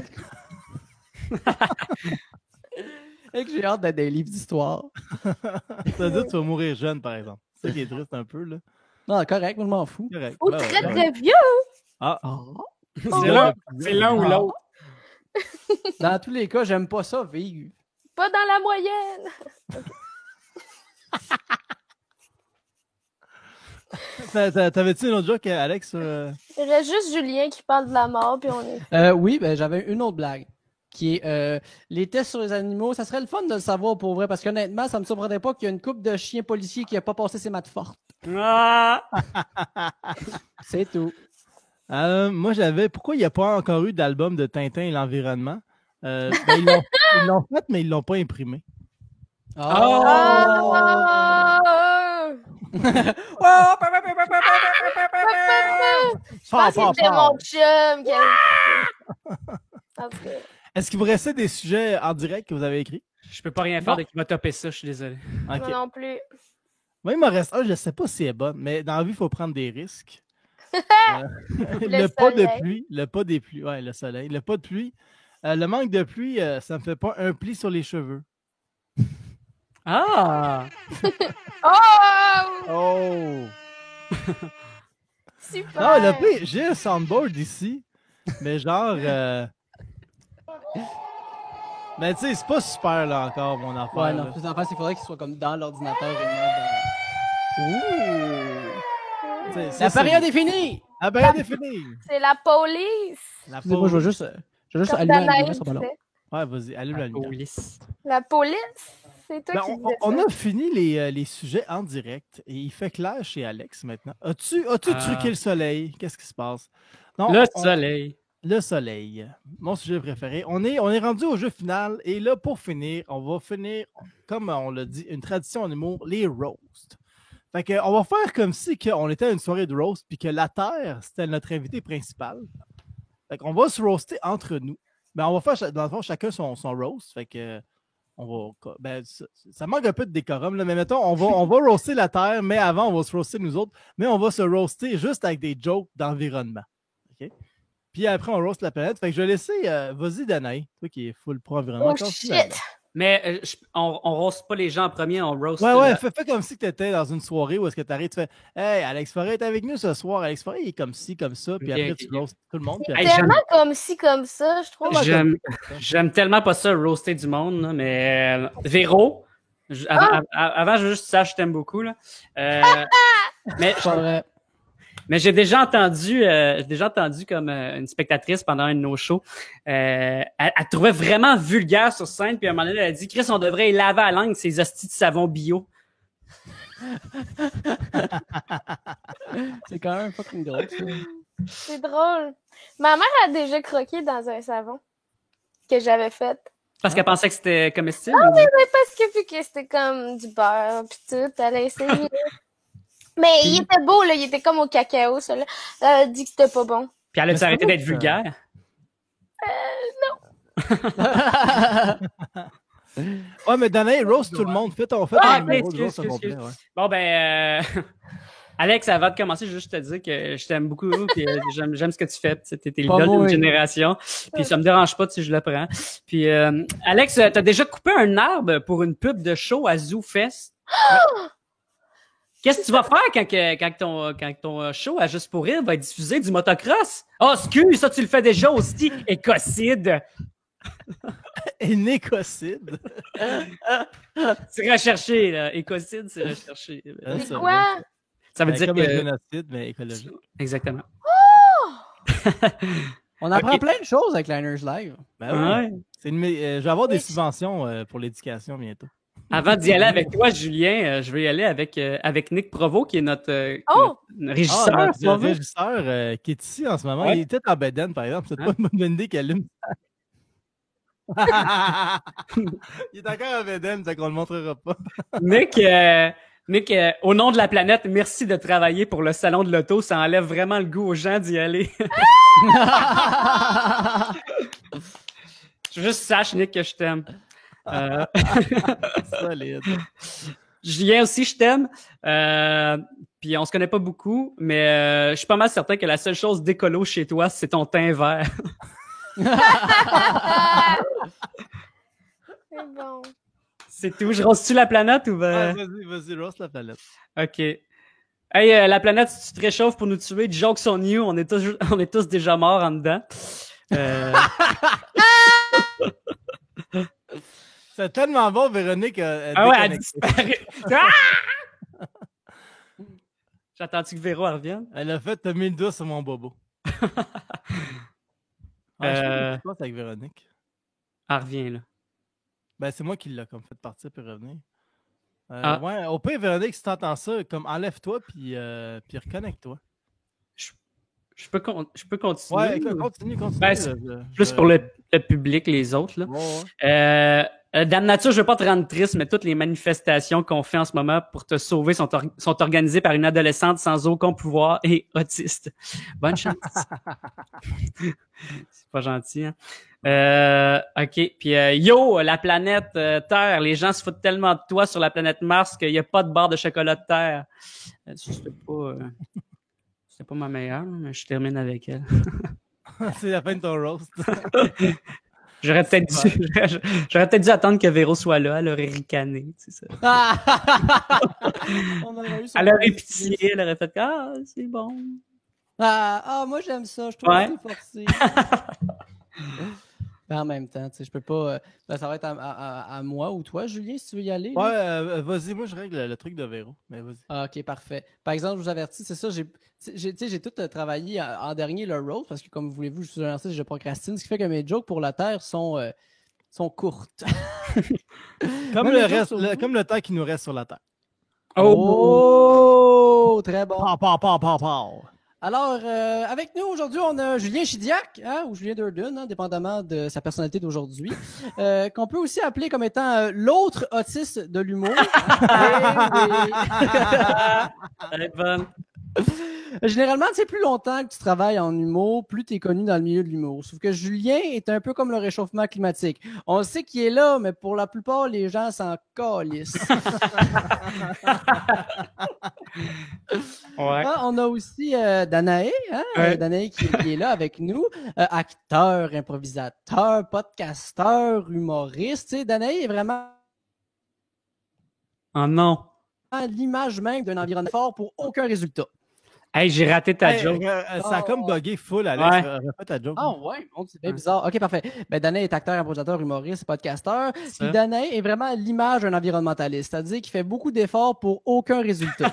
Et que j'ai hâte d'être des livres d'histoire. Ça veut dire que tu vas mourir jeune, par exemple. C'est ça qui est triste un peu, là. Non, correct, moi je m'en fous. Correct. Ou très très vieux. Ah. C'est l'un ou l'autre. Dans tous les cas, j'aime pas ça vivre. Pas dans la moyenne. T'avais-tu une autre joke, Alex? Il reste juste Julien qui parle de la mort, puis on est... Oui, ben j'avais une autre blague. Qui est les tests sur les animaux. Ça serait le fun de le savoir pour vrai, parce qu'honnêtement, ça me surprendrait pas qu'il y ait une couple de chiens policiers qui n'a pas passé ses maths fortes. Ah! C'est tout. Moi, j'avais... Pourquoi il n'y a pas encore eu d'album de Tintin et l'environnement? Ils l'ont fait, mais ils l'ont pas imprimé. Oh! Je pense que c'était mon chum qui a... Est-ce qu'il vous restait des sujets en direct que vous avez écrits? Je peux pas rien faire de qui va topper ça, je suis désolé. Okay. Moi non plus. Moi, il m'en reste un, je ne sais pas si elle est bonne, mais dans la vie, il faut prendre des risques. Le pas de pluie, le pas des pluies, ouais, le soleil, le pas de pluie. Le manque de pluie, ça me fait pas un pli sur les cheveux. Ah! Oh! Super! Non, le pli, j'ai un soundboard ici, mais genre... Mais tu sais, c'est pas super là encore, mon affaire. Ouais, non, plus d'affaires, il faudrait qu'il soit comme dans l'ordinateur et non dans... Ouh! La période est finie! La période est finie! C'est la police! Excusez-moi, je vais juste allumer la lumière sur le ballon. Ouais, vas-y, allume la lumière. La police? C'est toi qui disais on ça. a fini les sujets en direct et il fait clair chez Alex maintenant. As-tu truqué le soleil? Qu'est-ce qui se passe? Non, soleil. Le soleil. Mon sujet préféré. On est rendu au jeu final et là, pour finir, on va finir, comme on l'a dit, une tradition en humour, les roasts. Fait que, on va faire comme si on était à une soirée de roast puis que la Terre, c'était notre invité principal. Fait qu'on va se roaster entre nous. Ben, on va faire, dans le fond, chacun son roast. Fait que, on va, ben, ça manque un peu de décorum, là, mais mettons, on va roaster la Terre, mais avant, on va se roaster nous autres, mais on va se roaster juste avec des jokes d'environnement. OK? Puis après, on roast la planète. Fait que je vais laisser, vas-y, Danaï, toi qui es full pro-environnement. Oh shit! Mais on roast pas les gens en premier, on roast... Ouais, fais comme si tu étais dans une soirée où est-ce que tu arrives, tu fais « Hey, Alex Forêt est avec nous ce soir. Alex Forêt, il est comme ci, comme ça. » Puis après, tu roastes tout le monde. C'est tellement comme ci, comme ça, je trouve. J'aime tellement pas ça, roaster du monde, là, mais Véro, avant, je veux juste que je t'aime beaucoup. Là. Mais j'ai déjà entendu comme une spectatrice pendant un de nos shows, elle trouvait vraiment vulgaire sur scène, puis à un moment donné, elle a dit « Chris, on devrait y laver à la langue ces hosties de savon bio. » C'est quand même fucking drôle. C'est drôle. Ma mère a déjà croqué dans un savon que j'avais fait. Parce qu'elle pensait que c'était comestible? Ah oui, mais parce que vu que c'était comme du beurre pis tout, elle a essayé. Mais il était beau, là, il était comme au cacao, ça, là. Elle a dit que c'était pas bon. Puis elle a arrêté d'être vulgaire? Non. Ouais, mais Danaï, roast tout le monde. Fais ton excuse. Bon, ben, Alex, avant de commencer, je veux juste te dire que je t'aime beaucoup et j'aime ce que tu fais. T'es l'idole d'une génération. Puis ça me dérange pas si je le prends. Puis, Alex, t'as déjà coupé un arbre pour une pub de show à Zoo Fest? Qu'est-ce que tu vas faire quand ton show à Juste pour rire va être diffusé du motocross? Oh, excuse, ça tu le fais déjà aussi, écocide. Écocide? C'est recherché, là. Écocide, c'est recherché. C'est quoi? Ça veut dire comme que... un génocide, mais écologique. Exactement. Oh! On apprend plein de choses avec Liners Live. Ben oui. Je vais avoir des subventions pour l'éducation bientôt. Avant d'y aller avec toi, Julien, je vais y aller avec Nick Provo, qui est notre régisseur. Notre régisseur qui est ici en ce moment. Ouais. Il était en bedaine, par exemple. C'est pas une bonne idée qu'il allume. Il est encore en bedaine, donc on ne le montrera pas. Nick, au nom de la planète, merci de travailler pour le salon de l'auto. Ça enlève vraiment le goût aux gens d'y aller. Je veux juste sache, Nick, que je t'aime. Solide. Julien aussi, je t'aime. Puis on se connaît pas beaucoup, mais je suis pas mal certain que la seule chose d'écolo chez toi, c'est ton teint vert. C'est bon. C'est tout. Je rose-tu la planète ou ben... Vas-y, roast la planète. OK. Hey, la planète, si tu te réchauffes pour nous tuer, jokes on you, on est tous déjà morts en dedans. C'est tellement bon, Véronique. Elle a disparu. J'attends-tu que Véro revienne? Elle a fait « T'as mis le doigt sur mon bobo ». Je sais pas ce qui se passe avec Véronique. Elle revient, là. Ben, c'est moi qui l'ai comme fait partir puis revenir. Ouais, au pire, Véronique, si t'entends ça, comme enlève-toi puis reconnecte-toi. Je peux continuer. Ouais, continue. Ben, plus pour le public, les autres. Là. Ouais. Dame Nature, je veux pas te rendre triste, mais toutes les manifestations qu'on fait en ce moment pour te sauver sont organisées par une adolescente sans aucun pouvoir et autiste. Bonne chance. C'est pas gentil, hein? OK. Puis yo, la planète Terre, les gens se foutent tellement de toi sur la planète Mars qu'il n'y a pas de barre de chocolat de Terre. C'était pas ma meilleure, mais je termine avec elle. C'est la fin de ton roast. J'aurais peut-être dû attendre que Véro soit là. Elle aurait ricané. C'est ça. Elle aurait pitié. Elle aurait fait « Ah, c'est bon. » Moi, j'aime ça. Je trouve que c'est forcé. Mais en même temps, tu sais, je peux pas... ça va être à moi ou toi, Julien, si tu veux y aller. Ouais, vas-y. Moi, je règle le truc de Véro. Mais vas-y. OK, parfait. Par exemple, je vous avertis, c'est ça, j'ai tout travaillé en dernier le road parce que, comme voulez-vous, je suis un artiste, je procrastine, ce qui fait que mes jokes pour la Terre sont courtes. Comme le temps qui nous reste sur la Terre. Oh! Très bon. Pow. Alors, avec nous aujourd'hui, on a Julien Chidiac, ou Julien Durden, dépendamment de sa personnalité d'aujourd'hui, qu'on peut aussi appeler comme étant l'autre autiste de l'humour. Elle est bonne. Généralement, tu sais, plus longtemps que tu travailles en humour, plus tu es connu dans le milieu de l'humour. Sauf que Julien est un peu comme le réchauffement climatique. On sait qu'il est là, mais pour la plupart, les gens s'en calissent. Ouais. On a aussi Danae, Danae qui est là avec nous, acteur, improvisateur, podcasteur, humoriste. Tu sais, Danae est vraiment non. l'image même d'un environnement fort pour aucun résultat. Hey, j'ai raté ta joke. Ça a comme bugué full, Alex. Refais ta joke. C'est bien bizarre. OK, parfait. Ben, Danae est acteur, improvisateur, humoriste, podcasteur. Puis Danae est vraiment l'image d'un environnementaliste, c'est-à-dire qu'il fait beaucoup d'efforts pour aucun résultat.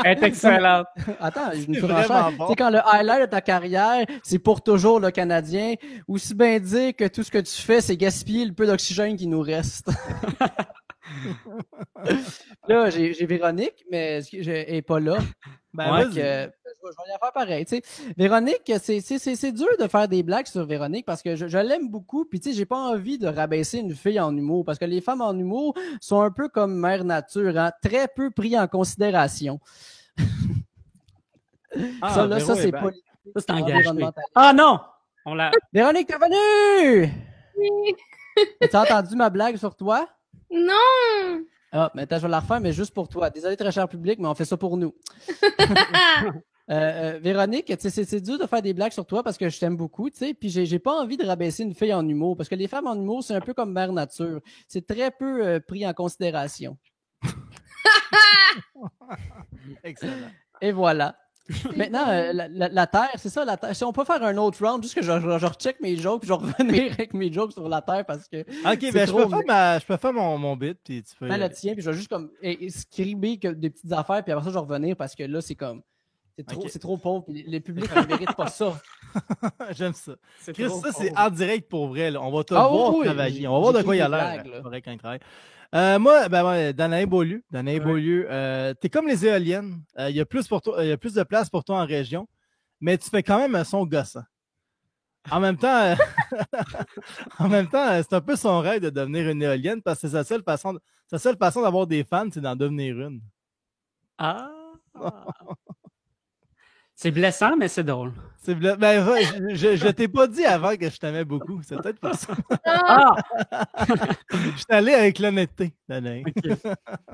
Elle est excellente. Attends, une surenchère. Tu sais, quand le highlight de ta carrière, c'est pour toujours le Canadien, aussi bien dire que tout ce que tu fais, c'est gaspiller le peu d'oxygène qui nous reste. Là, j'ai Véronique, mais elle n'est pas là. Je vais y faire pareil. Tu sais. Véronique, c'est dur de faire des blagues sur Véronique parce que je l'aime beaucoup. Puis, tu sais, j'ai pas envie de rabaisser une fille en humour parce que les femmes en humour sont un peu comme Mère Nature, très peu pris en considération. Ça, c'est politique. Ça, c'est engagé. Ah non! Véronique, t'es venue! Oui. As-tu entendu ma blague sur toi? Non! Ah, mais attends, je vais la refaire, mais juste pour toi. Désolé, très cher public, mais on fait ça pour nous. Véronique, c'est dur de faire des blagues sur toi parce que je t'aime beaucoup, tu sais, puis j'ai pas envie de rabaisser une fille en humour parce que les femmes en humour, c'est un peu comme Mère Nature. C'est très peu pris en considération. Excellent. Et voilà. Maintenant, la Terre, c'est ça, la Terre. Si on peut faire un autre round, juste que je recheck mes jokes, puis je vais revenir avec mes jokes sur la Terre parce que. Ok, ben je peux faire mon bit, puis tu peux. Le tien, puis je vais juste comme scriber des petites affaires, puis après ça, je vais revenir parce que là, c'est comme. C'est trop pauvre. Le public ne mérite pas ça. J'aime ça. Chris, trop ça, c'est pauvre. en direct pour vrai. Là. On va te Ah voir oui, travailler. On va voir de quoi il y a l'air. C'est vrai quand il travaille. Moi, Danae Beaulieu, t'es comme les éoliennes. Il y a plus de place pour toi en région, mais tu fais quand même un son gossant. En même temps, c'est un peu son rêve de devenir une éolienne parce que sa seule façon d'avoir des fans, c'est d'en devenir une. Ah! C'est blessant, mais c'est drôle. Je t'ai pas dit avant que je t'aimais beaucoup. C'est peut-être pour ça. Ah! Je suis allé avec l'honnêteté, Danae. Okay.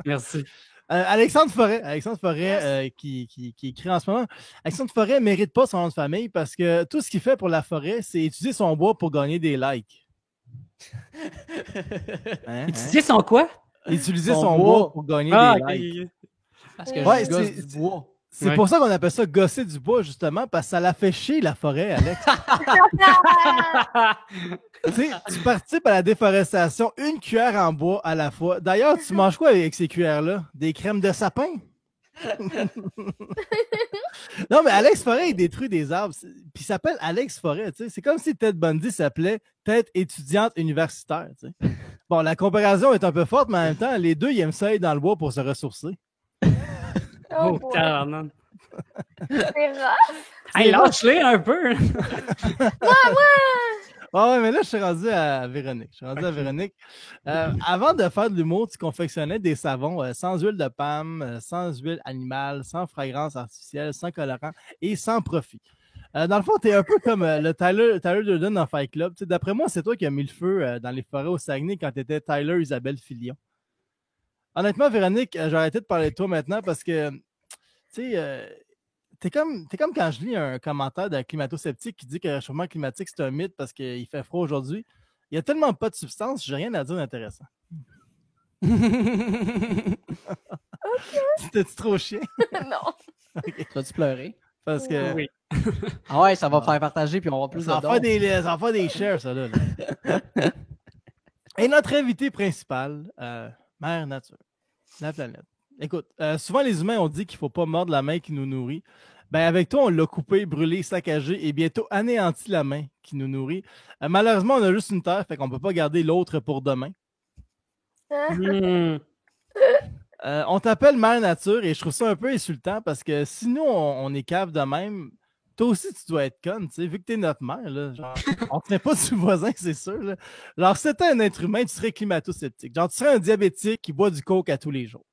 Merci. Alexandre Forêt, qui écrit en ce moment. Alexandre Forêt ne mérite pas son nom de famille parce que tout ce qu'il fait pour la forêt, c'est utiliser son bois pour gagner des likes. Utiliser son quoi? Utiliser son bois pour gagner des likes. Parce que je gosse du bois. C'est pour ça qu'on appelle ça gosser du bois, justement, parce que ça la fait chier, la forêt, Alex. Tu participes à la déforestation, une cuillère en bois à la fois. D'ailleurs, tu manges quoi avec ces cuillères-là? Des crèmes de sapin? Non, mais Alex Forêt, il détruit des arbres. Puis il s'appelle Alex Forêt. C'est comme si Ted Bundy s'appelait Tête étudiante universitaire. Bon, la comparaison est un peu forte, mais en même temps, les deux, ils aiment ça aller dans le bois pour se ressourcer. Oh, carrément. C'est rough. Hey, lâche-les un peu. Ouais, mais là, je suis rendu à Véronique. Avant de faire de l'humour, tu confectionnais des savons sans huile de palme, sans huile animale, sans fragrance artificielle, sans colorant et sans profit. Dans le fond, tu es un peu comme le Tyler Durden dans Fight Club. D'après moi, c'est toi qui as mis le feu dans les forêts au Saguenay quand tu étais Tyler Isabelle Filion. Honnêtement, Véronique, j'ai arrêté de parler de toi maintenant parce que, tu sais, t'es comme quand je lis un commentaire d'un climato-sceptique qui dit que le réchauffement climatique, c'est un mythe parce qu'il fait froid aujourd'hui. Il n'y a tellement pas de substance, j'ai rien à dire d'intéressant. C'était-tu trop chien? Non. Okay. Tu vas-tu pleurer? Parce que... Oui. Ah ouais, ça va faire partager puis on va avoir plus de ça va faire des shares, ça, là. Et notre invité principal, Mère Nature, la planète. Écoute, souvent les humains ont dit qu'il ne faut pas mordre la main qui nous nourrit. Ben avec toi, on l'a coupé, brûlé, saccagé et bientôt anéanti la main qui nous nourrit. Malheureusement, on a juste une terre, fait qu'on ne peut pas garder l'autre pour demain. On t'appelle Mère Nature et je trouve ça un peu insultant parce que si nous, on est cave de même, toi aussi, tu dois être conne, tu sais, vu que t'es notre mère, là. Genre, on tenait pas du voisin, c'est sûr, là. Alors, si t'étais un être humain, tu serais climato-sceptique. Genre, tu serais un diabétique qui boit du coke à tous les jours.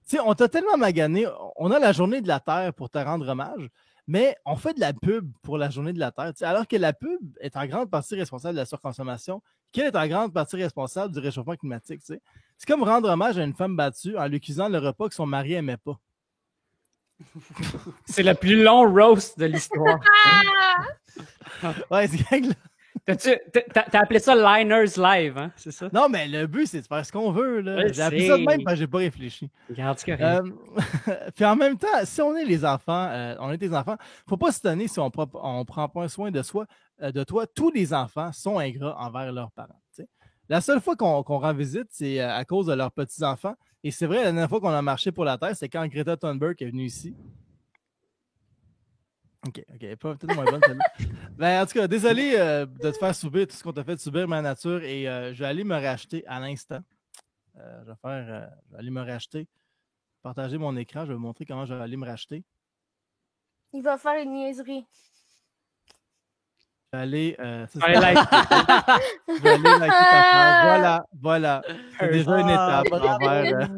Tu sais, on t'a tellement magané, on a la journée de la Terre pour te rendre hommage, mais on fait de la pub pour la journée de la Terre, tu sais, alors que la pub est en grande partie responsable de la surconsommation, qu'elle est en grande partie responsable du réchauffement climatique, tu sais. C'est comme rendre hommage à une femme battue en lui cuisinant le repas que son mari n'aimait pas. C'est le plus long roast de l'histoire. Ouais, c'est là. T'as appelé ça Liners Live, hein? C'est ça? Non, mais le but, c'est de faire ce qu'on veut. Là. J'ai appelé ça de même parce que j'ai pas réfléchi. Regarde, c'est correct. Puis en même temps, si on est les enfants, on est des enfants, faut pas se donner si on prend pas soin de soi, de toi. Tous les enfants sont ingrats envers leurs parents. T'sais. La seule fois qu'on rend visite, c'est à cause de leurs petits-enfants. Et c'est vrai, la dernière fois qu'on a marché pour la Terre, c'est quand Greta Thunberg est venue ici. OK, peut-être moins bonne celle-là. Ben, en tout cas, désolé de te faire subir tout ce qu'on t'a fait subir, ma nature, et je vais aller me racheter à l'instant. Je vais aller me racheter, partager mon écran, je vais vous montrer comment je vais aller me racheter. Il va faire une niaiserie. Je vais aller... Je vais aller ta page. Voilà. C'est déjà une étape envers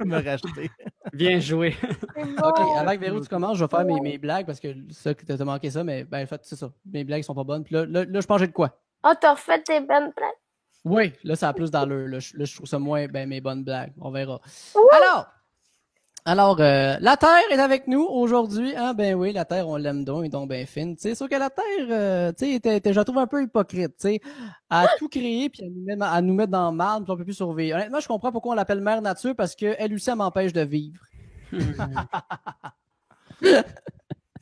me racheter. Bien joué. OK, avec Véro, tu commences, je vais faire mes blagues parce que ça, tu as manqué ça, mais ben, en fait, c'est ça. Mes blagues sont pas bonnes. Puis là, je pense que j'ai de quoi? Ah, t'as refait tes bonnes blagues? Oui, là, ça a plus d'allure. Là, je trouve ça moins mes bonnes blagues. On verra. Alors, la Terre est avec nous aujourd'hui. Hein? Ben oui, la Terre, on l'aime donc, elle est donc bien fine. C'est sûr que la Terre, je la trouve un peu hypocrite. T'sais, à tout créer puis à nous mettre dans le marde puis on peut plus survivre. Honnêtement, je comprends pourquoi on l'appelle Mère Nature parce qu'elle aussi, elle m'empêche de vivre.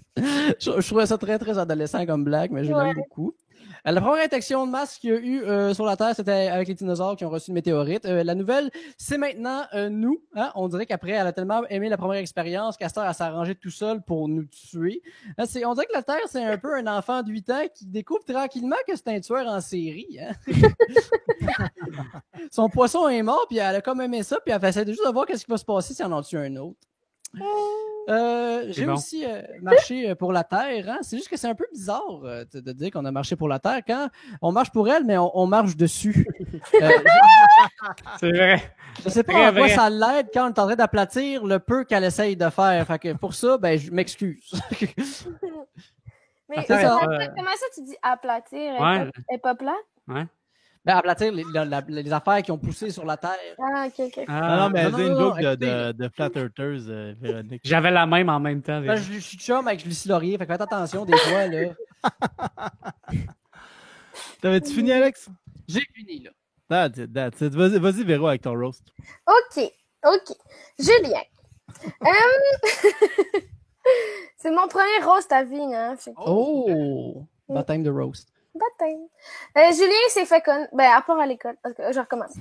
Je trouvais ça très, très adolescent comme blague, mais je l'aime beaucoup. La première détection de masse qu'il y a eu sur la Terre, c'était avec les dinosaures qui ont reçu une météorite. La nouvelle, c'est maintenant nous. Hein? On dirait qu'après, elle a tellement aimé la première expérience qu'à cette heure, elle s'est arrangée tout seule pour nous tuer. Hein, on dirait que la Terre, c'est un peu un enfant de 8 ans qui découvre tranquillement que c'est un tueur en série. Hein? Son poisson est mort, puis elle a comme aimé ça, puis elle essaie juste de voir qu'est-ce qui va se passer si elle en tue un autre. J'ai aussi marché pour la Terre. Hein? C'est juste que c'est un peu bizarre de dire qu'on a marché pour la Terre quand on marche pour elle, mais on marche dessus. C'est vrai. Je sais pas à quoi ça l'aide quand on est en train d'aplatir le peu qu'elle essaye de faire. Fait que pour ça, ben, je m'excuse. Mais comment ça tu dis aplatir? Elle est pas plate? Ouais. Ben, aplatir les affaires qui ont poussé sur la Terre. Ah, ok. non, mais elle faisait une joke de Flat Earthers, Véronique. J'avais la même en même temps. Ben, je suis chum avec Lucie Laurier, fait que faites attention des fois, là. T'avais-tu fini, Alex? J'ai fini, là. That's it. Vas-y, Véro, avec ton roast. OK. Julien. C'est mon premier roast à vie, hein. Oh! Baptême de roast. Baptême. Julien s'est fait connaître... Ben, à part à l'école. Je recommence.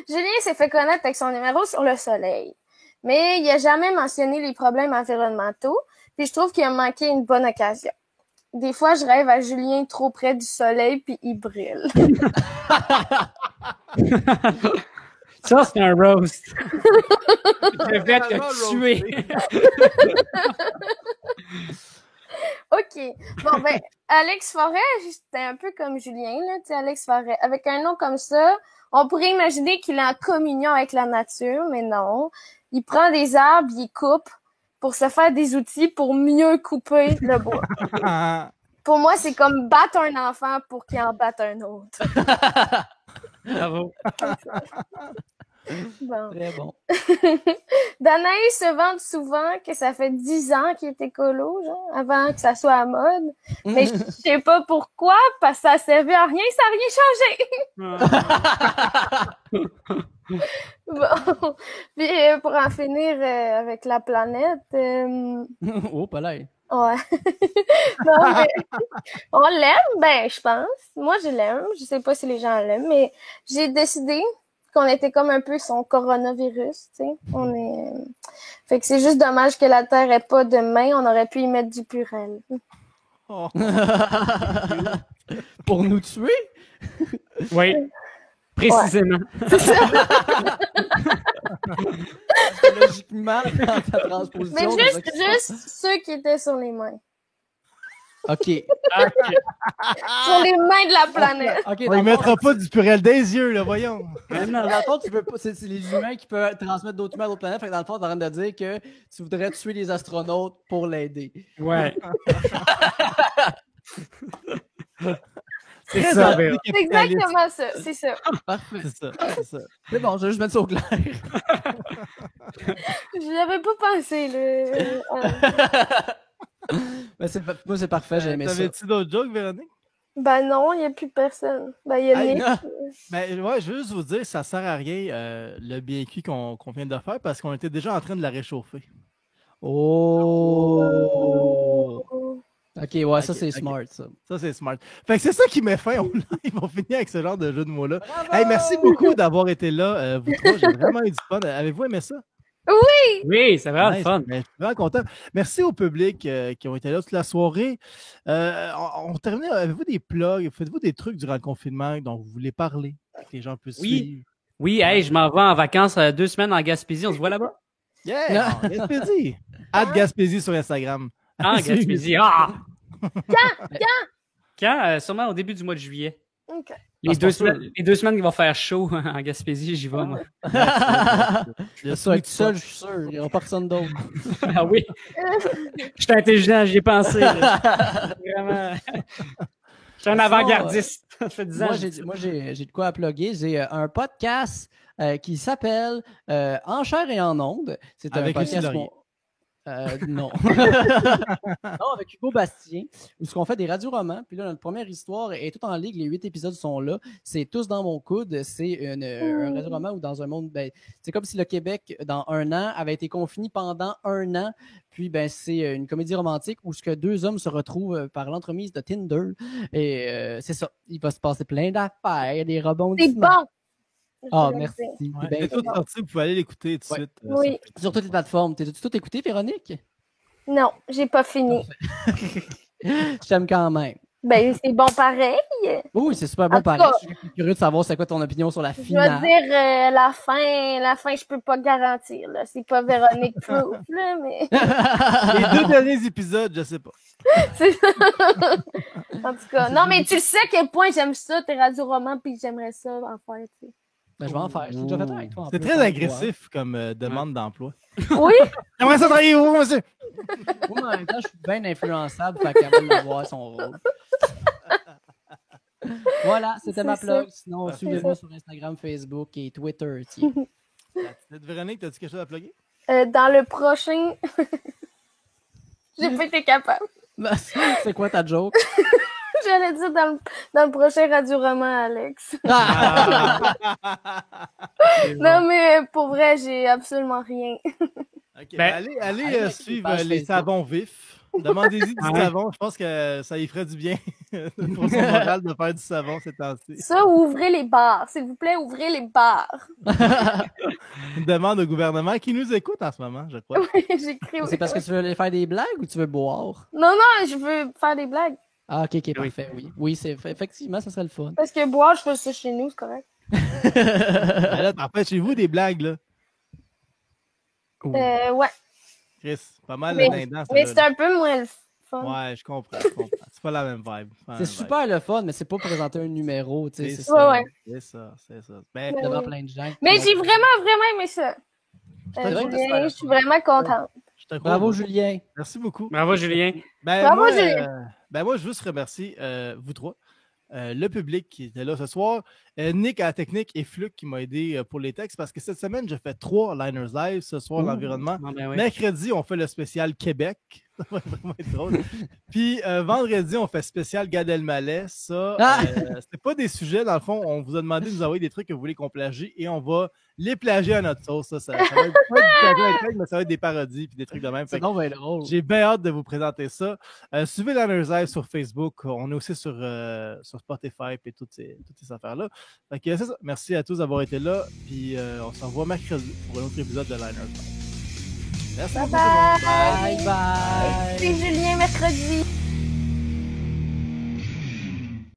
Julien s'est fait connaître avec son numéro sur le soleil. Mais il a jamais mentionné les problèmes environnementaux. Puis je trouve qu'il a manqué une bonne occasion. Des fois, je rêve à Julien trop près du soleil, puis il brûle. Ça, c'est un roast. Le fait que tué. OK. Bon, ben, Alex Forêt, c'était un peu comme Julien, là, tu sais, Alex Forêt. Avec un nom comme ça, on pourrait imaginer qu'il est en communion avec la nature, mais non. Il prend des arbres, il coupe pour se faire des outils pour mieux couper le bois. Pour moi, c'est comme battre un enfant pour qu'il en batte un autre. Bravo. Bon. Très bon. Danaï se vante souvent que ça fait 10 ans qu'il est écolo, genre, avant que ça soit à mode. Mais je sais pas pourquoi, parce que ça servait à rien, ça n'a rien changé. Bon. Puis pour en finir avec la planète... Oh, pas là. Ouais. Non, mais on l'aime, ben, je pense. Moi, je l'aime. Je sais pas si les gens l'aiment, mais j'ai décidé qu'on était comme un peu son coronavirus, tu sais. Fait que c'est juste dommage que la Terre ait pas de main. On aurait pu y mettre du Purel. Oh. Pour nous tuer? Oui. Précisément. Ouais. C'est ça. Logiquement, dans ta transposition. Mais juste ceux qui étaient sur les mains. OK. Sur les mains de la planète. Okay, on ne mettra pas du Purel des yeux, là, voyons. Dans le fond, tu veux pas, c'est les humains qui peuvent transmettre d'autres humains à d'autres planètes. Fait que dans le fond, tu es en train de dire que tu voudrais tuer les astronautes pour l'aider. Ouais. C'est ça. C'est exactement ça. C'est ça. Parfait. C'est ça. C'est bon, je vais juste mettre ça au clair. Je n'avais pas pensé, là. Ben, moi, c'est parfait, j'ai aimé ça. T'avais-tu d'autres jokes, Véronique? Ben non, il n'y a plus personne. Ben, il y a Nick. Ben, ouais, je veux juste vous dire, ça sert à rien le bien cuit qu'on vient de faire parce qu'on était déjà en train de la réchauffer. Oh! OK, ouais, ça, c'est smart, ça. Ça, c'est smart. Fait que c'est ça qui met fin au live. Ils vont finir avec ce genre de jeu de mots-là. Hey, merci beaucoup d'avoir été là, vous trois. J'ai vraiment eu du fun. Avez-vous aimé ça? Oui! Oui, c'est vraiment fun. Je suis vraiment content. Merci au public qui ont été là toute la soirée. On termine. Avez-vous des plugs? Faites-vous des trucs durant le confinement dont vous voulez parler? Que les gens puissent suivre? Oui, hey, je m'en vais en vacances 2 semaines en Gaspésie. On se voit là-bas? Yeah! Gaspésie! @Gaspésie sur Instagram. Ah, Gaspésie. Ah! Quand? Quand? Sûrement au début du mois de juillet. OK. Les 2 semaines qu'il va faire chaud en Gaspésie, j'y vais, moi. Je suis tout seul, je suis sûr. Il n'y aura personne d'autre. Ah oui. Je suis intelligent, j'y ai pensé. Vraiment. Je suis un avant-gardiste. Ça fait 10 ans. Moi, j'ai de quoi à plugger. J'ai un podcast qui s'appelle En chair et en ondes. C'est un avec podcast. Non. Non, avec Hugo Bastien, où ce qu'on fait des radioromans. Puis là, notre première histoire est toute en ligne. Les 8 épisodes sont là. C'est Tous dans mon coude. C'est un radioroman où dans un monde... Ben, c'est comme si le Québec, dans 1 an, avait été confiné pendant 1 an. Puis, ben, c'est une comédie romantique où ce que 2 hommes se retrouvent par l'entremise de Tinder. Et c'est ça. Il va se passer plein d'affaires, des rebondissements. C'est bon! Ah, merci. Ouais, Ben, c'est tout sorti, vous pouvez aller l'écouter tout de suite. Oui. Sur toutes les plateformes. T'as tout écouté, Véronique? Non, j'ai pas fini. Je t'aime quand même. Ben, c'est bon pareil. Oui, c'est super bon En tout pareil. cas, Je suis curieux de savoir c'est quoi ton opinion sur la Je finale. vais dire la fin, je peux pas garantir. Là. C'est pas Véronique Proof, là, mais. Les 2 derniers épisodes, je sais pas. C'est ça. En tout cas, non, mais tu le sais à quel point j'aime ça, tes radioromans, puis j'aimerais ça en faire, tu sais. Ben, je vais en faire. Je l'ai déjà fait avec toi. en C'est plus, très avec agressif comme demande d'emploi. Oui? J'aimerais ça travailler où, monsieur? toi. Moi, en même temps, je suis bien influençable, fait qu'elle va l'avoir son rôle. Voilà, c'était C'est ma ça. plug. Sinon, C'est suivez-moi ça. sur Instagram, Facebook et Twitter. Tiens. Véronique, t'as-tu quelque chose à plugger? Dans le prochain. J'ai pas été capable. C'est quoi ta joke? J'allais dire dans le prochain radioroman, Alex. Non, mais pour vrai, j'ai absolument rien. Ok, allez allez suivre page les Facebook. savons vifs. Demandez-y du savon. Je pense que ça y ferait du bien pour son moral de faire du savon ces temps-ci. Ça, ouvrez les bars. S'il vous plaît, ouvrez les bars. Une demande au gouvernement qui nous écoute en ce moment, je crois. J'écris. C'est parce que tu veux aller faire des blagues ou tu veux boire? Non, je veux faire des blagues. Ah, ok, parfait, oui. Oui, effectivement, ça serait le fun. Parce que boire, je fais ça chez nous, c'est correct. Ben là, t'en fais chez vous des blagues, là. Ouais. Chris, pas mal Mais, le dindon, ça, mais là. c'est un peu moins le fun. Ouais, je comprends. C'est pas la même vibe. C'est super le fun, mais c'est pas présenter un numéro, tu sais. C'est ça. Ouais. C'est ça. Ben, Devant plein de gens. Mais j'ai vraiment aimé ça. vrai que Julien, je suis vraiment contente. Bravo, Julien. Merci beaucoup. Bravo, Julien. Bravo, Julien. Moi, je veux juste remercier vous trois, le public qui était là ce soir, Nick à la technique et Fluke qui m'a aidé pour les textes parce que cette semaine, je fais 3 Liners Live. Ce soir, l'environnement. Ah, ben oui. Mercredi, on fait le spécial Québec. Ça va vraiment être drôle. Puis vendredi, on fait spécial Gad Elmaleh. Ça, c'est pas des sujets, dans le fond. On vous a demandé de nous envoyer des trucs que vous voulez qu'on plagie et on va les plagier à notre sauce. Ça va être pas du plagiat, mais ça va être des parodies puis des trucs de même. C'est donc bien drôle. J'ai bien hâte de vous présenter ça. Suivez Liners Live sur Facebook. On est aussi sur Spotify et toutes ces affaires-là. Fait que c'est ça. Merci à tous d'avoir été là. Puis on se revoit mercredi pour un autre épisode de Liners Live. Merci. Bye bye. Bye bye. C'est Julien mercredi.